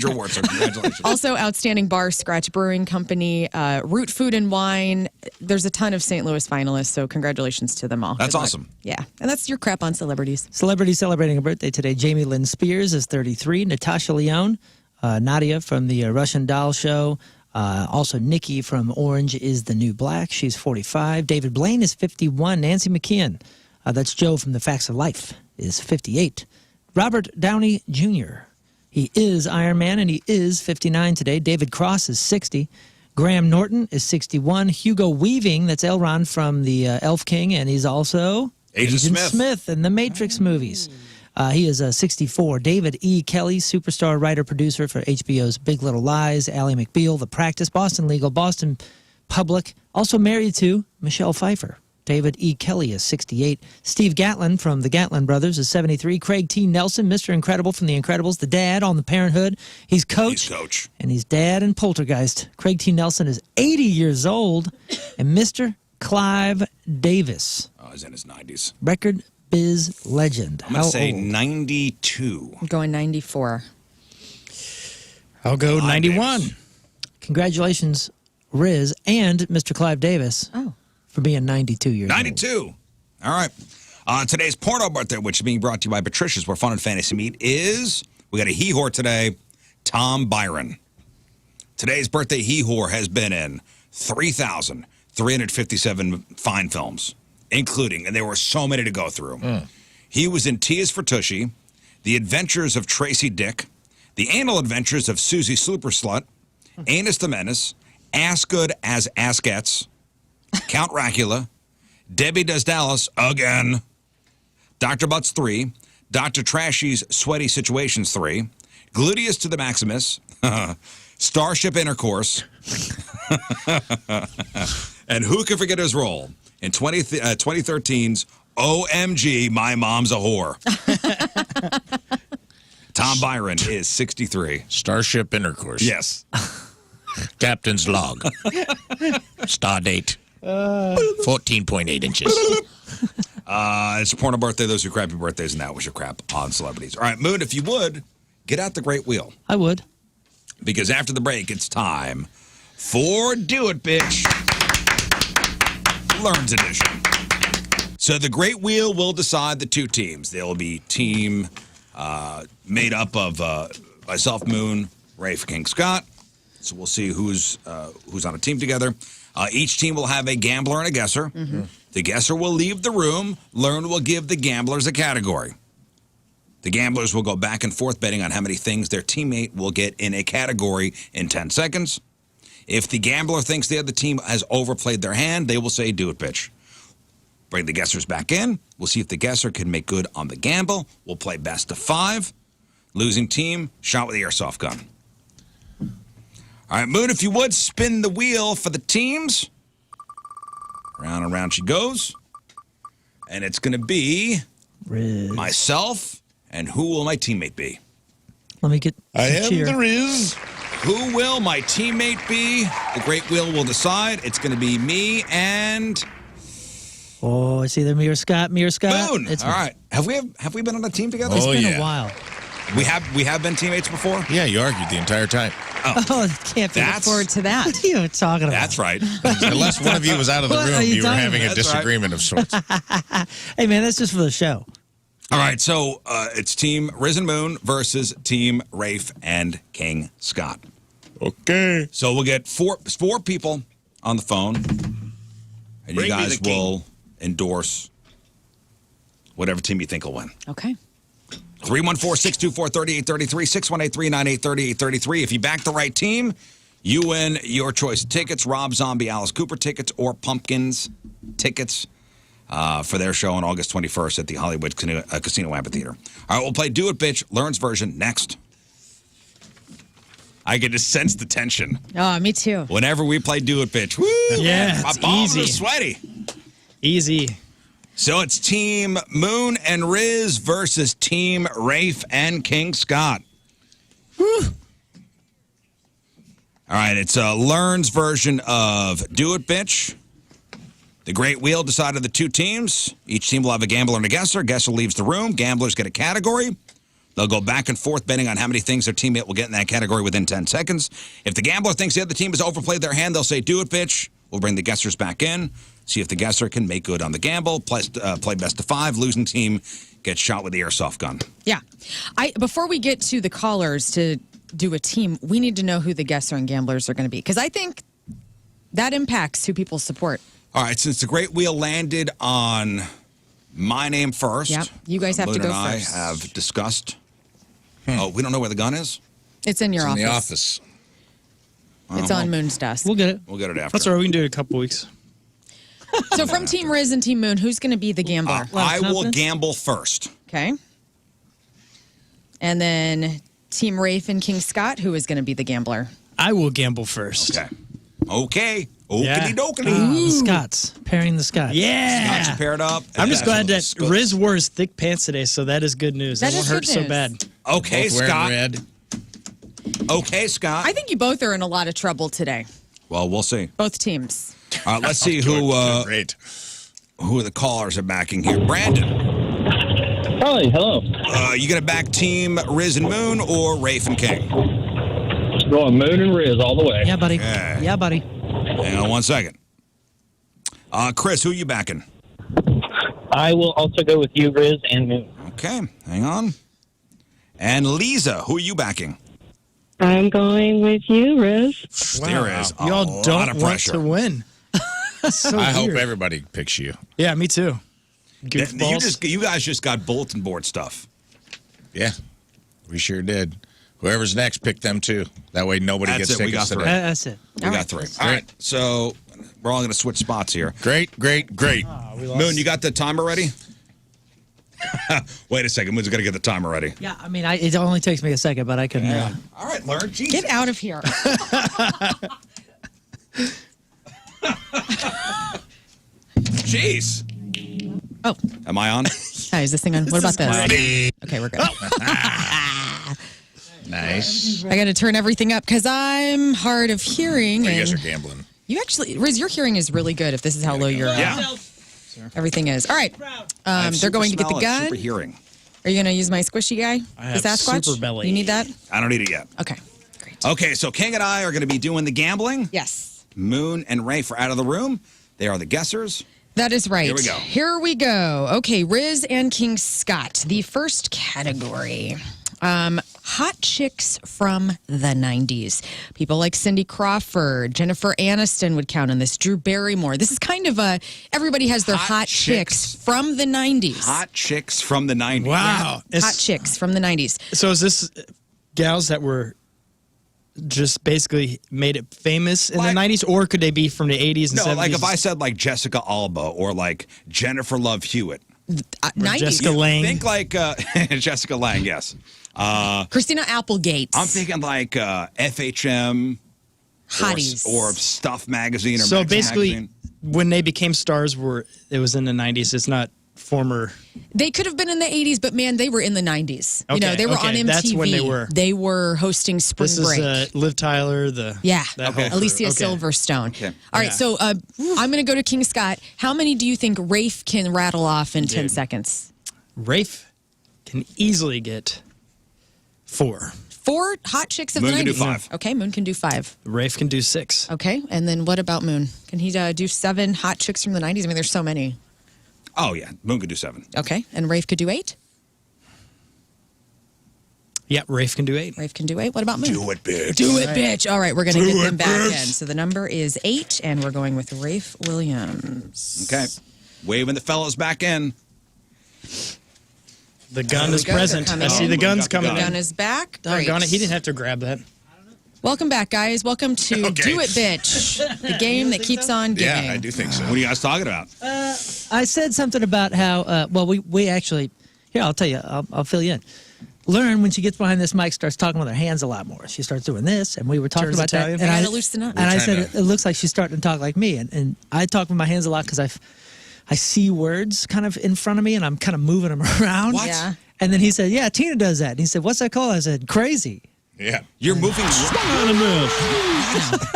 award, so congratulations. Also, outstanding bar, Scratch Brewing Company, Root Food and Wine. There's a ton of St. Louis finalists, so congratulations to them all. That's Good luck. awesome. Yeah, and that's your crap on celebrities. Celebrity celebrating a birthday today. Jamie Lynn Spears is 33. Natasha Lyonne, Nadia from the Russian Doll Show. Also, Nikki from Orange is the New Black. She's 45. David Blaine is 51. Nancy McKeon, that's Joe from The Facts of Life, is 58. Robert Downey Jr., he is Iron Man, and he is 59 today. David Cross is 60. Graham Norton is 61. Hugo Weaving, that's Elrond from the Elf King, and he's also Agent Smith in the Matrix movies. He is 64. David E. Kelly, superstar writer-producer for HBO's Big Little Lies, Ally McBeal, The Practice, Boston Legal, Boston Public. Also married to Michelle Pfeiffer. David E. Kelly is 68. Steve Gatlin from the Gatlin Brothers is 73. Craig T. Nelson, Mr. Incredible from The Incredibles, the dad on The Parenthood. He's coach. He's coach. And he's dad in Poltergeist. Craig T. Nelson is 80 years old. And Mr. Clive Davis, Oh, he's in his 90s. record biz legend. I'm going to say old? 92. I'm going 94. I'll go 91. Davis. Congratulations, Rizz and Mr. Clive Davis, for being 92 years old. 92. All right. Today's porno birthday, which is being brought to you by Patricia's, where fun and fantasy meet, is we got a hee-haw today, Tom Byron. Today's birthday hee-haw has been in 3,357 fine films, including, and there were so many to go through. He was in T is for Tushy, The Adventures of Tracy Dick, The Anal Adventures of Susie Slooper Slut, Anus the Menace, Ass Good as Ass Gets, Count Racula, Debbie Does Dallas again, Dr. Butts 3, Dr. Trashy's Sweaty Situations 3, Gluteus to the Maximus, Starship Intercourse, and who can forget his role in 2013's OMG, My Mom's a Whore. Tom Byron is 63. Starship Intercourse. Yes. Captain's log. Star date. 14.8 inches. It's a porno birthday. Those are crappy birthdays, and that was your crap on celebrities. All right, Moon, if you would, get out the great wheel. I would. Because after the break, it's time for Do It, Bitch. Learn's edition. So the great wheel will decide the two teams. There will be team made up of myself, Moon, Rafe, King Scott. So we'll see who's on a team together. Each team will have a gambler and a guesser. Mm-hmm. The guesser will leave the room. Lern will give the gamblers a category. The gamblers will go back and forth betting on how many things their teammate will get in a category in 10 seconds. If the gambler thinks the other team has overplayed their hand, they will say, do it, bitch. Bring the guessers back in. We'll see if the guesser can make good on the gamble. We'll play best of 5. Losing team, shot with the airsoft gun. All right, Moon, if you would, spin the wheel for the teams. Round and round she goes. And it's going to be Rizz. myself. And who will my teammate be? Let me get I am cheer. the Rizz. Who will my teammate be? The great wheel will decide. It's going to be me and Oh, it's either me or Scott. Moon. It's All right. Have we been on a team together? It's Oh, been yeah. a while. We have been teammates before? Yeah, you argued the entire time. Oh, it can't be. That's Forward to that. What are you talking about? That's right. Unless one of you was out of the What are room, you you were talking having a about? That's right. disagreement of sorts. Hey, man, that's just for the show. All right, so it's Team Rizz and Moon versus Team Rafe and King Scott. Okay. So we'll get four people on the phone, and Bring you me guys the king. will endorse whatever team you think will win. Okay. 314-624-3833, 618-398-3833. If you back the right team, you win your choice of tickets, Rob Zombie, Alice Cooper tickets, or Pumpkins tickets for their show on August 21st at the Hollywood Casino Amphitheater. All right, we'll play Do It, Bitch, Lern's version next. I can just sense the tension. Oh, me too. Whenever we play Do It, Bitch. Woo! Yeah, My it's balls are easy. sweaty. Easy. So it's Team Moon and Rizz versus Team Rafe and King Scott. Whew. All right, it's Lern's version of Do It, Bitch. The Great Wheel decided the two teams. Each team will have a gambler and a guesser. Guesser leaves the room. Gamblers get a category. They'll go back and forth betting on how many things their teammate will get in that category within 10 seconds. If the gambler thinks the other team has overplayed their hand, they'll say, do it, bitch. We'll bring the guessers back in, see if the guesser can make good on the gamble, play best of 5. Losing team gets shot with the airsoft gun. Yeah. Before we get to the callers to do a team, we need to know who the guesser and gamblers are going to be, because I think that impacts who people support. All right, since the Great Wheel landed on my name first. Yep, you guys have to Moon go and I first. have discussed. Oh, we don't know where the gun is? It's in your In office. the office. It's on Moon's desk. We'll get it. We'll get it after. That's all right. We can do it in a couple weeks. So from Team Rizz and Team Moon, who's going to be the gambler? I will confidence? gamble first. Okay. And then Team Rafe and King Scott, who is going to be the gambler? I will gamble first. Okay. Okay. Yeah. Okey dokey. The Scots. Pairing the Scots. Yeah. Got you paired up. I'm just glad that Scott. Rizz wore his thick pants today, so that is good news. That It won't is hurt good so news. bad. Okay, Both wearing Scott. red. Okay, Scott. I think you both are in a lot of trouble today. Well, we'll see. Both teams. All right, let's see Great. who the callers are backing here. Brandon, Hi, hello. you gonna back Team Rizz and Moon or Rafe and King? Going Moon and Rizz all the way. Yeah, buddy. Yeah. Yeah, buddy. Hang on 1 second. Chris, who you backing? I will also go with you, Rizz and Moon. Okay, hang on. And Lisa, who are you backing? I'm going with you, Rizz. There is a Y'all lot don't of want pressure. to win. So I hope weird. everybody picks you. Yeah, me too. Goofballs. You guys just got bulletin board stuff. Yeah, we sure did. Whoever's next, pick them too. That way nobody That's gets it. We tickets got today. That's it. We got 3. All right, so we're all going to switch spots here. Great. Moon, you got the timer ready? Wait a second. Moon's got to get the timer ready. Yeah, I mean, it only takes me a second, but I can. All right, Lern. Jesus. Get out of here. Jeez. Oh, Am I on? hi, is this thing on? What about this? Okay, we're good. Nice. I got to turn everything up because I'm hard of hearing. You guys and are gambling. you actually, Rizz, your hearing is really good if this is how low your everything is. All right. They're going to get the gun. Super hearing. Are you going to use my squishy guy? I have the Sasquatch? super belly. You need that? I don't need it yet. Okay. Great. Okay, so King and I are going to be doing the gambling. Yes. Moon and Rafe are out of the room. They are the guessers. That is right. Here we go. Here we go. Okay, Rizz and King Scott. The first category. Hot chicks from the 90s. People like Cindy Crawford, Jennifer Aniston would count on this, Drew Barrymore. This is kind of a, everybody has their hot chicks from the 90s. Hot chicks from the 90s. Wow. Hot chicks from the 90s. So is this gals that were just basically made it famous in Like- the 90s, or could they be from the 80s and No, 70s? like if I said like Jessica Alba or like Jennifer Love Hewitt. 90s. Jessica Lange. Think like Jessica Lange, yes. Christina Applegate. I'm thinking like FHM Hotties. or Stuff Magazine or So Max basically, Magazine. when they became stars, it was in the 90s. It's not former. They could have been in the 80s, but man, they were in the 90s. You know, Okay, they were on okay, MTV. that's when they were. They were hosting Spring This Break. is Liv Tyler, Yeah, that whole crew. Alicia Okay. Silverstone. Okay. All right, Yeah. so I'm going to go to King Scott. How many do you think Rafe can rattle off in 10 seconds? Rafe can easily get 4. 4 hot chicks of Moon the 90s. can do 5. Okay, Moon can do 5. Rafe can do 6. Okay, and then what about Moon? Can he do 7 hot chicks from the 90s? I mean, there's so many. Oh, yeah. Moon could do 7. Okay, and Rafe could do 8? Yeah, Rafe can do 8. Rafe can do 8. What about Moon? Do it, bitch. Do it, bitch. All right, we're going to get them back in. So the number is 8, and we're going with Rafe Williams. Okay. Waving the fellows back in. The gun is go. They're present. coming I see in. the gun's Got the coming The gun. gun in. is back. Great. Doggone it, he didn't have to grab that. Welcome back, guys. Welcome to Okay. Do It, Bitch, the game that keeps on giving. Yeah, I do think so. What are you guys talking about? I said something about how, we actually, here, I'll tell you, I'll fill you in. Lern, when she gets behind this mic, starts talking with her hands a lot more. She starts doing this, and we were talking Turns about Italian. that. And I gotta loosen up. And I We're said, trying to- it looks like she's starting to talk like me. And I talk with my hands a lot because I see words kind of in front of me, and I'm kind of moving them around. What? Yeah. And then he said, yeah, Tina does that. And he said, what's that called? I said, crazy. Yeah. You're moving. All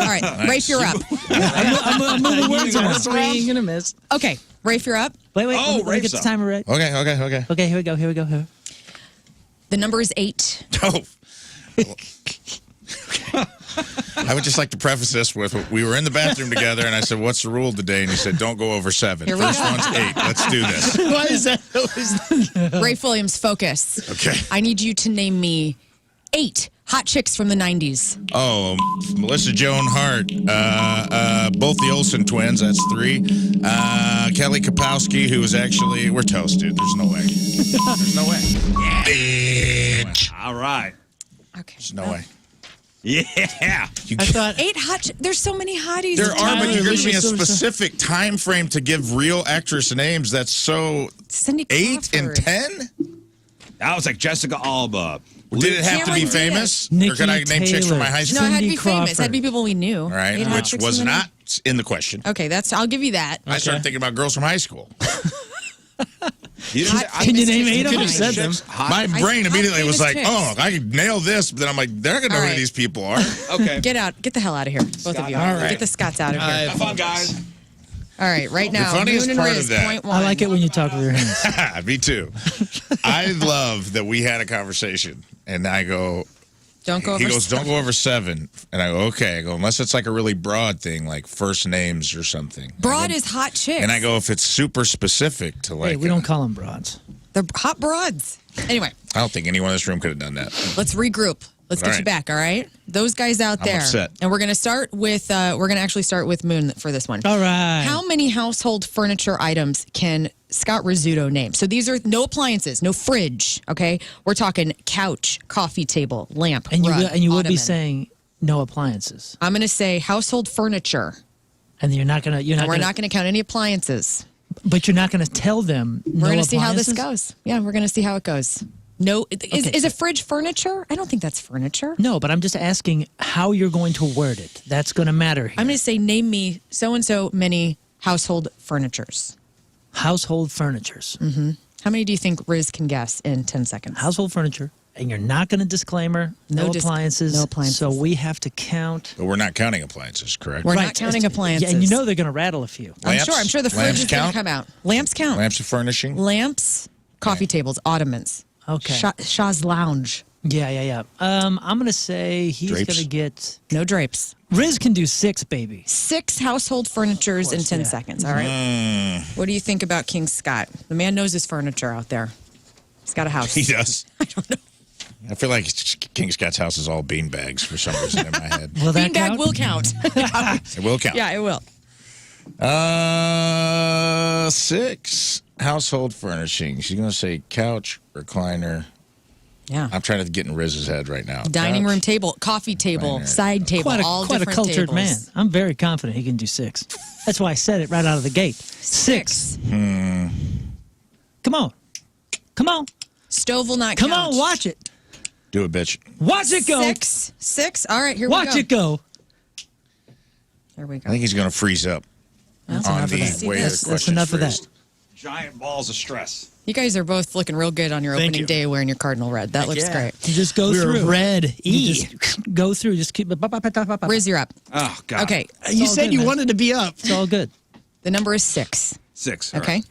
right, Rafe, you're up. I'm moving words around. Swing and a miss. Okay, Rafe, you're up. Wait, Oh, let me Rafe's get the up. timer right. Okay. Okay, here we go. The number is 8. Oh. I would just like to preface this with, we were in the bathroom together, and I said, what's the rule today? And he said, don't go over 7. Here we First go. one's 8. Let's do this. Why is that? Rafe Williams, focus. Okay. I need you to name me 8 hot chicks from the 90s. Oh, Melissa Joan Hart, both the Olsen twins, that's 3. Kelly Kapowski, who was actually, we're toasted. There's no way. There's no way. Bitch. All right. Okay. There's no way. Yeah. I thought 8 hot. There's so many hotties. There are, but Tyler, you're giving me a Alicia Silverstone. specific time frame to give real actress names. That's so Cindy 8 and Crawford. 10? That was like Jessica Alba. Did it have to be Cameron famous? Diaz. Or could I name chicks from my high No, school? it had to be Cindy famous. It had to Crawford. be people we knew. All right, 8 hot which chicks was from the not in the question. 90s. Okay, I'll give you that. I started thinking about girls from high school. You Hot Can you famous name chicks 8 from of the them? said them. 90s. My brain immediately was famous like, chicks. oh, I could nail this, but then I'm like, they're not going to know All who right. these people are. Okay. Get the hell out of here, both of you. All right. Get the Scots out of here. Have fun, guys. All right, right now, funniest Moon and part of Rizz, that- point 1. I like it when you talk with your hands. Me too. I love that we had a conversation, and I go, Don't go over. he goes, don't go over 7. And I go, okay. I go, unless it's like a really broad thing, like first names or something. Broad I go, is hot chicks. And I go, if it's super specific to like, Hey, we don't call them broads. They're hot broads. Anyway, I don't think anyone in this room could have done that. let's regroup. Let's get All you right. back, all right? Those guys out I'm there. upset. And we're going to start with, actually start with Moon for this one. All right. How many household furniture items can Scott Rizzuto name? So these are no appliances, no fridge, okay? We're talking couch, coffee table, lamp, And you rug, will, and you would be ottoman. saying no appliances, I'm going to say household furniture. and you're not gonna. You're not. And we're gonna, not going to count any appliances. But you're not gonna tell them. We're going to see how this goes. Yeah, we're going to see how it goes. No, is Okay. a fridge furniture? I don't think that's furniture. No, but I'm just asking how you're going to word it. That's going to matter here. I'm going to say name me so-and-so many household furnitures. Household furnitures. How many do you think Rizz can guess in 10 seconds? Household furniture. and you're not going to disclaimer. No appliances. No appliances. So we have to count. But we're not counting appliances, correct? We're not counting appliances. Yeah, and you know they're going to rattle a few. I'm sure the fridge is going to count? come out. Lamps count. Lamps of furnishing? Lamps, coffee tables, ottomans. Okay. Shaw's lounge. Yeah. I'm going to say he's going Drapes? to get... No drapes. Rizz can do 6, baby. 6 household furnitures in 10 seconds. All right. What do you think about King Scott? The man knows his furniture out there. He's got a house. He does. I don't know. I feel like King Scott's house is all bean bags for some reason in my head. Will that Beanbag count? will count. It will count. Yeah, it will. 6 household furnishings. She's going to say couch, recliner. Yeah. I'm trying to get in Rizz's head right now. Dining Couch. room table, coffee table, Recliner. side table, all Quite a different cultured tables. man. I'm very confident he can do 6. That's why I said it right out of the gate. 6. Come on. Stove will not Come count. on, watch it. Do it, bitch. Watch it go. 6. All right, here we go. Watch it go. There we I go. think he's going to freeze up That's on enough the of that. way That's the question enough of that. Giant balls of stress. You guys are both looking real good on your Thank opening you. day wearing your cardinal red. That looks great. You just go through. red You just go through. Just keep. Riz, you're up. Oh, God. Okay. You said you wanted to be up. It's all good. The number is 6. 6. all Okay. right.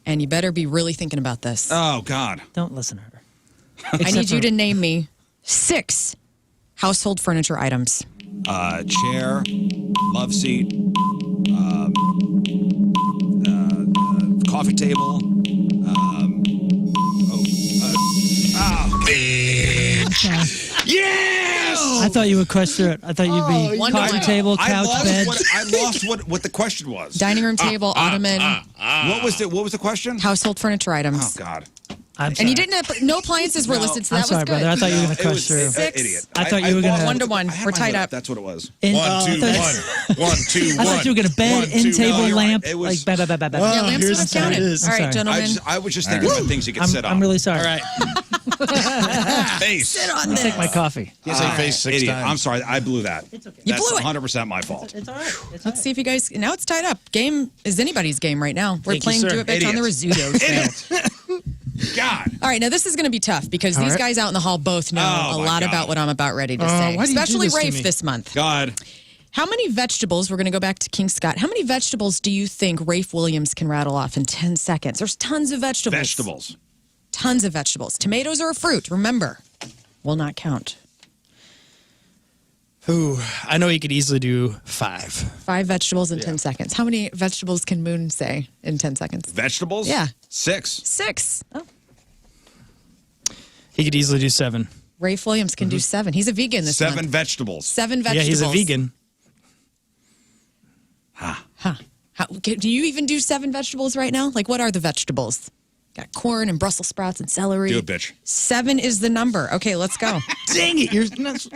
And you better be really thinking about this. Oh, God. Don't listen to her. I need you to name me 6 household furniture items. Chair, love seat, coffee table. Yes! I thought you would crush through it. I thought you'd be One to coffee one. table, couch, bed. I lost what the question was. Dining room table, ottoman, What was the question? household furniture items. Oh, God. I'm And you didn't have, no appliances were listed, so I'm that sorry, was good. brother. I thought you were going It to crush was through. 6. Idiot. I thought you were gonna- 1 to 1. I had We're my tied lip. up. That's what it was. 1, 1, 2, 1. 1, 2, 1. I thought you were going to bed, 1, 2, in table, you're right. lamp. It was- Like, Yeah, lamps would have counted. is. All right, I'm sorry. gentlemen. I was just thinking about things you could sit on. I'm really sorry. All right. Face. Sit on I'll this. take my coffee. You say face 6 Idiot. times. I'm sorry. I blew that. It's okay. You That's blew it. 100% my fault. It's all right. Let's see if you guys. Now it's tied up. Game is anybody's game right now. We're Thank you, playing sir. Do It Bitch on the Rizzuto Show. God. All right, now this is going to be tough because All these right. guys out in the hall both know Oh, a my lot God. about what I'm about ready to say, why do you do especially this to Rafe me? this month. God. How many vegetables, we're going to go back to King Scott, how many vegetables do you think Rafe Williams can rattle off in 10 seconds? There's tons of vegetables. Vegetables. Tons of vegetables. Tomatoes are a fruit, remember, will not count. Ooh, I know he could easily do 5. 5 vegetables in 10 seconds. How many vegetables can Moon say in 10 seconds? Vegetables? Yeah. 6. 6. Oh. He could easily do 7. Rafe Williams can do 7. He's a vegan this 7 month. vegetables. 7 Yeah, vegetables. he's a vegan. Huh. Do you even do 7 vegetables right now? Like, what are the vegetables? Got corn and Brussels sprouts and celery. Do it, bitch. 7 is the number. Okay, let's go. Dang it, you're not.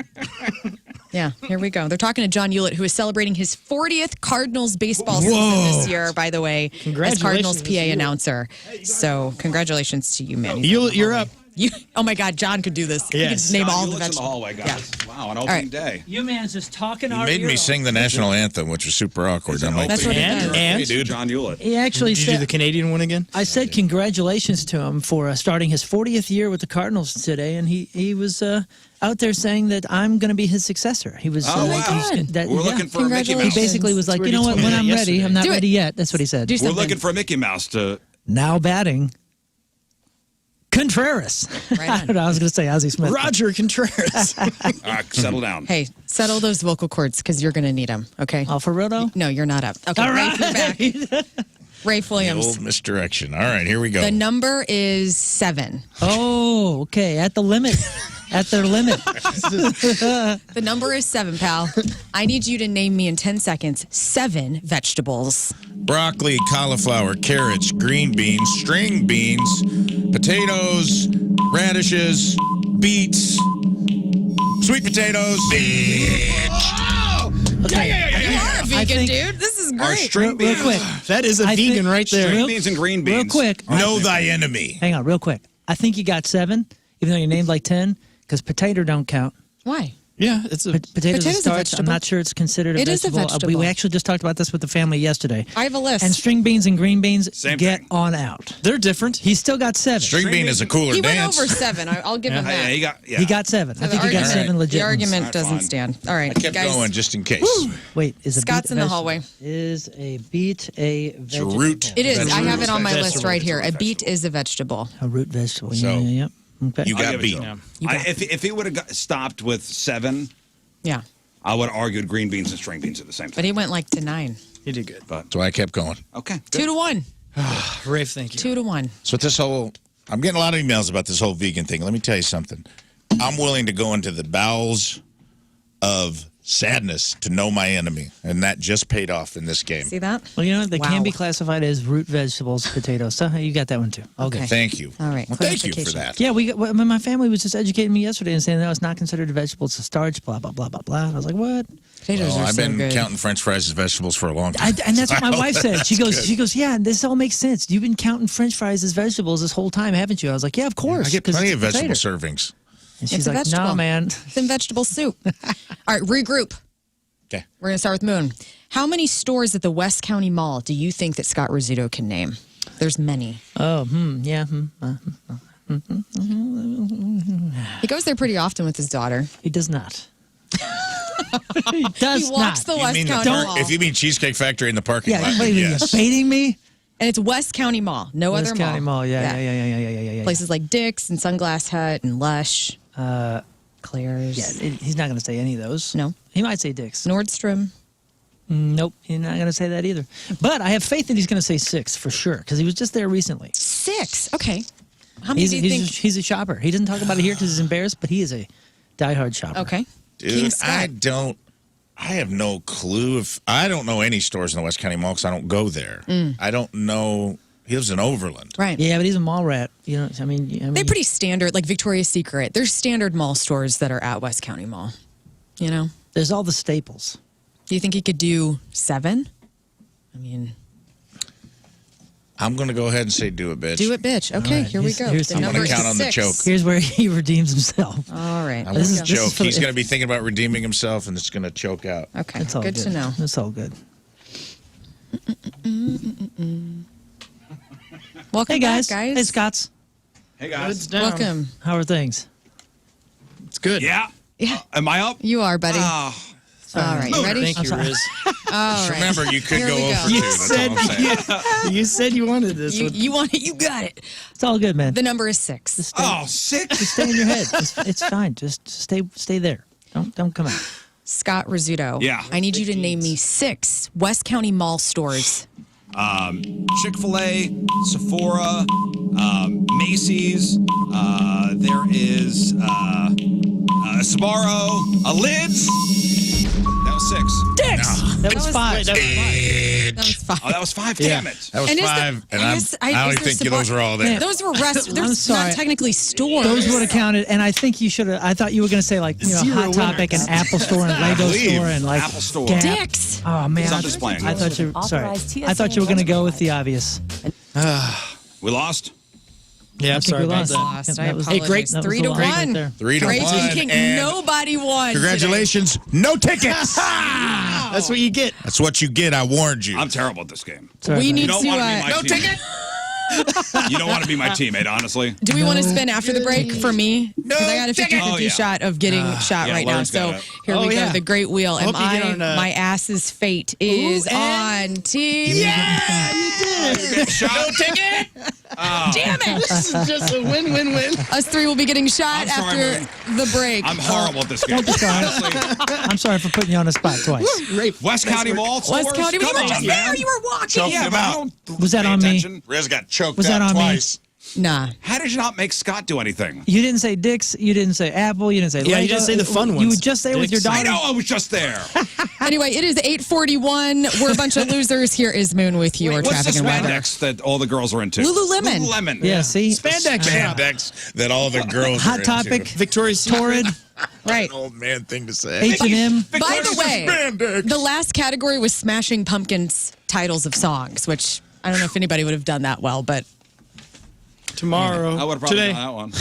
Yeah, here we go. They're talking to John Hewlett, who is celebrating his 40th Cardinals baseball season this year, by the way, as Congratulations, Cardinals Mr. PA Hewlett. announcer. So, congratulations to you, man. You're up. Oh my God, John could do this. Yes. He could name John all the Hewlett's in the vegetables. hallway, guys. Wow, an opening right. day. You man's just talking You our made ear me off. sing the national anthem, which was super awkward. I'm like, That's what it does. And hey, dude. John Hewlett. He actually did you do said, the Canadian one again? I said congratulations to him for starting his 40th year with the Cardinals today, and he was out there saying that I'm going to be his successor. He was. Oh, wow. he's- that- We're yeah. looking for a Mickey He Mouse. basically was like, That's you know what what? he When told me I'm ready, yesterday. I'm not Do it. ready yet. That's what he said. Do We're something. looking for a Mickey Mouse to. Now batting, Contreras. Right on. I don't know. I was going to say Ozzie Smith. Roger Contreras. Settle down. Hey, settle those vocal cords because you're going to need them, okay? Oh, for real though? No, you're not up. Okay, All Rafe, right. you're back. Rafe Williams. old misdirection. All right, here we go. The number is 7. Oh, okay. At the limit. At their limit. The number is 7, pal. I need you to name me in 10 seconds 7 vegetables. Broccoli, cauliflower, carrots, green beans, string beans, potatoes, radishes, beets, sweet potatoes. Okay. You are a vegan, think- dude. This is Our great. string Real beans. quick. That is a I vegan think- right there. String beans and green beans. Real quick. Know thy enemy. Hang on, real quick. I think you got 7, even though you named like 10, because potato don't count. Why? Yeah, it's a Potatoes Potatoes and a starch. I'm vegetable. not sure it's considered a It is a vegetable. vegetable. We actually just talked about this with the family yesterday. I have a list. And string beans and green beans, Same get thing. on out. They're different. He's still got 7. String bean is a cooler he dance. went over 7. I'll give him Yeah, that. he got. Yeah. He got 7. I think he got argument, 7 legit The ones. argument All right, doesn't fine. stand. All right, I kept guys. going just in case. Wait, is a Scott's beet in the vegetable? hallway. Is a beet a vegetable? root. It is. I Vegetable. have it on my Vegetable. list right here. A Vegetable. beet is a vegetable. A root vegetable. So, yeah. Okay. You I'll got give it beat. to him. You got If he would have stopped with 7, Yeah, I would have argued green beans and string beans are the same but thing. he went like to 9. You did good. So I kept going. Okay. 2 to 1. Rafe, thank you. 2 to 1. So this whole, I'm getting a lot of emails about this whole vegan thing. Let me tell you something. I'm willing to go into the bowels of sadness to know my enemy, and that just paid off in this game. See that? Well, you know what? They Wow. can be classified as root vegetables, potatoes. So you got that one too. Okay. Thank you. All right, Well, thank you for clarification. that. Yeah, my family was just educating me yesterday and saying, no, it's not considered a vegetable. It's a starch, blah, blah, blah, blah, blah. I was like, what? Potatoes Well, are I've so been good. counting French fries as vegetables for a long time. And that's what my wife said. She That's good. goes, yeah, this all makes sense. You've been counting French fries as vegetables this whole time, haven't you? I was like, yeah, of course. I get 'cause plenty it's of a vegetable potato. servings. And she's It's a like, vegetable. no, man. It's in vegetable soup. All right, regroup. Okay. We're going to start with Moon. How many stores at the West County Mall do you think that Scott Rizzuto can name? There's many. Oh, yeah. He goes there pretty often with his daughter. He does not. He does He walks not. the West mean the County park- Mall. if you mean Cheesecake Factory in the parking Yeah, lot, wait, yes. you're baiting me? And it's West County Mall, no West other County mall. Mall, yeah. Places like Dick's and Sunglass Hut and Lush. Claire's. Yeah, he's not going to say any of those. No. He might say Dick's. Nordstrom. Nope, he's not going to say that either. But I have faith that he's going to say 6 for sure because he was just there recently. 6. Okay. How many do you think? He's a shopper. He doesn't talk about it here because he's embarrassed, but he is a diehard shopper. Okay. King Dude, Scott. I have no clue if I don't know any stores in the West County Mall because I don't go there. I don't know. He lives in Overland. Right. Yeah, but he's a mall rat. You know, I mean They're pretty standard, like Victoria's Secret. There's standard mall stores that are at West County Mall. You know? there's all the staples. Do you think he could do 7? I mean, I'm going to go ahead and say do it, bitch. do it, bitch. Okay, right, here we here's- go. here's The I'm number gonna is count on the 6. choke. Here's where he redeems himself. All right. I'm This going is- to this is choke. for the- He's going to be thinking about redeeming himself, and it's going to choke out. Okay, It's all good to know. It's all good. Welcome Hey guys. back, guys. Hey Scots. Hey guys. Welcome. How are things? It's good. Yeah. Yeah, Am I up? you are, buddy. Oh, All right, you ready? Thank you, sorry. Riz. All right. Remember, you could Here go we go. over You two. That's all I'm saying. You said you wanted this. You want it, you got it. It's all good, man. The number is 6. Just stay, Oh, 6. just stay in your head. It's fine. Just stay there. Don't come out. Scott Rizzuto. Yeah. I need you to name me 6 West County Mall stores. Chick-fil-A, Sephora, Macy's. There is Sbarro, a Lids. That was 6. Dicks! That was 5. That was 5. Oh, that was 5. Damn it. That was And is 5, there- and I I guess- don't is even there think those were all there. Those were rest. I'm There's sorry. not technically stores. Those would have counted, and I think you should have. I thought you were going to say like Hot Topic and Apple Store and Lego believe. Store and like Apple Store. Gap. Dicks. Oh man, Stop just playing. I thought you. Sorry, Authorized I thought you were going to go with the obvious. We lost. Yeah, I'm I think sorry we about lost. that. Lost. That I was- apologize. great. That was 3 the to line right 1. there. 3 to Great 1. thinking. And Nobody won. congratulations, no tickets. That's what you get. That's what you get. I warned you. I'm terrible at this game. Sorry We about need You don't to. want to be my No team. ticket. You don't want to be my teammate, honestly. Do we want to spin after the break for me? Because I got a 50-50 Oh, yeah. shot of getting shot yeah, right now. Lern's So got it. here we Oh, go. yeah. The great wheel. Am hope you get I? on, My ass's fate is on team. Yeah, you did. No ticket. Damn it! This is just a win-win-win. Us 3 will be getting shot I'm sorry, after the break. I'm horrible at this game. I'm sorry for putting you on the spot twice. West County Mall stores? West County. You Come were on, just man. there. You were watching. Choke Yeah, him but I out. don't Was that pay on me? attention. Riz got choked Was out that on me? twice. Nah. How did you not make Scott do anything? You didn't say Dick's. You didn't say Apple. You didn't say Yeah, Lego. you didn't say the fun You ones. were just there with your Dick's. I daughter. know, I was just there. Anyway, it is 8:41. We're a bunch of losers. Here is Moon with your What's traffic the and weather. spandex that all the girls are into? Lululemon. Lululemon. Yeah, see? Spandex shop. Spandex that all the girls Hot are Topic, into. Victoria's Secret. Torrid, Right. Old man thing to say. H&M. By the way, Spandex. the last category was Smashing Pumpkins titles of songs, which I don't know if anybody would have done that well, but Tomorrow. I would have probably Today. done that one.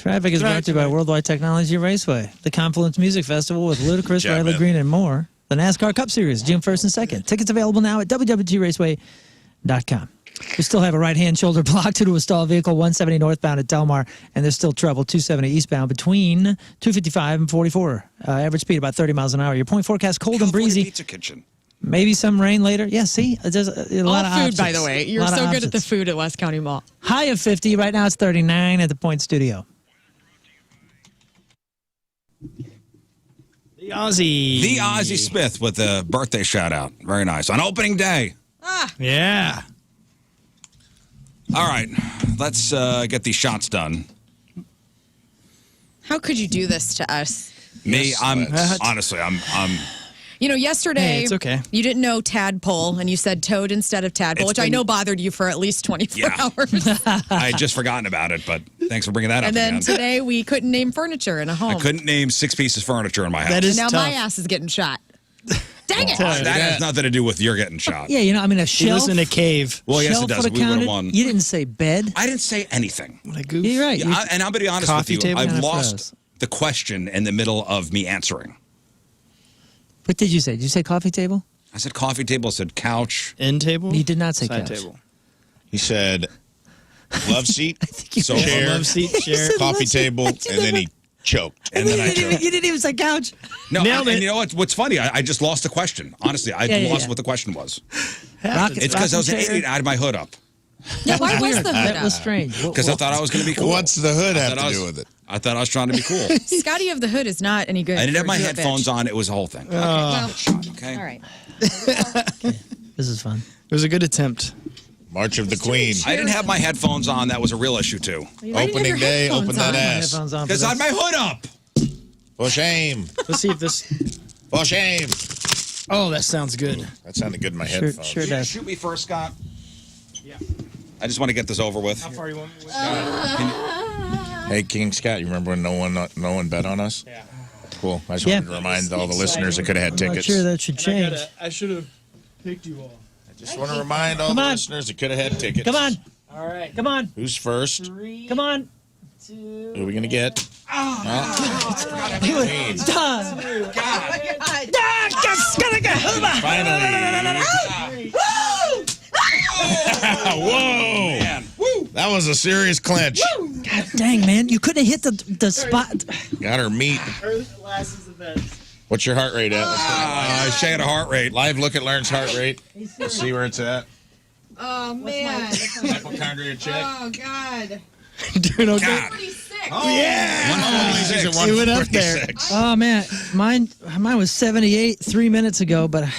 Traffic is brought to you by Worldwide Technology Raceway, the Confluence Music Festival with Ludacris, Yeah, Riley man. Green, and more. The NASCAR Cup Series, June 1st and 2nd. Tickets available now at www.raceway.com. We still have a right-hand shoulder block due to a stalled vehicle 170 northbound at Del Mar, and there's still trouble 270 eastbound between 255 and 44. Average speed about 30 miles an hour. Your point forecast, cold and California breezy. Pizza Kitchen. Maybe some rain later. Yeah, see? There's a lot All of food, options. by the way. You're A lot of so good at the options. food at West County Mall. High of 50. Right now it's 39 at the Point Studio. The Aussie. The Ozzie Smith with a birthday shout out. Very nice. On opening day. Yeah. All right. Let's get these shots done. How could you do this to us? Me, I'm let's. honestly, I'm You know, yesterday, Hey, it's okay. you didn't know tadpole, and you said toad instead of tadpole, It's which I been- know bothered you for at least 24 Yeah. hours. I had just forgotten about it, but thanks for bringing that up And then again. today, we couldn't name furniture in a home. I couldn't name 6 pieces of furniture in my house. That is And now my tough. ass is getting shot. Dang it. That has nothing to do with you're getting shot. Yeah, you know, I mean, a You shelf. listen to Cave. Well, yes, it shelf does. would've We would have counted. won. You didn't say bed. I didn't say anything. What a goof. You're right. Yeah, and I'm going to be honest with Coffee you. table? I've Yeah, lost that's the question in the middle of me answering. What did you say? Did you say coffee table? I said coffee table, I said couch. End table? You did not say Side couch. table. He said, love seat, So chair, Love seat, chair. coffee table, and then he choked. And then I choked. You didn't even say couch. No, Nailed and it. you know what's funny? I just lost the question. Honestly, I Yeah, lost yeah. what the question was. Rocket, It's because I was an rocking chair. idiot. I had my hood up Yeah, why was the hood That was up? strange. because I thought I was going to be cool. What's the hood have thought to I was- do with it? I thought I was trying to be cool. Scotty of the Hood is not any good. I didn't have for my you, headphones bitch. on. It was a whole thing. Well, Okay. all right. This is fun. It was a good attempt. March of the Queen. I didn't have my headphones on. That was a real issue too. Why didn't you have Opening your day, headphones open that on? ass. Headphones on for Because I had this. my hood up. For shame. Let's see if this. For shame. Oh, that sounds good. That sounded good in my Sure, headphones. sure You gonna does. shoot me first, Scott? Yeah. I just want to get this over with. How far you want me? Hey, King Scott, you remember when no one bet on us? Yeah. Cool. I just Yeah. wanted to remind all the listeners that could have had I'm not tickets. sure that should change. I should have picked you all. I just want to remind all Come the on. listeners that could have had tickets. Come on. All right. Come on. Who's first? Come on. Who are we going to get? Finally. Whoa. That was a serious clinch. God dang, man. You couldn't have hit the spot. Got her meat. Last is the best. What's your heart rate at? Shay had a heart rate. Live look at Lern's heart rate. Let's see where it's at. Oh man. Hypochondria check. Oh God. Doing okay. God. 46. He's at It went up there. 146. Oh, man. Mine was 78 3 minutes ago, but I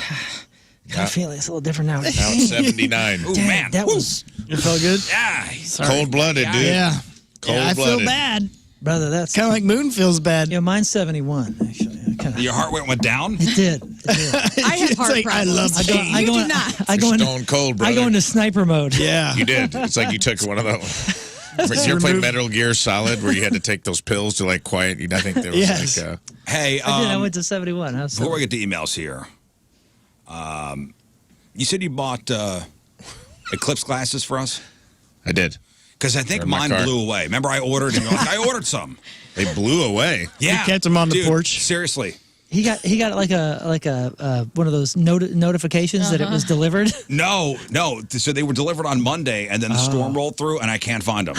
kind of feel it's a little different now. Now it's 79. Ooh, Dang, man. that was... It felt good? Yeah. Cold-blooded, dude. Yeah. I feel Cold-blooded. bad. Brother, that's... Kind of like Moon feels bad. Yeah, mine's 71, actually. Your heart rate went down? It did. It did. I have It's heart like, I problems. love pain. I You go do in- not. I go into Stone cold, brother. I go into sniper mode. Yeah. You did. It's like you took one of those. You ever played Metal Gear Solid where you had to take those pills to like quiet? I think there was Yes. like Hey, I did. I went to 71. I was before we get to emails here, you said you bought Eclipse glasses for us? I did. Because I think They're in my mine car. blew away. Remember, I ordered and you're like, I ordered some. They blew away. Yeah, kept them on the dude, porch? Seriously, He got like a one of those notifications that it was delivered. no. So they were delivered on Monday, and then the storm rolled through, and I can't find them.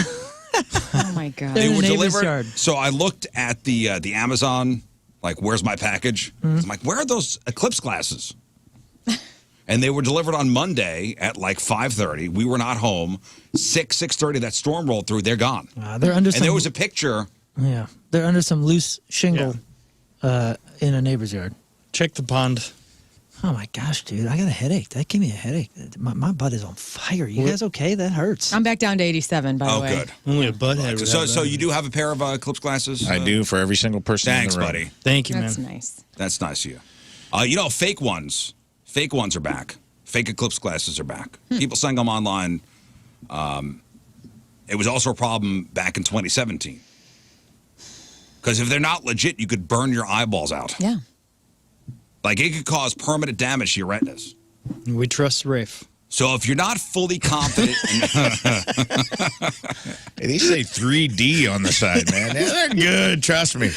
Oh my God. They're in They the were neighbor's delivered. yard. So I looked at the Amazon, like, where's my package? I'm like, where are those Eclipse glasses? And they were delivered on Monday at like 5:30. We were not home. 6:30. That storm rolled through. They're gone. They're under And some. there was a picture. Yeah, they're under some loose shingle in a neighbor's yard. Check the pond. Oh my gosh, dude! I got a headache. That gave me a headache. My butt is on fire. You guys okay? That hurts. I'm back down to 87, by the Oh, way. good. Only a butthead. would So have so that. you do have a pair of Eclipse glasses? I do for every single person Thanks, in the room. buddy. Thank you, That's man. nice. That's nice of you. You know, fake ones are back. Fake Eclipse glasses are back. People selling them online. It was also a problem back in 2017. Because if they're not legit, you could burn your eyeballs out. Yeah. Like, it could cause permanent damage to your retinas. We trust Rafe. So if you're not fully confident, Hey, these say 3D on the side, man. Yeah, they're good. Trust me.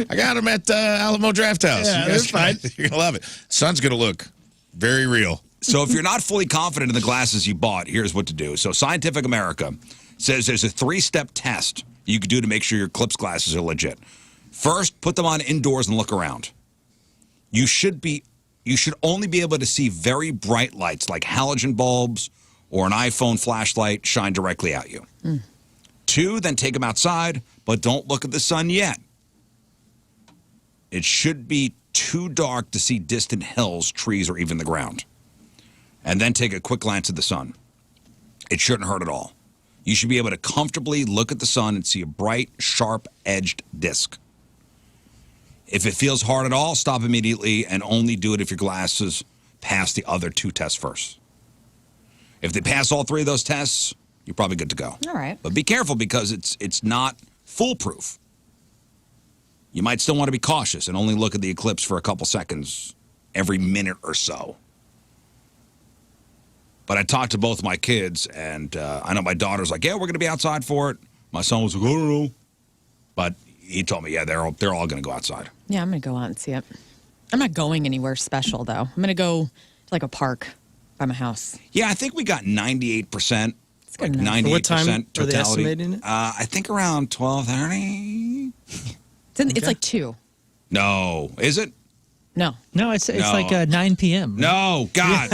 I got them at Alamo Draft House. Yeah, You guys, they're fine. you're going to love it. Sun's going to look very real. So if you're not fully confident in the glasses you bought, here's what to do. So Scientific America says there's a 3-step test you can do to make sure your Eclipse glasses are legit. First, put them on indoors and look around. You should only be able to see very bright lights like halogen bulbs or an iPhone flashlight shine directly at you. 2, then take them outside, but don't look at the sun yet. It should be too dark to see distant hills, trees, or even the ground. And then take a quick glance at the sun. It shouldn't hurt at all. You should be able to comfortably look at the sun and see a bright, sharp-edged disc. If it feels hard at all, stop immediately and only do it if your glasses pass the other 2 tests first. If they pass all 3 of those tests, you're probably good to go. All right. But be careful because it's not foolproof. You might still want to be cautious and only look at the eclipse for a couple seconds every minute or so. But I talked to both my kids, and I know my daughter's like, yeah, we're going to be outside for it. My son was like, I don't know. But he told me, yeah, they're all going to go outside. Yeah, I'm going to go out and see it. I'm not going anywhere special, though. I'm going to go to like a park by my house. Yeah, I think we got 98%. It's good Like enough. 98% What time are they totality. estimating it? I think around 12:30. It's like 2. No. Is it? No. No, it's No. like 9 p.m. No. God.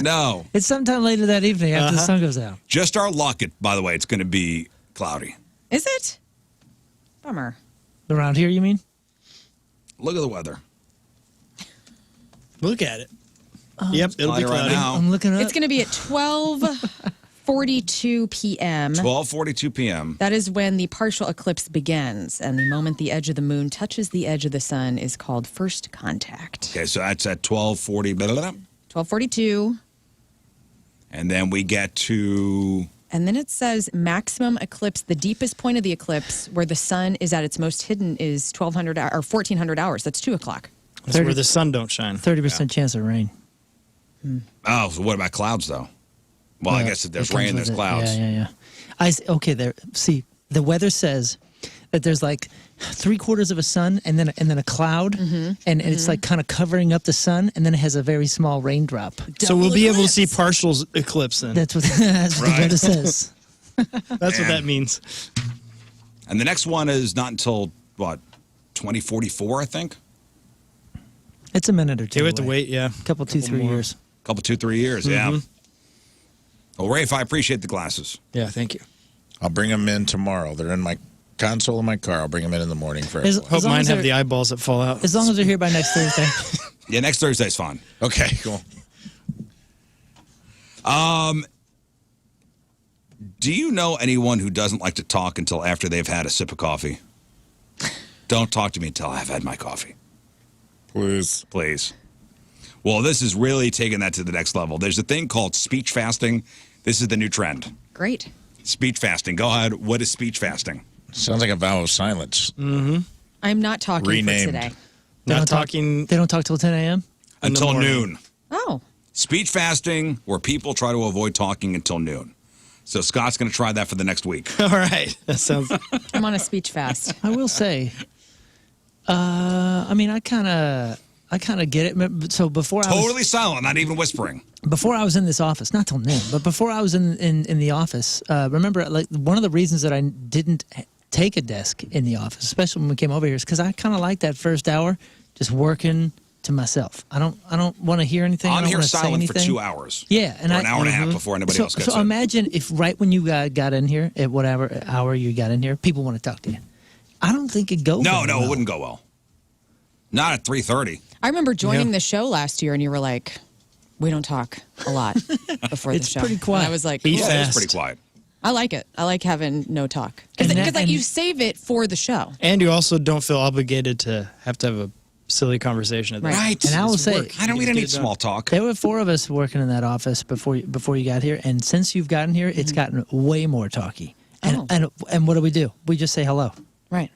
No. It's sometime later that evening after the sun goes out. Just our luck, by the way, it's going to be cloudy. Is it? Bummer. Around here, you mean? Look at the weather. Look at it. Yep, it'll be Cloudy right cloudy. now. I'm looking up. It's going to be at 12:42 p.m. 12:42 p.m. That is when the partial eclipse begins, and the moment the edge of the moon touches the edge of the sun is called first contact. Okay, so that's at 12:40. 12:42. And then we get to... And then it says maximum eclipse, the deepest point of the eclipse where the sun is at its most hidden is 1,200 or 1,400 hours. That's 2 o'clock. That's where the sun don't shine. 30% chance of rain. Oh, so what about clouds, though? Well, I guess if there's It comes rain, with there's it. clouds. Yeah. Okay, there. See, the weather says that there's like 3/4 of a sun and then a cloud, and it's like kind of covering up the sun, and then it has a very small raindrop. So we'll be able to see partial eclipse then. That's what the weather says. That's what that means. And the next one is not until, what, 2044, I think? It's a minute or two. We have to away. wait, yeah. Couple 2-3 more. years. Couple, 2-3 years, yeah. Well, Rafe, I appreciate the glasses. Yeah, thank you. I'll bring them in tomorrow. They're in my console of my car. I'll bring them in the morning for As- everyone. Hope long mine as have they're- the eyeballs that fall out. As long as they're here by next Thursday. Yeah, next Thursday's fine. Okay, cool. Do you know anyone who doesn't like to talk until after they've had a sip of coffee? Don't talk to me until I've had my coffee. Please. Please. Well, this is really taking that to the next level. There's a thing called speech fasting. This is the new trend. Great. Speech fasting. Go ahead. What is speech fasting? Sounds like a vow of silence. I'm not talking Renamed. for today. They Not don't talk- talking They don't talk till 10 a.m.? Until morning. noon. Oh. Speech fasting, where people try to avoid talking until noon. So Scott's going to try that for the next week. All right. That sounds. I'm on a speech fast. I will say, I mean, I kind of get it. So before Totally silent, not even whispering. before I was in this office, not till noon, but before I was in the office, remember, like one of the reasons that I didn't take a desk in the office, especially when we came over here, is because I kind of like that first hour just working to myself. I don't want to hear anything. I I'm don't here wanna say silent for anything. 2 hours. Yeah, and or an hour and a half before anybody else gets so in. imagine if right when you got in here, at whatever hour you got in here, people want to talk to you. I don't think it'd go. No, very no, well. it wouldn't go well. Not at 3:30. I remember joining Yeah. the show last year, and you were like, "We don't talk a lot before the It's show." pretty quiet. And I was like, Be cool. Yeah, it's fast. pretty quiet. I like it. I like having no talk And because that- like you and- save it for the show. And you also don't feel obligated to have a silly conversation at the Right. Right. And I will It's say, work. I don't. We You don't get need it done. small talk. there were 4 of us working in that office before you got here, and since you've gotten here, it's gotten way more talky. And Oh. and what do? We just say hello. Right.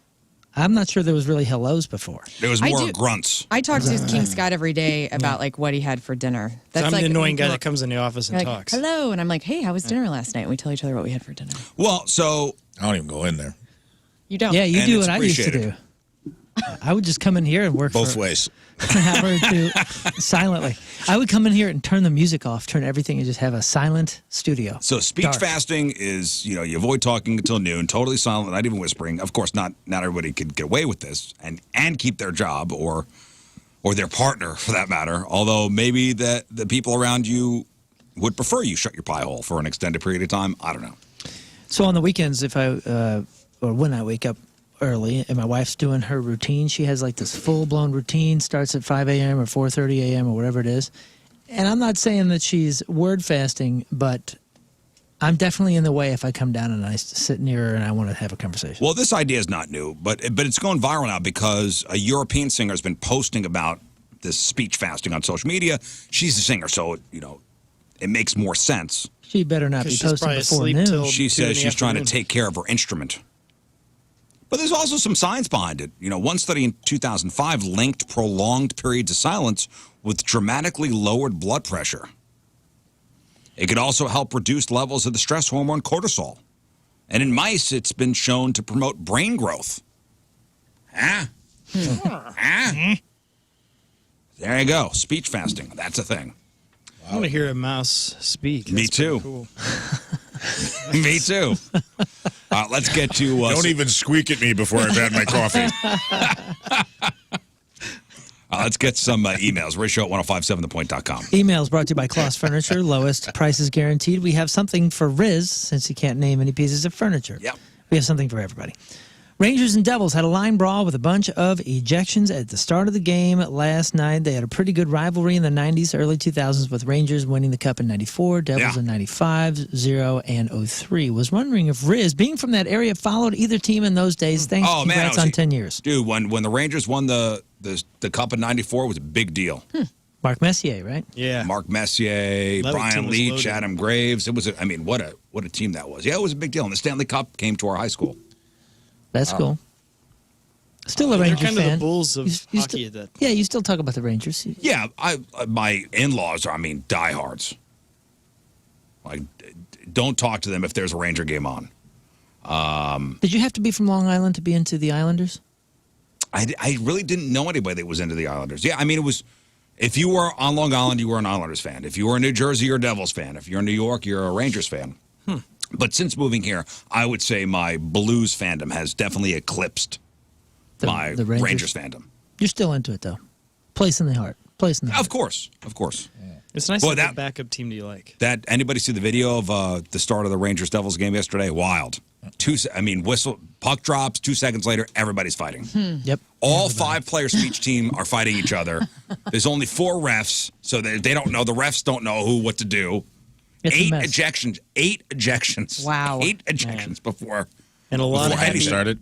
I'm not sure there was really hellos before. There was more grunts. I talk to King Scott every day about like what he had for dinner. I'm like the annoying guy that comes in the office and like, talks. Hello, and I'm like, hey, how was dinner last night? And we tell each other what we had for dinner. Well, so I don't even go in there. You don't. Yeah, you And do it's what I used to do. appreciated. I would just come in here and work Both for ways. an hour or two silently. I would come in here and turn the music off, turn everything, and just have a silent studio. So speech Dark. fasting is, you avoid talking until noon, totally silent, not even whispering. Of course, not everybody could get away with this and keep their job or their partner for that matter. Although maybe the people around you would prefer you shut your pie hole for an extended period of time. I don't know. So on the weekends, if I or when I wake up early and my wife's doing her routine, she has like this full-blown routine, starts at 5 a.m. or 4:30 a.m. or whatever it is. And I'm not saying that she's word fasting, but I'm definitely in the way if I come down and I sit near her and I want to have a conversation. Well, this idea is not new, but it's going viral now because a European singer has been posting about this speech fasting on social media. She's a singer, so it makes more sense. She better not be she's posting probably before asleep noon. till She 2 in says the she's trying to afternoon. take care of her instrument. But there's also some science behind it. One study in 2005 linked prolonged periods of silence with dramatically lowered blood pressure. It could also help reduce levels of the stress hormone cortisol. And in mice, it's been shown to promote brain growth. There you go. Speech fasting. That's a thing. I want to hear a mouse speak. Me That's pretty too. Cool. Me too. Let's get to... Don't even squeak at me before I've had my coffee. let's get some emails. Ratio at 1057thepoint.com. Emails brought to you by Kloss Furniture. Lowest prices guaranteed. We have something for Rizz, since he can't name any pieces of furniture. Yep. We have something for everybody. Rangers and Devils had a line brawl with a bunch of ejections at the start of the game last night. They had a pretty good rivalry in the 90s, early 2000s, with Rangers winning the Cup in 94, Devils in 95, 0, and 03. Was wondering if Rizz, being from that area, followed either team in those days. Thanks. Oh, man, Congrats on 10 years. Dude, when the Rangers won the Cup in 94, it was a big deal. Mark Messier, right? Yeah. Mark Messier, That Brian team was Leach, loaded. Adam Graves. It was, what a team that was. Yeah, it was a big deal. And the Stanley Cup came to our high school. That's cool. Still a They're Ranger kind fan. of the Bulls of You hockey at that. Yeah, you still talk about the Rangers. Yeah, my in-laws are, diehards. Like, don't talk to them if there's a Ranger game on. Did you have to be from Long Island to be into the Islanders? I really didn't know anybody that was into the Islanders. Yeah, it was, if you were on Long Island, you were an Islanders fan. If you were in New Jersey, you're a Devils fan. If you're in New York, you're a Rangers fan. But since moving here, I would say my Blues fandom has definitely eclipsed my the Rangers fandom. You're still into it, though. Place in the heart. Place in the heart. Of course. It's nice Boy, to that- have a backup team. Do you like? That anybody see the video of the start of the Rangers-Devils game yesterday? Wild. Whistle, puck drops, 2 seconds later, everybody's fighting. Yep. All 5 players from each team are fighting each other. There's only 4 refs, so they don't know. The refs don't know what to do. It's a 8 mess. ejections. 8 ejections. Wow. 8 ejections before. And a lot of Before happy Eddie Started.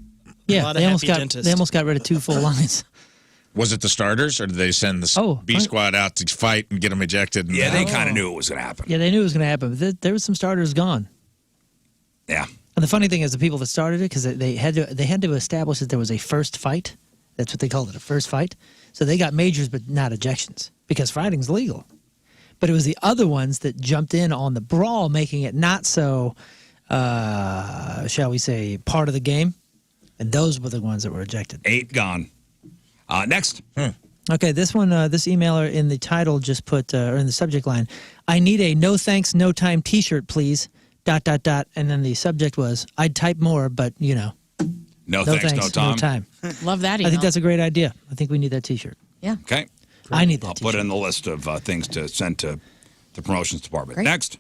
Yeah, lot of they almost happy got dentists. they almost got rid of 2 full lines. Was it the starters, or did they send the Oh, B squad out to fight and get them ejected? Yeah, they kind of knew it was going to happen. Yeah, they knew it was going to happen. But there was some starters gone. Yeah. And the funny thing is, the people that started it, because they had to establish that there was a first fight. That's what they called it, a first fight. So they got majors, but not ejections, because fighting's legal. But it was the other ones that jumped in on the brawl, making it not so, shall we say, part of the game. And those were the ones that were ejected. 8 gone. Next. Okay, this one, this emailer in the title just put, or in the subject line, I need a no thanks, no time t-shirt, please, ... And then the subject was, I'd type more, but, No thanks, no time. Love that email. I think that's a great idea. I think we need that t-shirt. Yeah. Okay. I need that I'll t-shirt. put it in the list of things to send to the promotions department. Great. Next.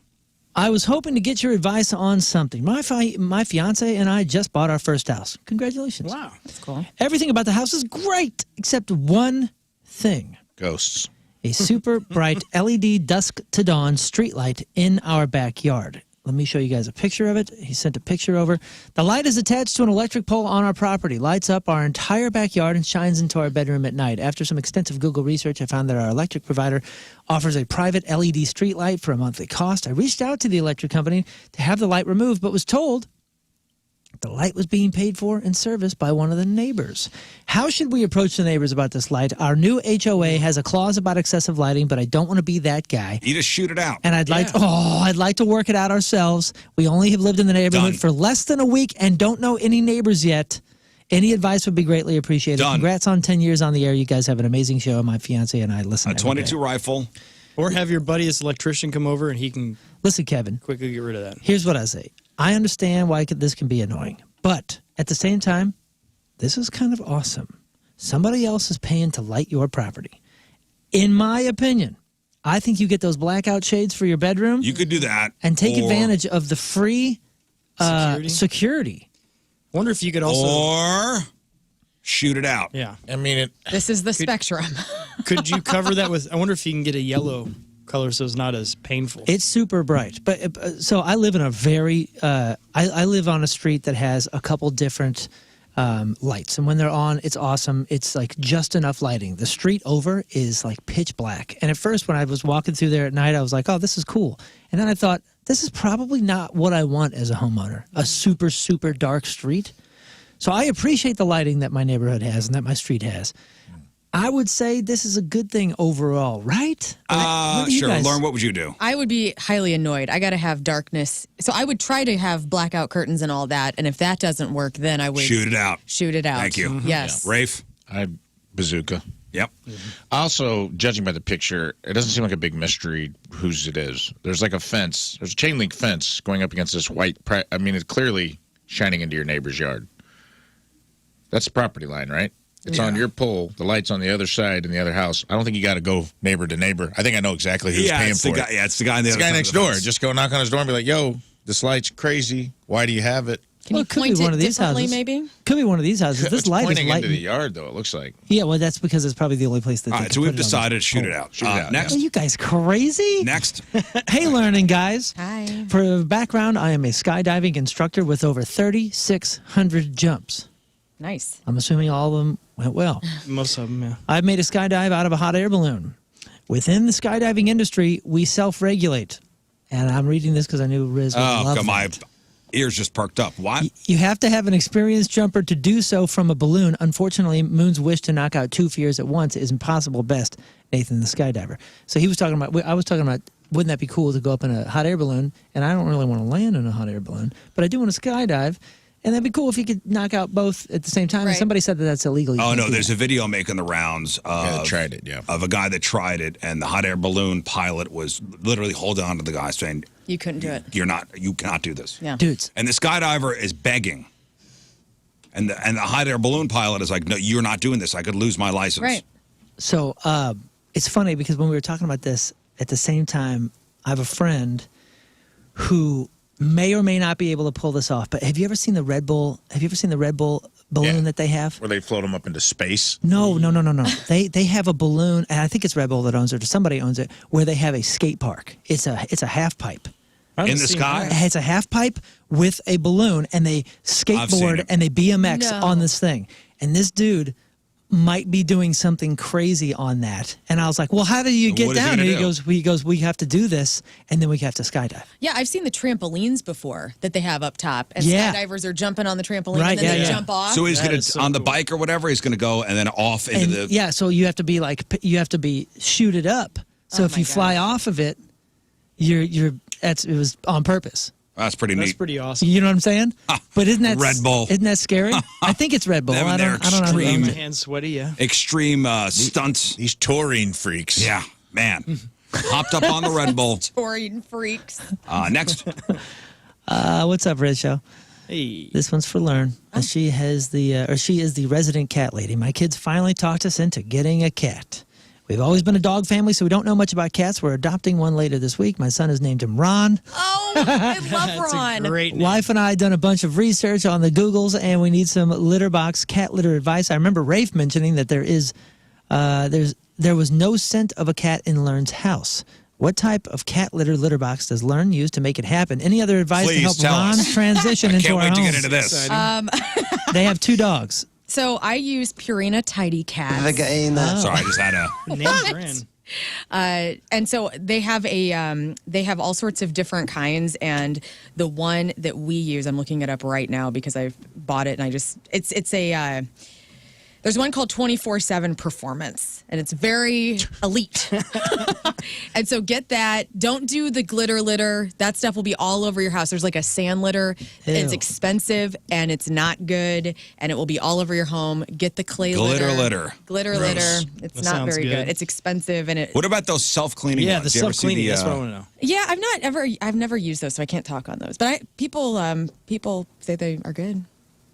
I was hoping to get your advice on something. My fiance and I just bought our first house. Congratulations. Wow. That's cool. Everything about the house is great, except one thing. Ghosts. A super bright LED dusk to dawn streetlight in our backyard. Let me show you guys a picture of it. He sent a picture over. The light is attached to an electric pole on our property, lights up our entire backyard, and shines into our bedroom at night. After some extensive Google research, I found that our electric provider offers a private LED streetlight for a monthly cost. I reached out to the electric company to have the light removed, but was told The light was being paid for and serviced by one of the neighbors. How should we approach the neighbors about this light? Our new HOA has a clause about excessive lighting, but I don't want to be that guy. You just shoot it out. And I'd like to work it out ourselves. We only have lived in the neighborhood Done. for less than a week and don't know any neighbors yet. Any advice would be greatly appreciated. Done. Congrats on 10 years on the air. You guys have an amazing show. My fiance and I listen. A 22 rifle. Or have your buddy as electrician come over and he can Listen, Kevin. quickly get rid of that. Here's what I say. I understand why this can be annoying, but at the same time, this is kind of awesome. Somebody else is paying to light your property. In my opinion, I think you get those blackout shades for your bedroom. You could do that. And take or- advantage of the free security. I wonder if you could also... Or shoot it out. Yeah. I mean, This is the spectrum. Could you cover that with... I wonder if you can get a yellow color so it's not as painful. It's super bright. But so I live in a very... I live on a street that has a couple different lights. And when they're on, it's awesome. It's like just enough lighting. The street over is like pitch black. And at first when I was walking through there at night, I was like, oh, this is cool. And then I thought, this is probably not what I want as a homeowner. A super, super dark street. So I appreciate the lighting that my neighborhood has and that my street has. I would say this is a good thing overall, right? What do you Sure. guys- Lauren, what would you do? I would be highly annoyed. I got to have darkness. So I would try to have blackout curtains and all that. And if that doesn't work, then I would Shoot it out. shoot it out. Thank you. Yes. Rafe? bazooka. Yep. Also, judging by the picture, it doesn't seem like a big mystery whose it is. There's like a fence. There's a chain link fence going up against this white. I mean, it's clearly shining into your neighbor's yard. That's the property line, right? It's on your pole. The light's on the other side in the other house. I don't think you got to go neighbor to neighbor. I think I know exactly who's paying it's for the it. guy, yeah, it's the guy on the It's other the guy side next of the door. fence. Just go knock on his door and be like, yo, this light's crazy. Why do you have it? Can Well, you it could be point one it of these differently, houses. maybe? Could be one of these houses. This It's light is pointing into lighting. the yard, though, it looks like. Yeah, well, that's because it's probably the only place that. All they right, can so put we've it on decided shoot it out. Shoot it out, Next. Are you guys crazy? Next. Hey, learning guys. Hi. For background, I am a skydiving instructor with over 3,600 jumps. Nice. I'm assuming all of them went well. Most of them, yeah. I've made a skydive out of a hot air balloon. Within the skydiving industry, we self-regulate. And I'm reading this because I knew Rizz would love God, my that. ears just perked up. What? You have to have an experienced jumper to do so from a balloon. Unfortunately, Moon's wish to knock out 2 fears at once is impossible. Best, Nathan the skydiver. So he was talking about, I was talking about, wouldn't that be cool to go up in a hot air balloon? And I don't really want to land in a hot air balloon, but I do want to skydive. And that'd be cool if you could knock out both at the same time. And Right. somebody said that that's illegal. You Oh, can't no, do there's that. a video making the rounds Yeah, of, tried it, yeah. of a guy that tried it, and the hot air balloon pilot was literally holding on to the guy saying, You couldn't do it. you cannot do this. Yeah. Dudes. And the skydiver is begging. And the hot air balloon pilot is like, no, you're not doing this. I could lose my license. Right. So it's funny because when we were talking about this, at the same time, I have a friend who may or may not be able to pull this off. But have you ever seen the Red Bull? Have you ever seen the Red Bull balloon Yeah. that they have? Where they float them up into space. No. They have a balloon, and I think it's Red Bull that owns it, or somebody owns it, where they have a skate park. It's a half pipe. I haven't In the seen sky? that. It's a half pipe with a balloon, and they seen skateboard it. and they BMX No. on this thing. And this dude might be doing something crazy on that. And I was like, well, how do you get What is he down? gonna And do? he goes, we have to do this, and then we have to skydive. Yeah, I've seen the trampolines before that they have up top. And Yeah. skydivers are jumping on the trampoline Right, and then yeah, they yeah. jump off. So he's That going is to, so on the cool. bike or whatever, he's going to go and then off into And the. yeah, so you have to be shooted up. So Oh if my you fly gosh. off of it, it was on purpose. That's pretty That's neat. pretty awesome. You know what I'm saying? But isn't that Red Bull. Isn't that scary? I think it's Red Bull. Them I and their don't know. who extreme- owns My it. hands sweaty, yeah. Extreme stunts. These touring freaks. Yeah, man. Hopped up on the Red Bull. Touring freaks. Next. What's up, Red Show? Hey. This one's for Lern. She is the resident cat lady. My kids finally talked us into getting a cat. We've always been a dog family, so we don't know much about cats. We're adopting one later this week. My son has named him Ron. Oh, I love That's Ron. a great name. Wife and I done a bunch of research on the Googles, and we need some litter box cat litter advice. I remember Rafe mentioning that there was no scent of a cat in Lern's house. What type of cat litter box does Lern use to make it happen? Any other advice Please to help tell Ron us. transition into Can't our wait to home? get into this. They have 2 dogs. So I use Purina Tidy Cats. Sorry, I just had a. Name brand. And so they have all sorts of different kinds, and the one that we use, I'm looking it up right now because I've bought it, and there's one called 24/7 Performance, and it's very elite. And so get that. Don't do the glitter litter. That stuff will be all over your house. There's like a sand litter. It's expensive, and it's not good, and it will be all over your home. Get the clay Glitter litter. litter. Glitter Gross. litter. It's That not sounds very good. good. It's expensive, and it. What about those self-cleaning Yeah, ones? the You ever see self-cleaning. That's what I want to know. Yeah, I've never used those, so I can't talk on those. But people say they are good.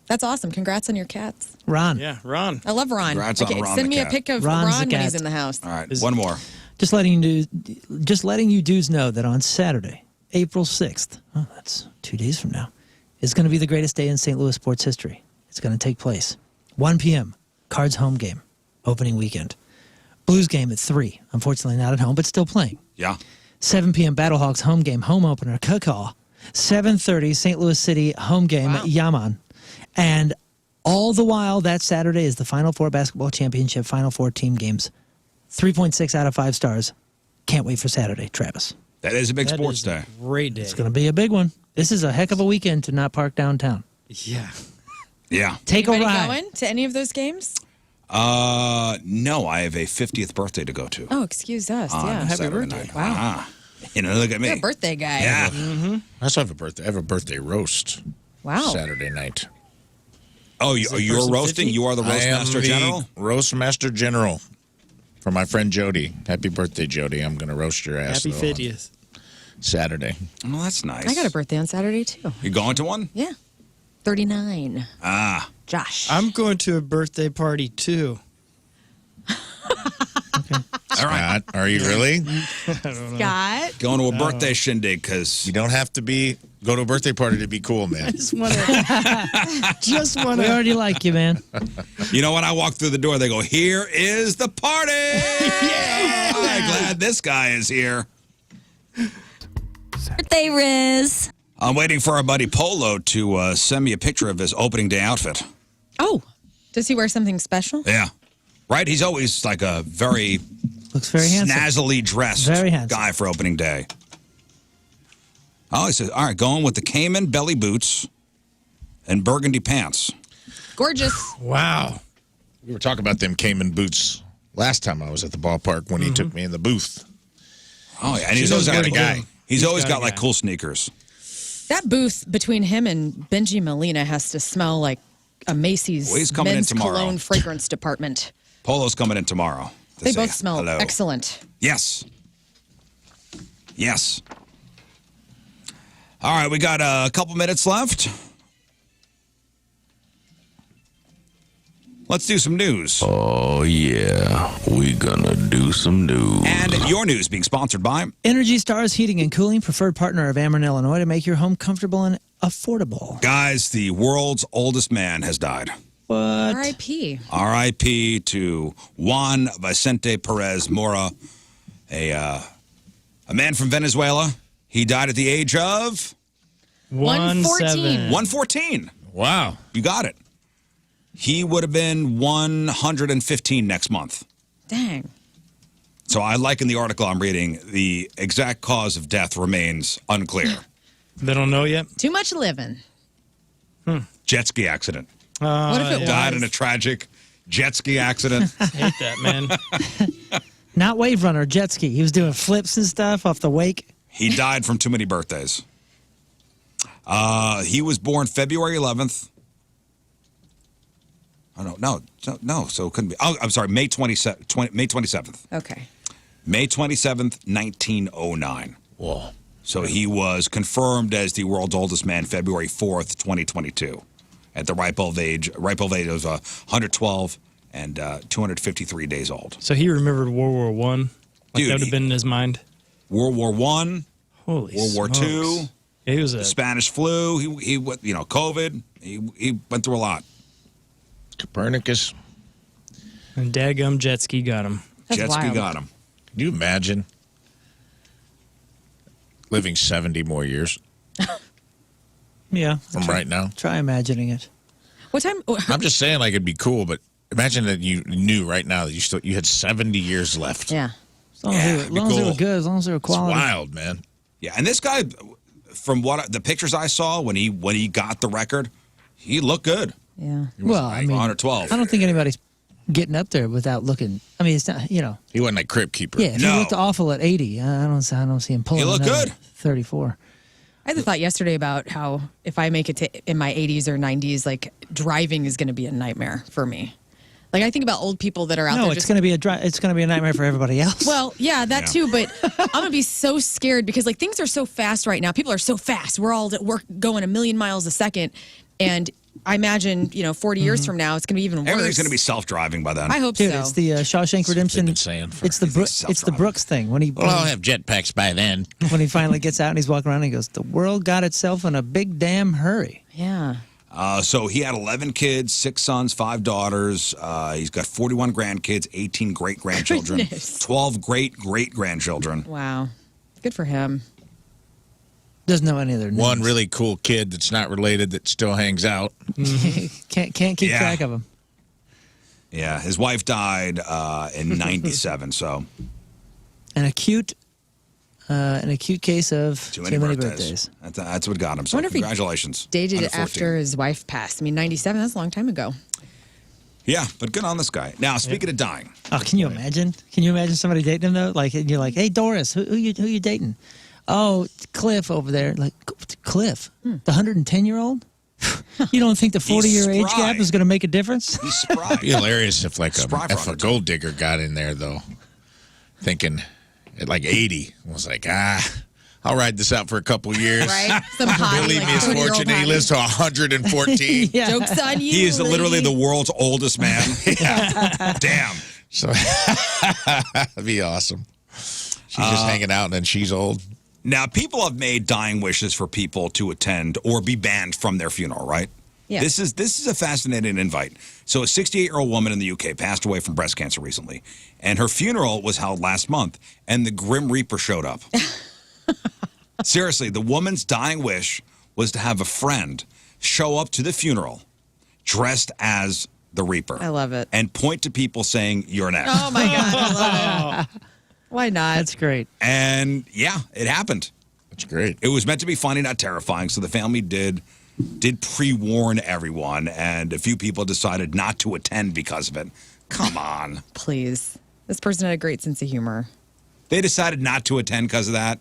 That's awesome. Congrats on your cats. Ron. Yeah, Ron. I love Ron. Congrats on Ron send the me a cat. pic of Ron's Ron the when he's cat. in the house. All right, one more. Just letting you dudes know that on Saturday, April 6th, that's 2 days from now, is going to be the greatest day in St. Louis sports history. It's going to take place. 1 p.m., Cards home game, opening weekend. Blues game at 3. Unfortunately not at home, but still playing. Yeah. 7 p.m. Battlehawks home game, home opener, Cacaw. 7:30 St. Louis City home game, Yaman. And all the while, that Saturday is the Final Four basketball championship, Final Four team games. 3.6 out of 5 stars. Can't wait for Saturday, Travis. That is a big That sports is day. a great day. It's going to be a big one. This is a heck of a weekend to not park downtown. Yeah. Yeah. Take Anybody a ride. going to any of those games? No, I have a 50th birthday to go to. Oh, excuse us. on Yeah. happy Saturday birthday. night. Wow. Ah. Look at me. You're a birthday guy. Yeah. I also have a birthday. I have a birthday roast Wow. Saturday night. Oh, it you're person roasting? 50? You are the roast I am master the general? Roast master general for my friend Jody. Happy birthday, Jody. I'm going to roast your ass. Happy though, on 50th. Saturday. Well, that's nice. I got a birthday on Saturday, too. You going to one? Yeah. 39. Ah. Josh. I'm going to a birthday party, too. All right. Scott, are you really? Scott. Going to a birthday shindig because You don't have to go to a birthday party to be cool, man. Just want to. We already like you, man. you know when I walk through the door, they go, "Here is the party!" Yeah. I'm glad this guy is here. Birthday, Rizz. I'm waiting for our buddy Polo to send me a picture of his opening day outfit. Oh, does he wear something special? Yeah. Right? He's always like a very Looks very handsome. snazzily dressed Very handsome. guy for opening day. Oh, he says, all right, going with the Cayman belly boots and burgundy pants. Gorgeous. Wow. We were talking about them Cayman boots last time I was at the ballpark when he took me in the booth. Oh, yeah. And he's He's always got got a a guy. guy. He's always got got a like guy. cool sneakers. That booth between him and Benji Molina has to smell like a Macy's Well, he's coming in men's tomorrow. cologne fragrance department. Polo's coming in tomorrow. to They say both smell hello. excellent. Yes. Yes. All right, we got a couple minutes left. Let's do some news. Oh, yeah. We gonna do some news. And your news being sponsored by Energy Stars Heating and Cooling, preferred partner of Ameren, Illinois, to make your home comfortable and affordable. guys, the world's oldest man has died. What? R.I.P. R.I.P. to Juan Vicente Perez Mora, a man from Venezuela. He died at the age of 114. 114. Wow. You got it. He would have been 115 next month. Dang. So I like in the article I'm reading, the exact cause of death remains unclear. They don't know yet? Too much living. Jet ski accident. What if it was? Died in a tragic jet ski accident. I hate that, man. Not wave runner, jet ski. He was doing flips and stuff off the wake. He died from too many birthdays. He was born February 11th. Oh, no, so it couldn't be. Oh, I'm sorry, May 27th. Okay. May 27th, 1909. Whoa. So he was confirmed as the world's oldest man February 4th, 2022, at the ripe old age of 112 and 253 days old. So he remembered World War One. Like Dude, that would have been in his mind. World War I, Holy World War smokes. II, He was the Spanish flu, he COVID. He went through a lot. Copernicus. and daggum jet ski got him. That's Jet ski wild. got him. Can you imagine living 70 more years Yeah. from right now? Try imagining it. What time? I'm just saying, like, it'd be cool, but imagine that you knew right now that you had 70 years left. Yeah. As long as they were good, as long as they were It's quality. wild, man. Yeah, and this guy, from the pictures I saw when he got the record, he looked good. Yeah. Well, I mean, 112. I don't think anybody's getting up there without looking. I mean, it's not, He wasn't like Crypt Keeper. Yeah, if he looked awful at 80, I don't see him pulling. He looked another good. 34. I had the thought yesterday about how if I make it to in my 80s or 90s, like driving is going to be a nightmare for me. Like I think about old people that are out there. No, it's going to be a nightmare for everybody else. Well, yeah, that too. But I'm going to be so scared because like things are so fast right now. People are so fast. We're all at work going a million miles a second. And I imagine, 40 years from now, it's going to be even worse. Everything's going to be self-driving by then. I hope Dude, so. it's the Shawshank Redemption. Been saying for It's the Brooks thing when he. Well, I'll have jetpacks by then. When he finally gets out and he's walking around and he goes, the world got itself in a big damn hurry. Yeah. So he had 11 kids, 6 sons, 5 daughters. He's got 41 grandkids, 18 great-grandchildren, Goodness. 12 great-great-grandchildren. Wow. Good for him. Doesn't know any of their names. One really cool kid that's not related that still hangs out. Can't keep track of them. Yeah, his wife died in 97, so. An acute case of Too many birthdays. That's what got him. So I wonder if he congratulations. Dated Under it 14. after his wife passed. I mean, 97, that's a long time ago. Yeah, but good on this guy. Now, speaking of dying. Oh, can you imagine? Can you imagine somebody dating him though? Like, and you're like, hey, Doris, who you dating? Oh, Cliff over there. Like, Cliff, the 110-year-old? You don't think the 40-year age gap is going to make a difference? He's spry. It'd be hilarious if Spry a gold digger got in there though, thinking at like 80 was like, I'll ride this out for a couple years. Right? Some He'll hottie, leave like me his 30-year-old fortune and he hottie. lives to 114. Yeah. Joke's on you. He is literally lady. the world's oldest man. Damn. So that'd be awesome. She's just hanging out and then she's old. Now, people have made dying wishes for people to attend or be banned from their funeral, right? Yeah. This is a fascinating invite. So a 68-year-old woman in the UK passed away from breast cancer recently, and her funeral was held last month, and the Grim Reaper showed up. Seriously, the woman's dying wish was to have a friend show up to the funeral dressed as the Reaper. I love it. And point to people saying, "You're next." Oh, my God. I love it. Why not? That's great. And yeah, it happened. That's great. It was meant to be funny, not terrifying. So the family did pre-warn everyone, and a few people decided not to attend because of it. Come on. Please. This person had a great sense of humor. They decided not to attend because of that.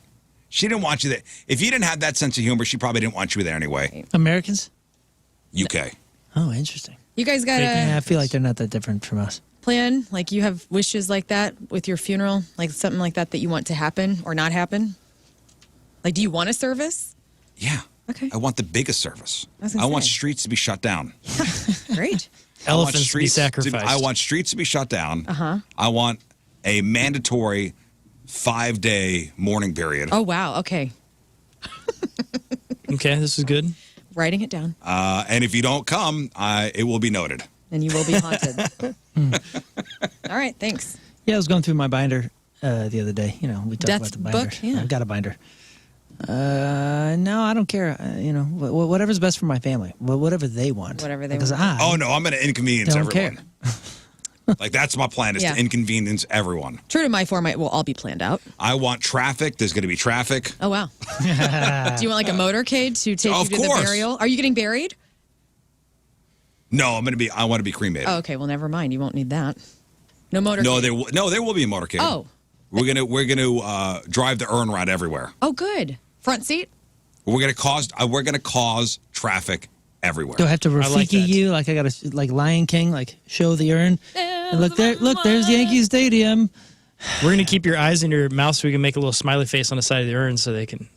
She didn't want you there. If you didn't have that sense of humor, she probably didn't want you there anyway. Americans? UK. Oh, interesting. You guys got Yeah, I a feel like they're not that different from us. plan? Like you have wishes like that with your funeral? Like something like that you want to happen or not happen? Like, do you want a service? Yeah. Okay. I want the biggest service. I was gonna want say. streets to be shut down. Great. I want Elephants to be streets sacrificed. I want streets to be shut down. I want a mandatory 5-day mourning period. Oh, wow. Okay. Okay, this is good. Writing it down. And if you don't come, it will be noted. And you will be haunted. All right. Thanks. Yeah, I was going through my binder the other day. We talked Death about the binder. book? Yeah. I've got a binder. No, I don't care. Whatever's best for my family. Whatever they want. Whatever they because want. Oh, no, I'm going to inconvenience don't everyone. care. Like, that's my plan, is Yeah. to inconvenience everyone. True to my form, it will all be planned out. I want traffic. There's going to be traffic. Oh, wow. Do you want like a motorcade to take Of you to course. the burial? Are you getting buried? No, I want to be cremated. Oh, okay. Well, never mind. You won't need that. No motorcade. No, there will be a motorcade. Oh. We're gonna drive the urn around everywhere. Oh, good. Front seat? We're gonna cause traffic everywhere. Do I have to like Rafiki that. you? Like I got to, like Lion King, like show the urn? And look, there's Yankee Stadium. We're going to keep your eyes in your mouth so we can make a little smiley face on the side of the urn so they can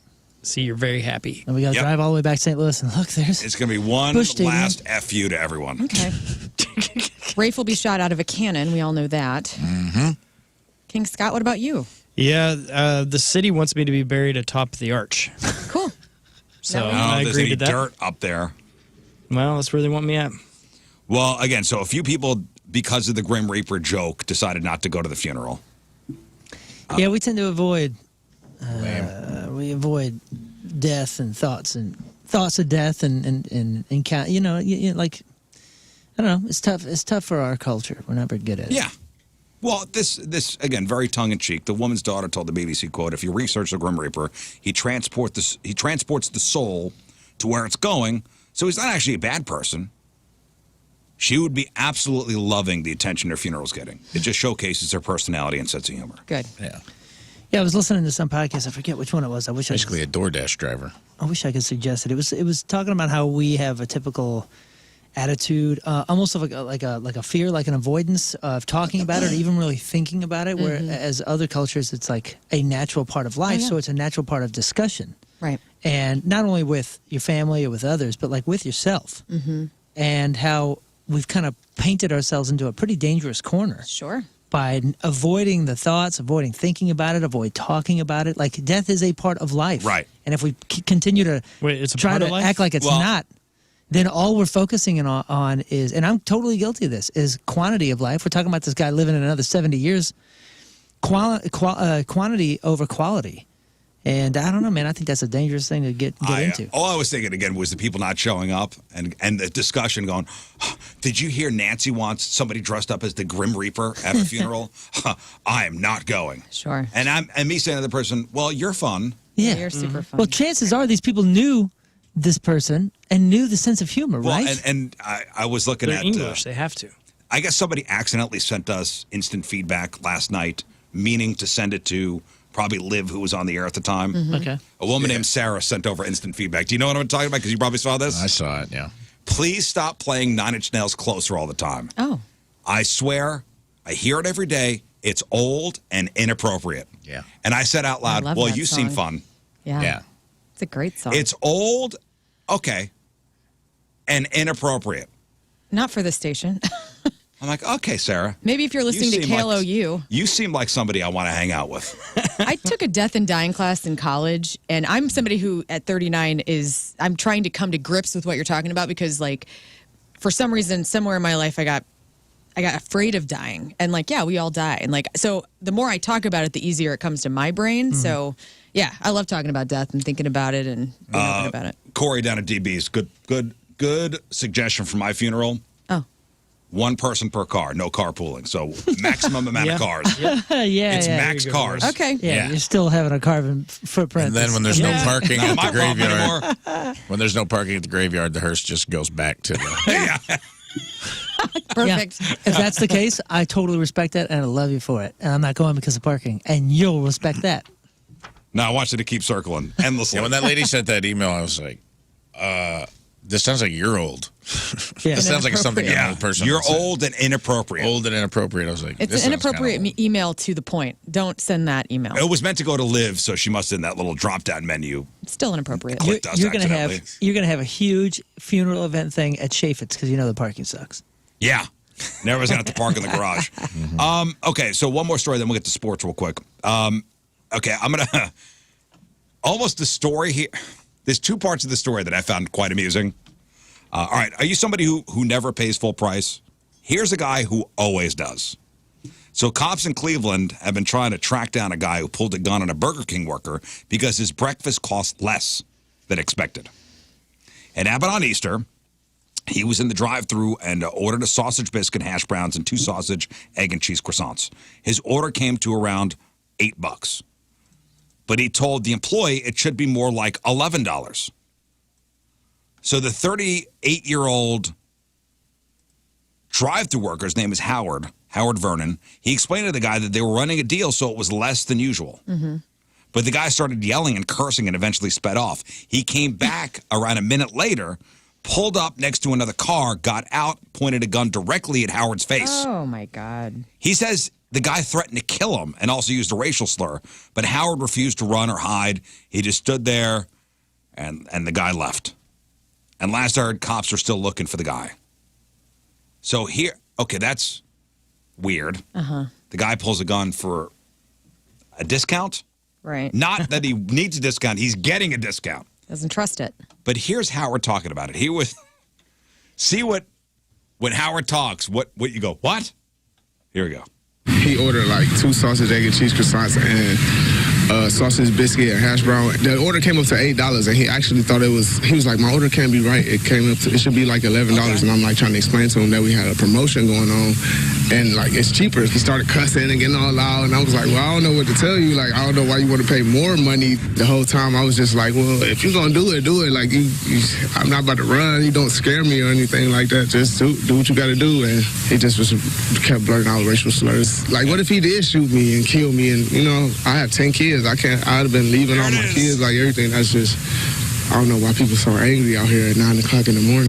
see you're very happy. And we got to Yep. drive all the way back to St. Louis. And look, there's. It's gonna be one Bush Stadium. last FU to everyone. Okay. Rafe will be shot out of a cannon. We all know that. Mm-hmm. King Scott, what about you? Yeah, the city wants me to be buried atop the arch. Cool. So No. I there's agreed any to that. dirt up there. Well, that's where they want me at. Well, again, so a few people, because of the Grim Reaper joke, decided not to go to the funeral. Yeah, we tend to avoid. We avoid death and thoughts of death and like I don't know. It's tough. It's tough for our culture. We're not very good at it. Yeah. Well, this again, very tongue in cheek. The woman's daughter told the BBC, "quote If you research the Grim Reaper, he transports the soul to where it's going. So he's not actually a bad person." She would be absolutely loving the attention her funeral's getting. It just showcases her personality and sense of humor. Good. Yeah. Yeah, I was listening to some podcast. I forget which one it was. Basically a DoorDash driver. I wish I could suggest it. It was talking about how we have a typical attitude, almost of like a fear, like an avoidance of talking about it, or even really thinking about it. Whereas other cultures, it's like a natural part of life, so it's a natural part of discussion. Right. And not only with your family or with others, but like with yourself. And how we've kind of painted ourselves into a pretty dangerous corner. Sure. By avoiding the thoughts, avoiding thinking about it, avoid talking about it. Like, death is a part of life. Right. And if we continue to it's a try part to of life? act like it's not, then all we're focusing on is, and I'm totally guilty of this, is quantity of life. We're talking about this guy living another 70 years. Quantity over quality. And I don't know, man. I think that's a dangerous thing to get into. All I was thinking again was the people not showing up and the discussion going, did you hear Nancy wants somebody dressed up as the Grim Reaper at her funeral? I am not going. Sure. And me saying to the person, well, you're fun. Yeah. You're super fun. Well, chances are these people knew this person and knew the sense of humor, Well, right? and I was looking They're at English. They have to. I guess somebody accidentally sent us instant feedback last night, meaning to send it to probably Liv, who was on the air at the time. Okay. A woman named Sarah sent over instant feedback. Do you know what I'm talking about? Because you probably saw this. I saw it, yeah. Please stop playing Nine Inch Nails Closer all the time. Oh. I swear, I hear it every day. It's old and inappropriate. Yeah. And I said out loud, love well, that you seem song. fun. Yeah. Yeah. It's a great song. It's old, okay, and inappropriate. Not for the station. I'm like, okay, Sarah. Maybe if you're listening to seem like- KLOU. You seem like somebody I want to hang out with. I took a death and dying class in college, and I'm somebody who at 39 I'm trying to come to grips with what you're talking about because, like, for some reason, somewhere in my life, I got afraid of dying. And, like, yeah, we all die. And, like, so the more I talk about it, the easier it comes to my brain. So, yeah, I love talking about death and thinking about it and being open about it. Corey down at DB's, good suggestion for my funeral. Oh. One person per car, no carpooling. So maximum amount of cars. It's max cars. Okay. Yeah, you're still having a carbon footprint. And then when there's no parking Not at my the problem graveyard, anymore. when there's no parking at the graveyard, the hearse just goes back to the. Perfect. If that's the case, I totally respect that, and I love you for it. And I'm not going because of parking, and you'll respect that. No, I want you to keep circling endlessly. Yeah, when that lady sent that email, I was like, this sounds like you're old. Yeah. This sounds like something an old person You're would say. old and inappropriate. Old and inappropriate. I was like, It's this an sounds kinda inappropriate old. email to the point. Don't send that email. It was meant to go to Liv, so she must have in that little drop-down menu. It's still inappropriate. Clicked us You're gonna accidentally. have a huge funeral event thing at Chaffetz because you know the parking sucks. Yeah. Never was going to have to park in the garage. Okay, so one more story, then we'll get to sports real quick. Okay, I'm going to... Almost the story here... There's two parts of the story that I found quite amusing. All right, are you somebody who never pays full price? Here's a guy who always does. So cops in Cleveland have been trying to track down a guy who pulled a gun on a Burger King worker because his breakfast cost less than expected. It happened on Easter. He was in the drive-thru and ordered a sausage biscuit, hash browns, and 2 sausage, egg, and cheese croissants. His order came to around $8. But he told the employee it should be more like $11. So the 38-year-old drive-thru worker, his name is Howard Vernon, he explained to the guy that they were running a deal so it was less than usual. But the guy started yelling and cursing and eventually sped off. He came back around a minute later, pulled up next to another car, got out, pointed a gun directly at Howard's face. Oh, my God. He says the guy threatened to kill him and also used a racial slur, but Howard refused to run or hide. He just stood there, and the guy left. And last I heard, cops are still looking for the guy. So here, okay, that's weird. The guy pulls a gun for a discount? Right. Not that he needs a discount. He's getting a discount. Doesn't trust it. But here's Howard talking about it. He was, see what, when Howard talks, what you go, what? Here we go. He ordered like 2 sausage, egg, and cheese croissants and sausage biscuit and hash brown. The order came up to $8, and he actually thought he was like, my order can't be right. It should be like $11, and I'm like trying to explain to him that we had a promotion going on, and like it's cheaper. He started cussing and getting all loud, and I was like, well, I don't know what to tell you. Like, I don't know why you want to pay more money. The whole time I was just like, well, if you're gonna do it, do it. Like I'm not about to run. You don't scare me or anything like that. Just do what you got to do. And he just kept blurting out racial slurs. Like, what if he did shoot me and kill me? And I have 10 kids. I'd have been leaving all my kids, like everything. That's just, I don't know why people are so angry out here at 9 o'clock in the morning.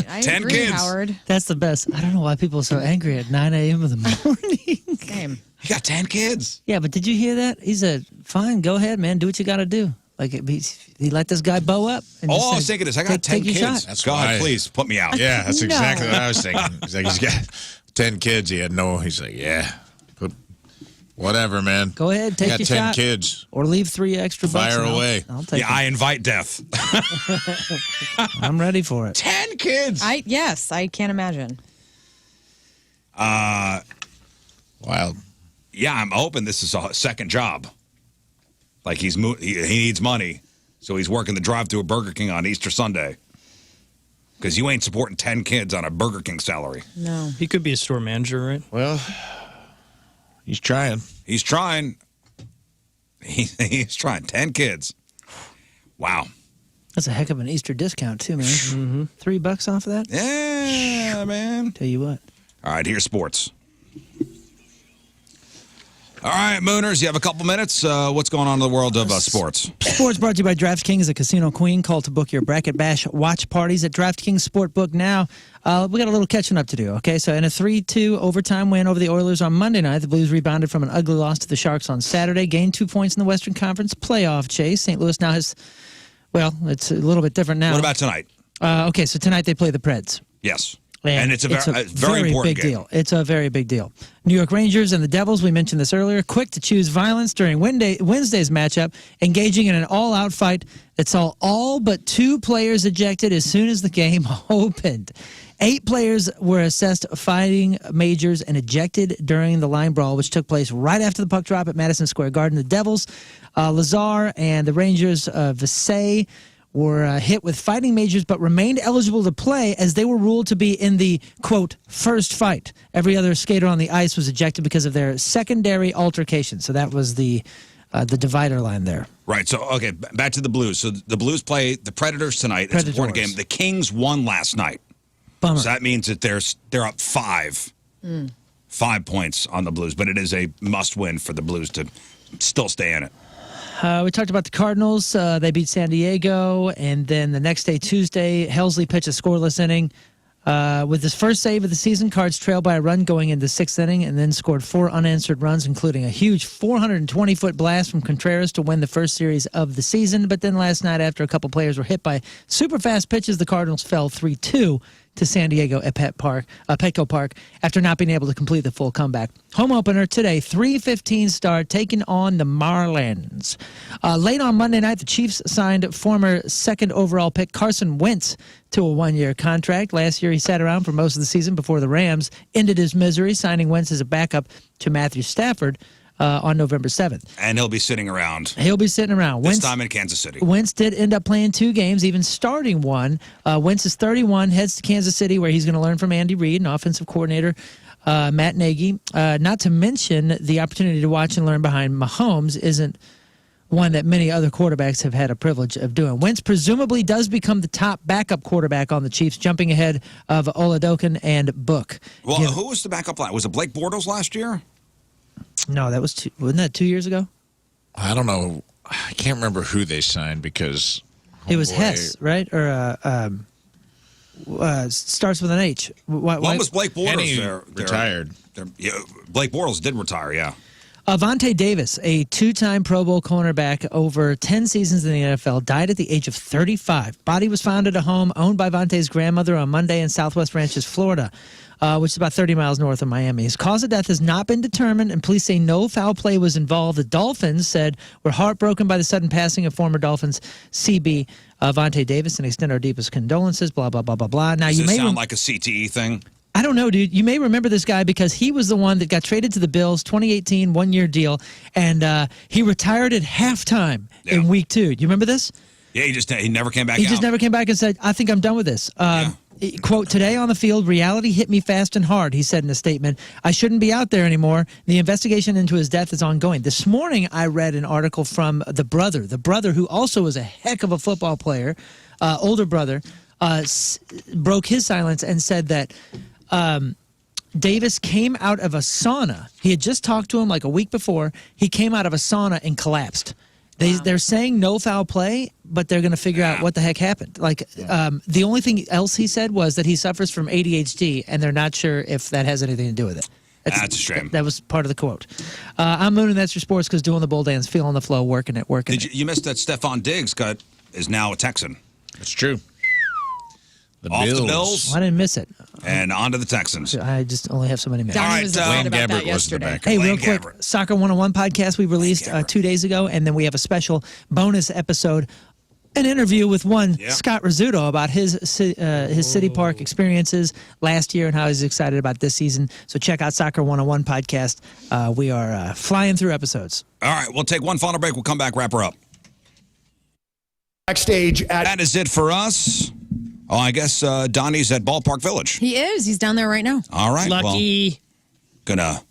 I 10 agree, kids. Howard. That's the best. I don't know why people are so angry at 9 a.m. in the morning. Same. You got 10 kids. Yeah, but did you hear that? He said, fine, go ahead, man. Do what you got to do. Like, he let this guy bow up. And Oh, just I was said, thinking this. I got 10 take your kids. shot. That's God, why- please put me out. Yeah, that's No. exactly what I was thinking. He's like, he's got 10 kids. He's like, yeah, whatever, man. Go ahead, take I got your 10 shot. kids. Or leave 3 extra bucks. Fire and away. I'll take Yeah, I invite death. it. I'm ready for it. 10 kids. Yes, I can't imagine. Wild. Yeah, I'm hoping this is a second job. Like he needs money, so he's working the drive-thru at Burger King on Easter Sunday. Because you ain't supporting 10 kids on a Burger King salary. No. He could be a store manager, right? Well, he's trying. He's trying. He's trying. 10 kids. Wow. That's a heck of an Easter discount, too, man. Mm-hmm. $3 off of that? Yeah, man. Tell you what. All right, here's sports. All right, Mooners, you have a couple minutes. What's going on in the world of sports? Sports brought to you by DraftKings, a casino queen. Call to book your bracket bash watch parties at DraftKings Sportbook now. We got a little catching up to do, okay? So in a 3-2 overtime win over the Oilers on Monday night, the Blues rebounded from an ugly loss to the Sharks on Saturday, gained 2 points in the Western Conference playoff chase. St. Louis now has, well, it's a little bit different now. What about tonight? Okay, so tonight they play the Preds. Yes. And it's a very important big game. deal. It's a very big deal. New York Rangers and the Devils, we mentioned this earlier, quick to choose violence during Wednesday's matchup, engaging in an all-out fight that saw all but 2 players ejected as soon as the game opened. 8 players were assessed fighting majors and ejected during the line brawl, which took place right after the puck drop at Madison Square Garden. The Devils, Lazar, and the Rangers, Visay, were hit with fighting majors but remained eligible to play as they were ruled to be in the, quote, first fight. Every other skater on the ice was ejected because of their secondary altercation. So that was the divider line there. Right. So, okay, back to the Blues. So the Blues play the Predators tonight. It's an important game. The Kings won last night. Bummer. So that means that they're up 5. 5 points on the Blues, but it is a must-win for the Blues to still stay in it. We talked about the Cardinals. They beat San Diego. And then the next day, Tuesday, Helsley pitched a scoreless inning. With his first save of the season, Cards trailed by a run going into the 6th inning and then scored 4 unanswered runs, including a huge 420-foot blast from Contreras to win the first series of the season. But then last night, after a couple players were hit by super fast pitches, the Cardinals fell 3-2 to San Diego at Petco Park after not being able to complete the full comeback. Home opener today, 3:15 start, taking on the Marlins. Late on Monday night, the Chiefs signed former 2nd overall pick Carson Wentz to a 1-year contract. Last year, he sat around for most of the season before the Rams ended his misery, signing Wentz as a backup to Matthew Stafford on November 7th. And he'll be sitting around. He'll be sitting around. This time in Kansas City. Wentz did end up playing 2 games, even starting one. Wentz is 31, heads to Kansas City, where he's going to learn from Andy Reid and offensive coordinator Matt Nagy. Not to mention the opportunity to watch and learn behind Mahomes isn't one that many other quarterbacks have had a privilege of doing. Wentz presumably does become the top backup quarterback on the Chiefs, jumping ahead of Oladokin and Book. Well, who was the backup line? Was it Blake Bortles last year? No, that was wasn't that 2 years ago? I don't know. I can't remember who they signed because It was Hess, right? Or starts with an H. When was Blake Bortles Henny there? retired. Yeah, Blake Bortles did retire, yeah. Vontae Davis, a 2-time Pro Bowl cornerback over 10 seasons in the NFL, died at the age of 35. Body was found at a home owned by Vontae's grandmother on Monday in Southwest Ranches, Florida, which is about 30 miles north of Miami. His cause of death has not been determined, and police say no foul play was involved. The Dolphins said we're heartbroken by the sudden passing of former Dolphins CB Vontae Davis and extend our deepest condolences, blah, blah, blah, blah, blah. Now, Does you this may sound like a CTE thing? I don't know, dude. You may remember this guy because he was the one that got traded to the Bills, 2018, one-year deal, and he retired at halftime in week 2. Do you remember this? Yeah, he never came back He out. just never came back and said, I think I'm done with this. Quote, today on the field, reality hit me fast and hard, he said in a statement. I shouldn't be out there anymore. The investigation into his death is ongoing. This morning, I read an article from the brother who also was a heck of a football player, older brother, broke his silence and said that Davis came out of a sauna. He had just talked to him like a week before. He came out of a sauna and collapsed. They're saying no foul play, but they're going to figure out what the heck happened. Like, the only thing else he said was that he suffers from ADHD, and they're not sure if that has anything to do with it. That's a shame. That was part of the quote. I'm Moon, and that's your sports because doing the bull dance, feeling the flow, working it. You missed that Stephon Diggs is now a Texan. That's true. Off the Bills. Well, I didn't miss it. And on to the Texans. I just only have so many minutes. Donnie was upset about that yesterday. Hey, real quick, Soccer 101 podcast we released 2 days ago, and then we have a special bonus episode, an interview with Scott Rizzuto about his City Park experiences last year and how he's excited about this season. So check out Soccer 101 podcast. We are flying through episodes. All right, we'll take one final break. We'll come back, wrap her up. Backstage that is it for us. Oh, I guess Donnie's at Ballpark Village. He is. He's down there right now. All right. Lucky. Well, gonna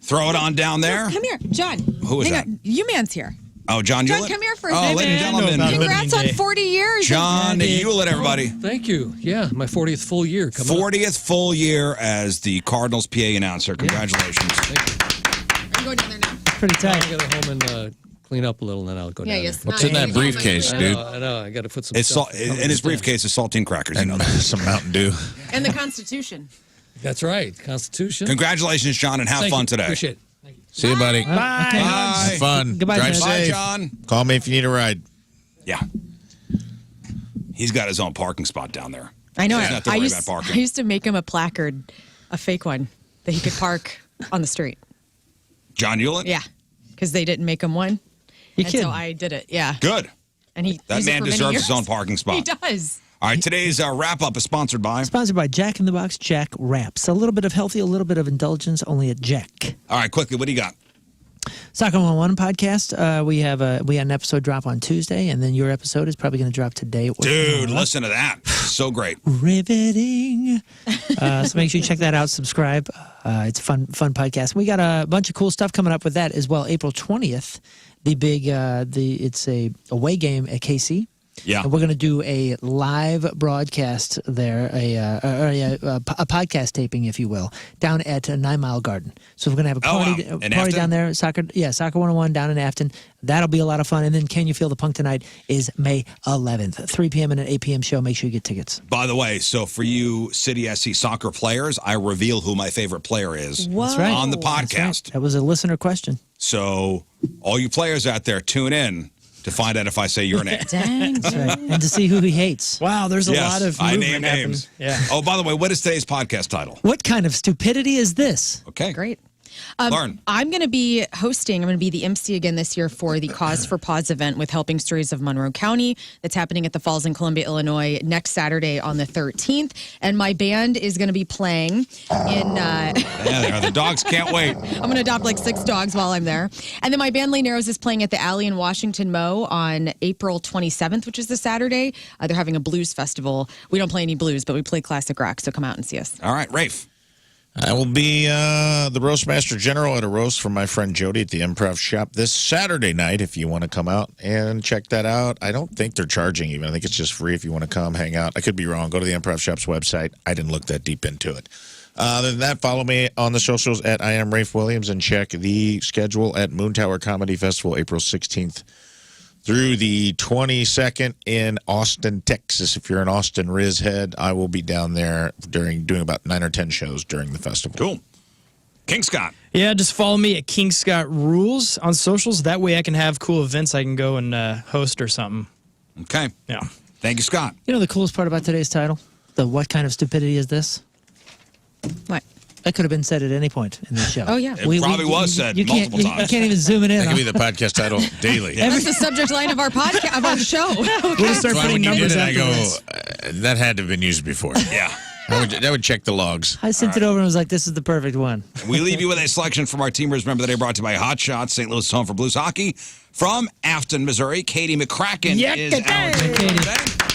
throw it on down there. Come here, John. Who is Hang on. You-Man's here. Oh, John John, Hewlett? come here for a second. Oh, ladies and gentlemen. Congrats on 40 years. John Hewlett, everybody. Thank you. Yeah, my 40th full year coming 40th full year as the Cardinals PA announcer. Congratulations. Are you going down there now? Pretty tight. I'm going to go home and clean up a little, and then I'll go down there. What's in that briefcase, dude? I know. I got to put some It's stuff in his briefcase is saltine crackers. And some Mountain Dew. And the Constitution. That's right. Constitution. Congratulations, John, and have Thank fun you. today. Appreciate it. See you, buddy. Bye. Have fun. Goodbye, Drive John. safe. Bye, John. Call me if you need a ride. Yeah. He's got his own parking spot down there. I know. He doesn't have to worry about I parking. used to make him a placard, a fake one, that he could park on the street. John Hewlett? Yeah, because they didn't make him one. You and kidding? so I did it. Yeah. Good. And he That used it man for many deserves his years. own parking spot. He does. All right, today's wrap-up is sponsored by... Sponsored by Jack in the Box Jack Wraps. A little bit of healthy, a little bit of indulgence, only at Jack. All right, quickly, what do you got? Soccer 101 podcast. We had an episode drop on Tuesday, and then your episode is probably going to drop today. Dude, listen to that. So great. Riveting. So make sure you check that out. Subscribe. It's a fun podcast. We got a bunch of cool stuff coming up with that as well. April 20th, the big it's a away game at KC. Yeah. And we're going to do a live broadcast there, a podcast taping, if you will, down at 9 Mile Garden. So we're going to have a party down there. Soccer 101 down in Afton. That'll be a lot of fun. And then Can You Feel the Punk Tonight is May 11th, 3 p.m. and an 8 p.m. show. Make sure you get tickets. By the way, so for you City SC soccer players, I reveal who my favorite player is That's right. on the That's podcast. right. That was a listener question. So all you players out there, tune in to find out if I say your name. Dang. That's right. And to see who he hates. Wow, there's a lot of I movement name happening. names. Yeah. Oh, by the way, what is today's podcast title? What kind of stupidity is this? Okay. Great. Lern. I'm going to be hosting, I'm going to be the MC again this year for the Cause for Pause event with Helping Stories of Monroe County that's happening at the Falls in Columbia, Illinois next Saturday on the 13th. And my band is going to be playing in... Yeah, they are. The dogs can't wait. I'm going to adopt like 6 dogs while I'm there. And then my band Lane Arrows is playing at the Alley in Washington Mo on April 27th, which is the Saturday. They're having a blues festival. We don't play any blues, but we play classic rock, so come out and see us. All right, Rafe. I will be the Roastmaster General at a roast from my friend Jody at the Improv Shop this Saturday night if you want to come out and check that out. I don't think they're charging even. I think it's just free if you want to come hang out. I could be wrong. Go to the Improv Shop's website. I didn't look that deep into it. Other than that, follow me on the socials at I am Rafe Williams and check the schedule at Moon Tower Comedy Festival April 16th through the 22nd in Austin, Texas. If you're an Austin Rizz head, I will be down there doing about 9 or 10 shows during the festival. Cool. King Scott. Yeah, just follow me at King Scott Rules on socials. That way I can have cool events I can go and host or something. Okay. Yeah. Thank you, Scott. You know the coolest part about today's title? The what kind of stupidity is this? What? That could have been said at any point in the show. Oh, yeah. It probably was said multiple times. You can't even zoom it in. That could be the podcast title daily. That's the subject line of our podcast, of our show. We'll just start That's why putting when you did numbers it, I after go, this. that had to have been used before. Yeah. That would check the logs. I sent it over and was like, this is the perfect one. We leave you with a selection from our Teamers Member of the Day brought to you by Hot Shots, St. Louis home for Blues hockey. From Afton, Missouri, Katie McCracken is our Teamer Member of the Day.